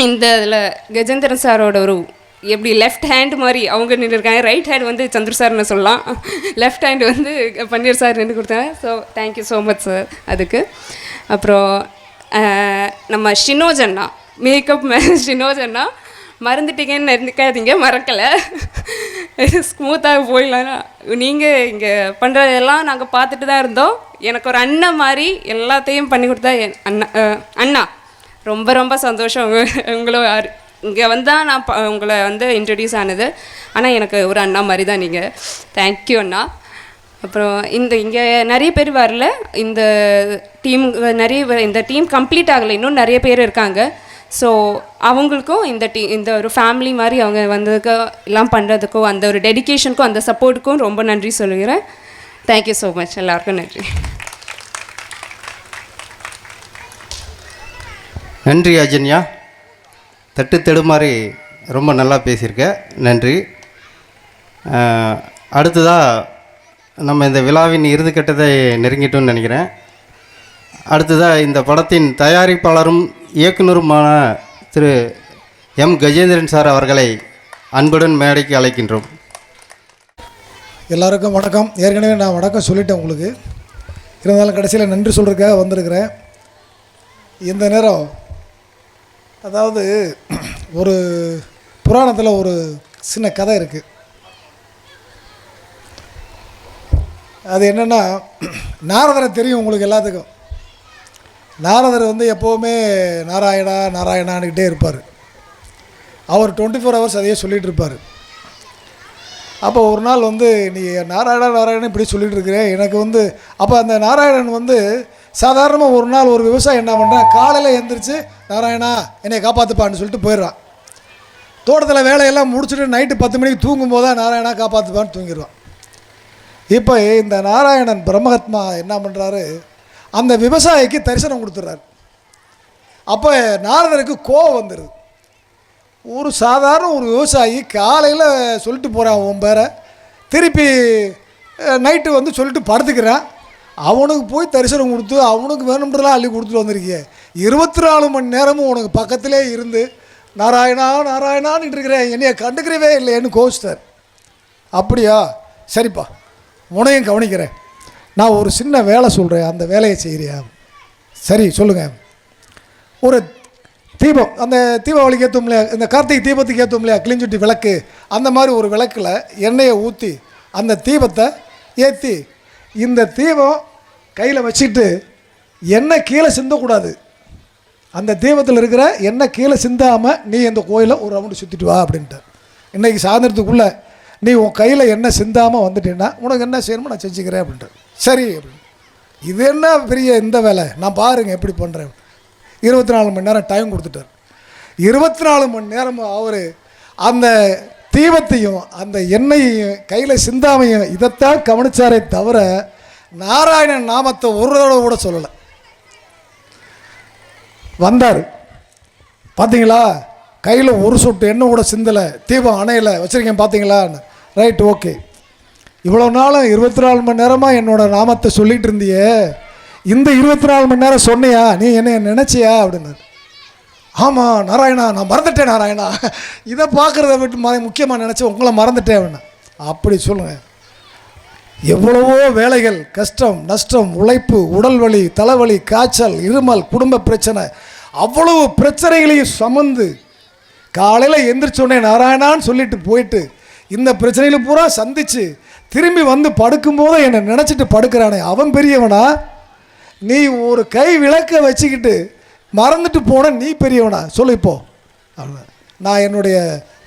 இந்த இதில் கஜேந்திரன் சாரோட ஒரு எப்படி லெஃப்ட் ஹேண்ட் மாதிரி அவங்க நின்றுருக்காங்க. ரைட் ஹேண்ட் சந்துரு சார்னு சொல்லலாம், லெஃப்ட் ஹேண்ட் பன்னீர் சார் நின்று கொடுத்தாங்க. So thank you so much sir அதுக்கு. அப்புறம் நம்ம ஷினோஜ் அண்ணா, மேக்கப் ஷினோஜ் அண்ணா, மறந்துட்டீங்கன்னு நினைக்காதீங்க, மறக்கலை, ஸ்மூத்தாக போயிடலாம். நீங்கள் இங்கே பண்ணுறதெல்லாம் நாங்கள் பார்த்துட்டு தான் இருந்தோம். எனக்கு ஒரு அண்ணன் மாதிரி எல்லாத்தையும் பண்ணி கொடுத்தா என் அண்ணா. ரொம்ப ரொம்ப சந்தோஷம். உங்களை இங்கே வந்தால் நான் உங்களை இன்ட்ரடியூஸ் ஆனது. ஆனால் எனக்கு ஒரு அண்ணா மாதிரி தான் நீங்கள். தேங்க்யூ அண்ணா. அப்புறம் இங்கே நிறைய பேர் வரல. இந்த டீம் இந்த டீம் கம்ப்ளீட் ஆகலை, இன்னும் நிறைய பேர் இருக்காங்க. ஸோ அவங்களுக்கும் இந்த ஒரு ஃபேமிலி மாதிரி அவங்க வந்ததுக்கு எல்லாம் பண்ணுறதுக்கும் அந்த ஒரு டெடிக்கேஷனுக்கும் அந்த சப்போர்ட்டுக்கும் ரொம்ப நன்றி சொல்லுகிறேன். Thank you so much. எல்லாருக்கும் நன்றி. நன்றி அஜன்யா. தட்டு தடுமாறி ரொம்ப நல்லா பேசியிருக்க, நன்றி. அடுத்ததாக நம்ம இந்த விழாவின் இறுதிக்கட்டத்தை நெருங்கிட்டோம்னு நினைக்கிறேன். அடுத்ததாக இந்த படத்தின் தயாரிப்பாளரும் இயக்குனருமான திரு எம் கஜேந்திரன் சார் அவர்களை அன்புடன் மேடைக்கு அழைக்கின்றோம். எல்லாருக்கும் வணக்கம். ஏற்கனவே நான் வணக்கம் சொல்லிட்டேன் உங்களுக்கு. இருந்தாலும் கடைசியில் நன்றி சொல்கிறதுக்காக வந்திருக்கிறேன். இந்த நேரம் அதாவது ஒரு புராணத்தில் ஒரு சின்ன கதை இருக்குது. அது என்னென்னா, நாரதரை தெரியும் உங்களுக்கு எல்லாத்துக்கும். நாரதர் எப்போவுமே நாராயணா நாராயணான்னுக்கிட்டே இருப்பார். அவர் 24 ஹவர்ஸ் அதையே சொல்லிகிட்டு இருப்பார். அப்போ ஒரு நாள் நீ நாராயணா நாராயணன் இப்படி சொல்லிகிட்டு இருக்கிறேன் எனக்கு அப்போ அந்த நாராயணன் சாதாரணமாக ஒரு நாள் ஒரு விவசாயி என்ன பண்ணுறான், காலையில் எழுந்திரிச்சு நாராயணா என்னை காப்பாற்றுப்பான்னு சொல்லிட்டு போயிடுறான். தோட்டத்தில் வேலையெல்லாம் முடிச்சுட்டு நைட்டு 10 மணிக்கு தூங்கும்போது தான் நாராயணா காப்பாற்றுப்பான்னு தூங்கிடுவான். இப்போ இந்த நாராயணன் பிரம்மஹத்மா என்ன பண்ணுறாரு, அந்த விவசாயிக்கு தரிசனம் கொடுத்துட்றாரு. அப்போ நாரதருக்கு கோவம் வந்துடுது. ஒரு சாதாரண ஒரு விவசாயி காலையில் சொல்லிட்டு போகிறான் உன் பேரை, திருப்பி நைட்டு சொல்லிட்டு படுத்துக்கிறான். அவனுக்கு போய் தரிசனம் கொடுத்து அவனுக்கு வேணும்ன்றலாம் அள்ளி கொடுத்துட்டு வந்திருக்கிய. 24 மணி நேரமும் உனக்கு பக்கத்திலே இருந்து நாராயணா நாராயணான்னு இருக்கிறேன், என்னைய கண்டுக்கிறவே இல்லைன்னு கோச்சிட்டார். அப்படியா, சரிப்பா, உனையும் கவனிக்கிறேன். நான் ஒரு சின்ன வேலை சொல்கிறேன், அந்த வேலையை செய்கிறியா? சரி சொல்லுங்கள். ஒரு தீபம், அந்த தீபாவளிக்கு ஏற்றும் இல்லையா, இந்த கார்த்திகை தீபத்துக்கு ஏற்றும் இல்லையா கிளிஞ்சுட்டி விளக்கு, அந்த மாதிரி ஒரு விளக்கில் எண்ணெயை ஊற்றி அந்த தீபத்தை ஏற்றி இந்த தீபம் கையில் வச்சுட்டு எண்ணெய் கீழே சிந்தக்கூடாது. அந்த தீபத்தில் இருக்கிற எண்ணெய் கீழே சிந்தாமல் நீ இந்த கோயிலை ஒரு ரவுண்டு சுற்றிட்டு வா அப்படின்ட்டு. இன்றைக்கி சாயந்தரத்துக்குள்ளே நீ உன் கையில் என்ன சிந்தாமல் வந்துட்டேன்னா உனக்கு என்ன செய்யணுமோ நான் செஞ்சுக்கிறேன் அப்படின்ட்டு. சரி அப்படின்னு. இது என்ன பெரிய இந்த வேலை, நான் பாருங்கள் எப்படி பண்ணுறேன். 24 மணி நேரம் டைம் கொடுத்துட்டார். 24 மணி நேரமும் அவர் அந்த தீபத்தையும் அந்த எண்ணெயையும் கையில் சிந்தாமையும் இதைத்தான் கவனிச்சாரே தவிர நாராயணன் நாமத்தை ஒரு தடவை கூட சொல்லலை. வந்தார் பார்த்தீங்களா, கையில் ஒரு சொட்டு எண்ணெய் கூட சிந்தலை, தீபம் அணையலை, வச்சுருக்கேன் பார்த்தீங்களா, ரைட் ஓகே. இவ்வளோ நாளும் 24 மணி நேரமாக என்னோட நாமத்தை சொல்லிகிட்டு இருந்தியே, இந்த 24 மணி நேரம் சொன்னியா, நீ என்ன நினச்சியா அப்படின்னாரு. ஆமாம் நாராயணா, நான் மறந்துட்டேன் நாராயணா, இதை பார்க்குறத விட்டு முக்கியமாக நினச்சி உங்களை மறந்துட்டேன் அப்படின்னா. அப்படி சொல்லுங்கள். எவ்வளவோ வேலைகள், கஷ்டம் நஷ்டம், உழைப்பு, உடல் வலி, தலைவலி, காய்ச்சல், இருமல், குடும்ப பிரச்சனை, அவ்வளவு பிரச்சனைகளையும் சுமந்து காலையில் எந்திரிச்சோடனே நாராயணான்னு சொல்லிட்டு போயிட்டு இந்த பிரச்சனைகளை பூரா சந்தித்து திரும்பி வந்து படுக்கும்போது என்னை நினச்சிட்டு படுக்கிறானே அவன் பெரியவனா, நீ ஒரு கை விளக்க வச்சுக்கிட்டு மறந்துட்டு போன நீ பெரியவனா சொல்லு இப்போ. நான் என்னுடைய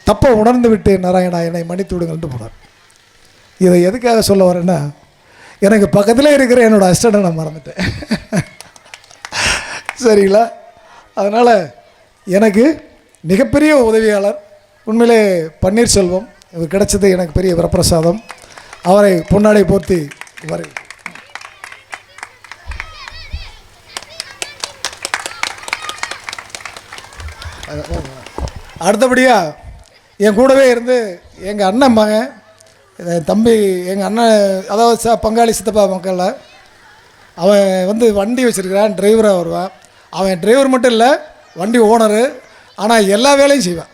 தப்பை உணர்ந்து விட்டு நாராயணா என்னை மன்னித்து விடுங்கள்ட்டு போனார். இதை எதுக்காக சொல்ல வரேன்னா, எனக்கு பக்கத்தில் இருக்கிற என்னோடய அசிஸ்டண்ட்டை நான் மறந்துட்டேன். சரிங்களா? அதனால் எனக்கு மிகப்பெரிய உதவியாளர் உண்மையிலே பன்னீர்செல்வம். இது கிடைச்சது எனக்கு பெரிய வரப்பிரசாதம். அவரை பொன்னாடை போர்த்தி வரை அடுத்தபடியாக என் கூடவே இருந்து எங்கள் அண்ணன் மகன், தம்பி, எங்கள் அண்ணன், அதாவது பங்காளி சித்தப்பா மக்களில் அவன் வந்து வண்டி வச்சுருக்கிறான், டிரைவராக வருவான். அவன் டிரைவர் மட்டும் இல்லை, வண்டி ஓனரு. ஆனால் எல்லா வேலையும் செய்வேன்.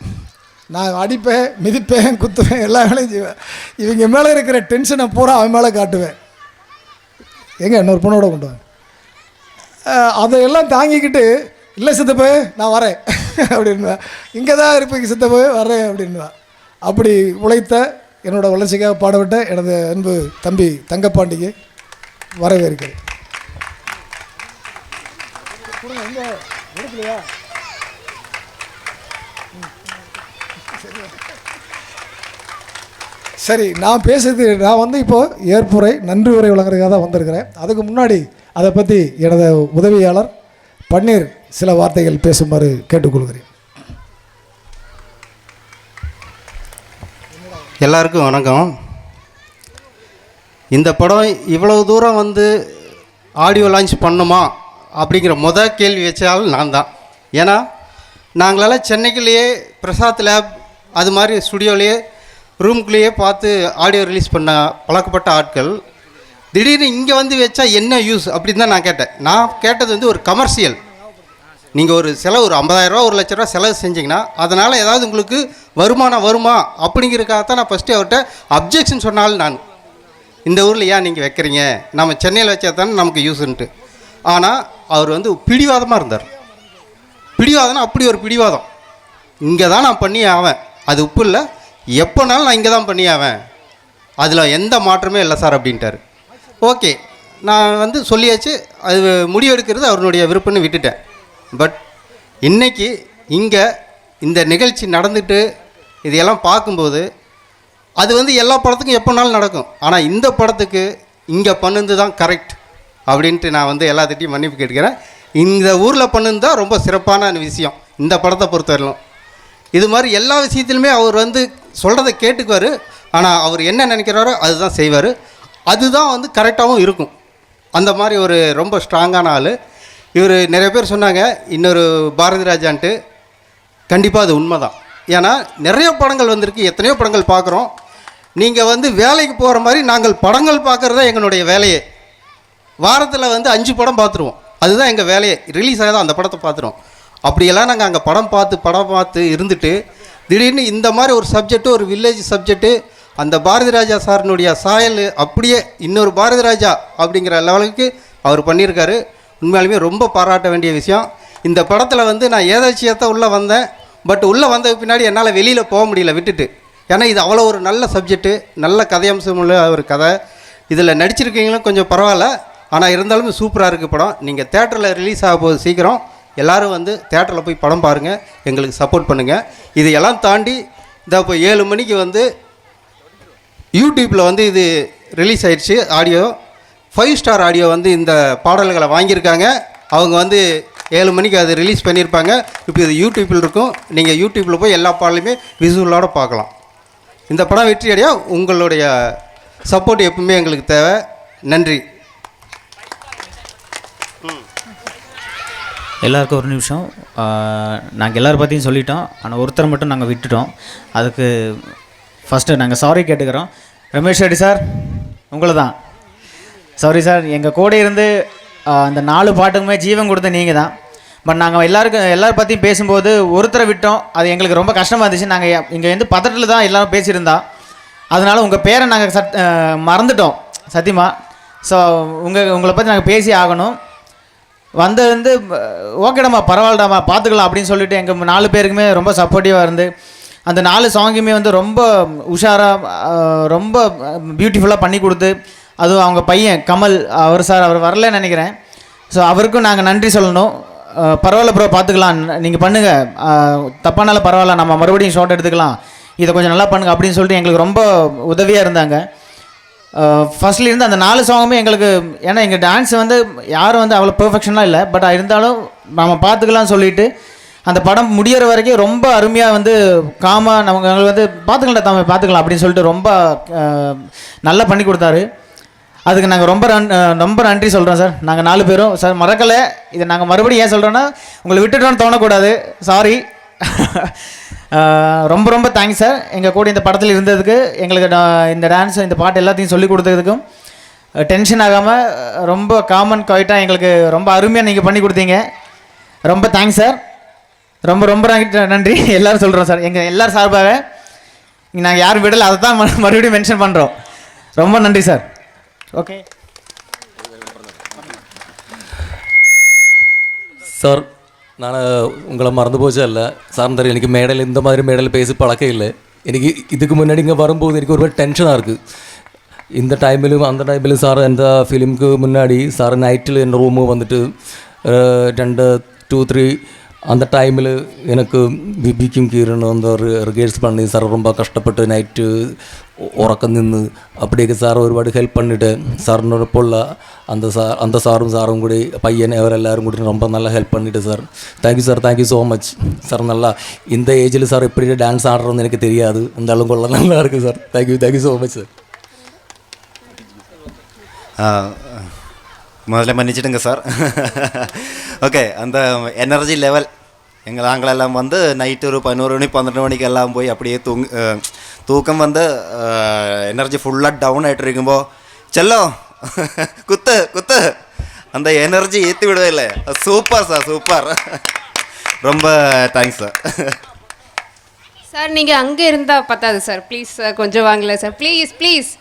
நான் அடிப்பேன், மிதிப்பேன், குத்துவேன், எல்லா வேலையும் செய்வேன். இவங்க மேலே இருக்கிற டென்ஷனை பூரா அவன் மேலே காட்டுவேன். எங்கே இன்னொரு பொண்ணோட கொண்டு வாங்க. அதையெல்லாம் தாங்கிக்கிட்டு, இல்லை சித்தப்பே நான் வரேன் அப்படின்னுவேன். இங்கே தான் இருப்பீங்க சித்தப்பே வரேன் அப்படின்னுவேன். அப்படி உழைத்த என்னோட வளர்ச்சிக்காக பாடுபட்ட எனது அன்பு தம்பி தங்கப்பாண்டிக்கு வரவேற்கிறேன். சரி, நான் பேசுறது, நான் வந்து இப்போது ஏற்புரை நன்றி உரை வழங்குறதுக்காக தான் வந்திருக்கிறேன். அதுக்கு முன்னாடி அதை பற்றி எனது உதவியாளர் பன்னீர் சில வார்த்தைகள் பேசுமாறு கேட்டுக்கொள்கிறேன். எல்லாருக்கும் வணக்கம். இந்த படம் இவ்வளவு தூரம் வந்து ஆடியோ லான்ச் பண்ணுமா அப்படிங்கிற கேள்வி வச்சால் நான் தான். ஏன்னா நாங்களால் சென்னைக்குள்ளேயே பிரசாத் லேப் அது மாதிரி ஸ்டுடியோலேயே ரூம்குள்ளேயே பார்த்து ஆடியோ ரிலீஸ் பண்ண பழக்கப்பட்ட ஆட்கள் திடீர்னு இங்கே வந்து வச்சா என்ன யூஸ் அப்படின்னு தான் நான் கேட்டேன். நான் கேட்டது வந்து ஒரு கமர்ஷியல். நீங்கள் ஒரு செலவு ஒரு 50,000 ரூபா 1,00,000 ரூபா செலவு செஞ்சிங்கன்னா அதனால் ஏதாவது உங்களுக்கு வருமானம் வருமா அப்படிங்கிறதுக்காகத்தான் நான் ஃபஸ்ட்டு அவர்கிட்ட அப்ஜெக்ஷன் சொன்னாலும் நான், இந்த ஊரில் ஏன் நீங்கள் வைக்கிறீங்க, நம்ம சென்னையில் வச்சா தானே நமக்கு யூஸுன்ட்டு. ஆனால் அவர் வந்து பிடிவாதமாக இருந்தார். பிடிவாதம்னா அப்படி ஒரு பிடிவாதம், இங்கே தான் நான் பண்ணி ஆவேன், அது உப்பு இல்லை, எப்போனாலும் நான் இங்கே தான் பண்ணி ஆவேன், அதில் எந்த மாற்றமே இல்லை சார் அப்படின்ட்டார். ஓகே, நான் வந்து சொல்லியாச்சு, அது முடிவெடுக்கிறது அவருடைய விருப்பம்னு விட்டுட்டேன். பட் இன்றைக்கி இங்கே இந்த நிகழ்ச்சி நடந்துட்டு இதையெல்லாம் பார்க்கும்போது அது வந்து எல்லா படத்துக்கும் எப்போனாலும் நடக்கும், ஆனால் இந்த படத்துக்கு இங்கே பண்ணுது தான் கரெக்ட் அப்படின்ட்டு நான் வந்து எல்லாத்திட்டையும் மன்னிப்பு கேட்கிறேன். இந்த ஊரில் பண்ணுது தான் ரொம்ப சிறப்பான விஷயம் இந்த படத்தை பொறுத்தவரையிலும். இது மாதிரி எல்லா விஷயத்திலுமே அவர் வந்து சொல்கிறத கேட்டுக்குவார், ஆனால் அவர் என்ன நினைக்கிறாரோ அதுதான் செய்வார், அதுதான் வந்து கரெக்டாகவும் இருக்கும். அந்த மாதிரி ஒரு ரொம்ப ஸ்ட்ராங்கான ஆள் இவர். நிறைய பேர் சொன்னாங்க இன்னொரு பாரதி ராஜான்ட்டு, கண்டிப்பாக அது உண்மை தான். ஏன்னா நிறைய படங்கள் வந்திருக்கு, எத்தனையோ படங்கள் பார்க்குறோம். நீங்கள் வந்து வேலைக்கு போகிற மாதிரி நாங்கள் படங்கள் பார்க்குறதா எங்களுடைய வேலையே. வாரத்தில் வந்து 5 படம் பார்த்துருவோம், அதுதான் எங்கள் வேலையே. ரிலீஸ் ஆகாத அந்த படத்தை பார்த்துருவோம். அப்படியெல்லாம் நாங்கள் அங்கே படம் பார்த்து இருந்துட்டு திடீர்னு இந்த மாதிரி ஒரு சப்ஜெக்ட்டு, ஒரு வில்லேஜ் சப்ஜெக்ட்டு, அந்த பாரதி ராஜா சாரினுடைய சாயல் அப்படியே இன்னொரு பாரதி ராஜா அப்படிங்கிற லெவலுக்கு அவர் பண்ணியிருக்காரு. உண்மையாலுமே ரொம்ப பாராட்ட வேண்டிய விஷயம். இந்த படத்தில் வந்து நான் ஏதாச்சியத்தான் உள்ளே வந்தேன், பட் உள்ளே வந்த பின்னாடி என்னால் வெளியில் போக முடியல விட்டுட்டு. ஏன்னா இது அவ்வளோ ஒரு நல்ல சப்ஜெக்ட்டு, நல்ல கதையம்சம் உள்ள ஒரு கதை. இதில் நடிச்சிருக்கீங்களும் கொஞ்சம் பரவாயில்ல, ஆனால் இருந்தாலும் சூப்பராக இருக்குது படம். நீங்கள் தேட்டரில் ரிலீஸ் ஆக போகுது சீக்கிரம், எல்லோரும் வந்து தேட்டரில் போய் படம் பாருங்கள், எங்களுக்கு சப்போர்ட் பண்ணுங்கள். இதையெல்லாம் தாண்டி இந்த இப்போ 7 மணிக்கு வந்து யூடியூப்பில் வந்து இது ரிலீஸ் ஆயிடுச்சு ஆடியோ. 5 ஸ்டார் ஆடியோ வந்து இந்த பாடல்களை வாங்கியிருக்காங்க. அவங்க வந்து 7 மணிக்கு அது ரிலீஸ் பண்ணியிருப்பாங்க. இப்போ இது யூடியூப்பில் இருக்கும். நீங்கள் யூடியூப்பில் போய் எல்லா பாடலையுமே விசுவலோடு பார்க்கலாம். இந்த படம் வெற்றி அடைய உங்களுடைய சப்போர்ட் எப்பவுமே எங்களுக்கு தேவை. நன்றி. எல்லாருக்கும் ஒரு நிமிஷம். நாங்கள் எல்லோரும் பற்றியும் சொல்லிட்டோம், ஆனால் ஒருத்தர் மட்டும் நாங்கள் விட்டுட்டோம். அதுக்கு ஃபஸ்ட்டு நாங்கள் சாரி கேட்டுக்கிறோம். ரமேஷ் ரெட்டி சார், உங்களை தான். சாரி சார், எங்கள் கூட இருந்து அந்த 4 பாட்டுக்குமே ஜீவன் கொடுத்த நீங்கள் தான். பட் நாங்கள் எல்லாரும் பற்றியும் பேசும்போது ஒருத்தரை விட்டோம். அது எங்களுக்கு ரொம்ப கஷ்டமாக இருந்துச்சு. நாங்கள் இங்கே வந்து பதட்டத்தில் தான் எல்லோரும் பேசியிருந்தா, அதனால் உங்கள் பேரை நாங்கள் மறந்துட்டோம் சத்தியமாக. ஸோ உங்களை பற்றி நாங்கள் பேசி ஆகணும். வந்து ஓகேடாம்மா பரவாயில்லடாம்மா பார்த்துக்கலாம் அப்படின்னு சொல்லிட்டு எங்கள் 4 பேருக்குமே ரொம்ப சப்போர்ட்டிவாக இருந்து அந்த 4 சாங்குமே வந்து ரொம்ப உஷாராக ரொம்ப பியூட்டிஃபுல்லாக பண்ணி கொடுத்து, அதுவும் அவங்க பையன் கமல் அவர் வரலன்னு நினைக்கிறேன். ஸோ அவருக்கும் நாங்கள் நன்றி சொல்லணும். பரவாயில்ல ப்ரோ, பார்த்துக்கலாம், நீங்கள் பண்ணுங்கள், தப்பானாலும் பரவாயில்ல, நம்ம மறுபடியும் ஷார்ட் எடுத்துக்கலாம், இதை கொஞ்சம் நல்லா பண்ணுங்கள் அப்படின்னு சொல்லிட்டு எங்களுக்கு ரொம்ப உதவியாக இருந்தாங்க. ஃபஸ்ட்லேருந்து அந்த 4 சாங்குமே எங்களுக்கு, ஏன்னா எங்கள் டான்ஸ் வந்து யாரும் வந்து அவ்வளோ பெர்ஃபெக்ஷனாக இல்லை, பட் இருந்தாலும் நம்ம பார்த்துக்கலாம்னு சொல்லிவிட்டு அந்த படம் முடிகிற வரைக்கும் ரொம்ப அருமையாக வந்து காமாக எங்களுக்கு வந்து பார்த்துக்கலாம் அப்படின்னு சொல்லிட்டு ரொம்ப நல்லா பண்ணி கொடுத்தாரு. அதுக்கு நாங்கள் ரொம்ப நன்றி சொல்கிறோம் சார். நாங்கள் 4 பேரும் சார் மறக்கலை. இதை நாங்கள் மறுபடியும் ஏன் சொல்கிறோன்னா, உங்களை விட்டுட்டோன்னு தோணக்கூடாது, சாரி. ரொம்ப தேங்க்ஸ் சார், எங்கள் கூட இந்த படத்தில் இருந்ததுக்கு, எங்களுக்கு இந்த டான்ஸ் இந்த பாட்டு எல்லாத்தையும் சொல்லி கொடுத்ததுக்கும், டென்ஷன் ஆகாமல் ரொம்ப காமன் குவைட்டாக எங்களுக்கு ரொம்ப அருமையாக நீங்கள் பண்ணி கொடுத்தீங்க. ரொம்ப தேங்க்ஸ் சார். ரொம்ப நன்றி எல்லோரும் சொல்கிறோம் சார். எங்கள் எல்லோரும் சார்பாக நாங்கள் யாரும் விடலை, அதை தான் மறுபடியும் மென்ஷன் பண்ணுறோம். ரொம்ப நன்றி சார். ஓகே சார், நான் உங்களை மறந்து போச்சல்ல சார். தெரியும், எனக்கு மேடையில் இந்த மாதிரி மேடையில் பேசி பழக்கம் இல்லை. எனக்கு இதுக்கு முன்னாடி இங்கே வரும்போது எனக்கு ஒரு டென்ஷனாக இருக்குது. இந்த டைமிலும் அந்த டைமிலும் சார் எந்த ஃபிலிமுக்கு முன்னாடி சார் நைட்டில் என் ரூமு வந்துட்டு 2, 2, 3 அந்த டைமில் எனக்கு பிபிக்கும் கீரணும் அந்த ஒரு റിഹേഴ്സ് பண்ணி சார் ரொம்ப கஷ்டப்பட்டு நைட்டு ഉറക്കം നിന്ന് அப்படியே சார் ഒരുപാട് ஹெல்ப் பண்ணிட்டு சாറിനോടൊപ്പം உள்ள அந்த சாரும் കൂടി பையன் அவரெல்லாரும் കൂടി ரொம்ப நல்லா ஹெல்ப் பண்ணிட்டு sir. Thank you sir, thank you so much sir. நல்லா இந்த ஏஜில் சார் எப்படி டான்ஸ் ஆடுறோன்னு எனக்கு தெரியாது, இருந்தாலும் கொள்ள நல்லா இருக்குது sir. Thank you so much sir. முதல்ல மன்னிச்சிடுங்க சார். ஓகே, அந்த எனர்ஜி லெவல் நாங்களெல்லாம் வந்து நைட்டு ஒரு 11 மணி 12 மணிக்கு எல்லாம் போய் அப்படியே தூக்கம் வந்து எனர்ஜி ஃபுல்லாக டவுன் ஆகிட்டு இருக்கும்போது செல்லம் குத்து அந்த எனர்ஜி ஏற்றி விடவே இல்லை. Super sir, super. ரொம்ப தேங்க்ஸ் சார். சார் நீங்கள் அங்கே இருந்தால் பத்தாது சார், ப்ளீஸ் சார், கொஞ்சம் வாங்கல sir, please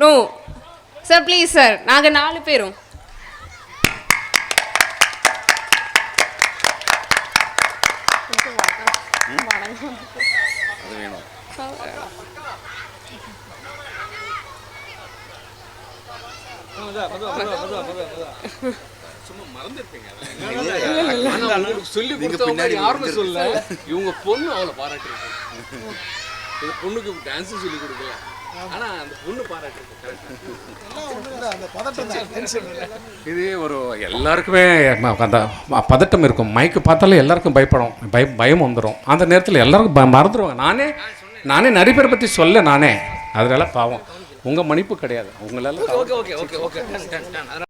no sir, please sir, நாங்கள் 4 பேரும். சொல்லி கொடுத்தவங்க யாருன்னு சொல்ல, இவங்க பொண்ணு அவளை பாராட்டிருக்காங்க. இந்த பொண்ணுக்கு டான்ஸ் சொல்லி கொடுக்கல, ஆனா அந்த பொண்ணு பாராட்டிருக்கு. இது ஒரு எல்லாருக்குமே அந்த பதட்டம் இருக்கும். மைக்கு பார்த்தாலே எல்லாருக்கும் பயம் வந்துடும். அந்த நேரத்தில் எல்லாருக்கும் மறந்துடுவாங்க. நானே நிறைய பேரை பற்றி சொல்ல நானே, அதனால பாவம் உங்கள் மன்னிப்பு கிடையாது. உங்களால்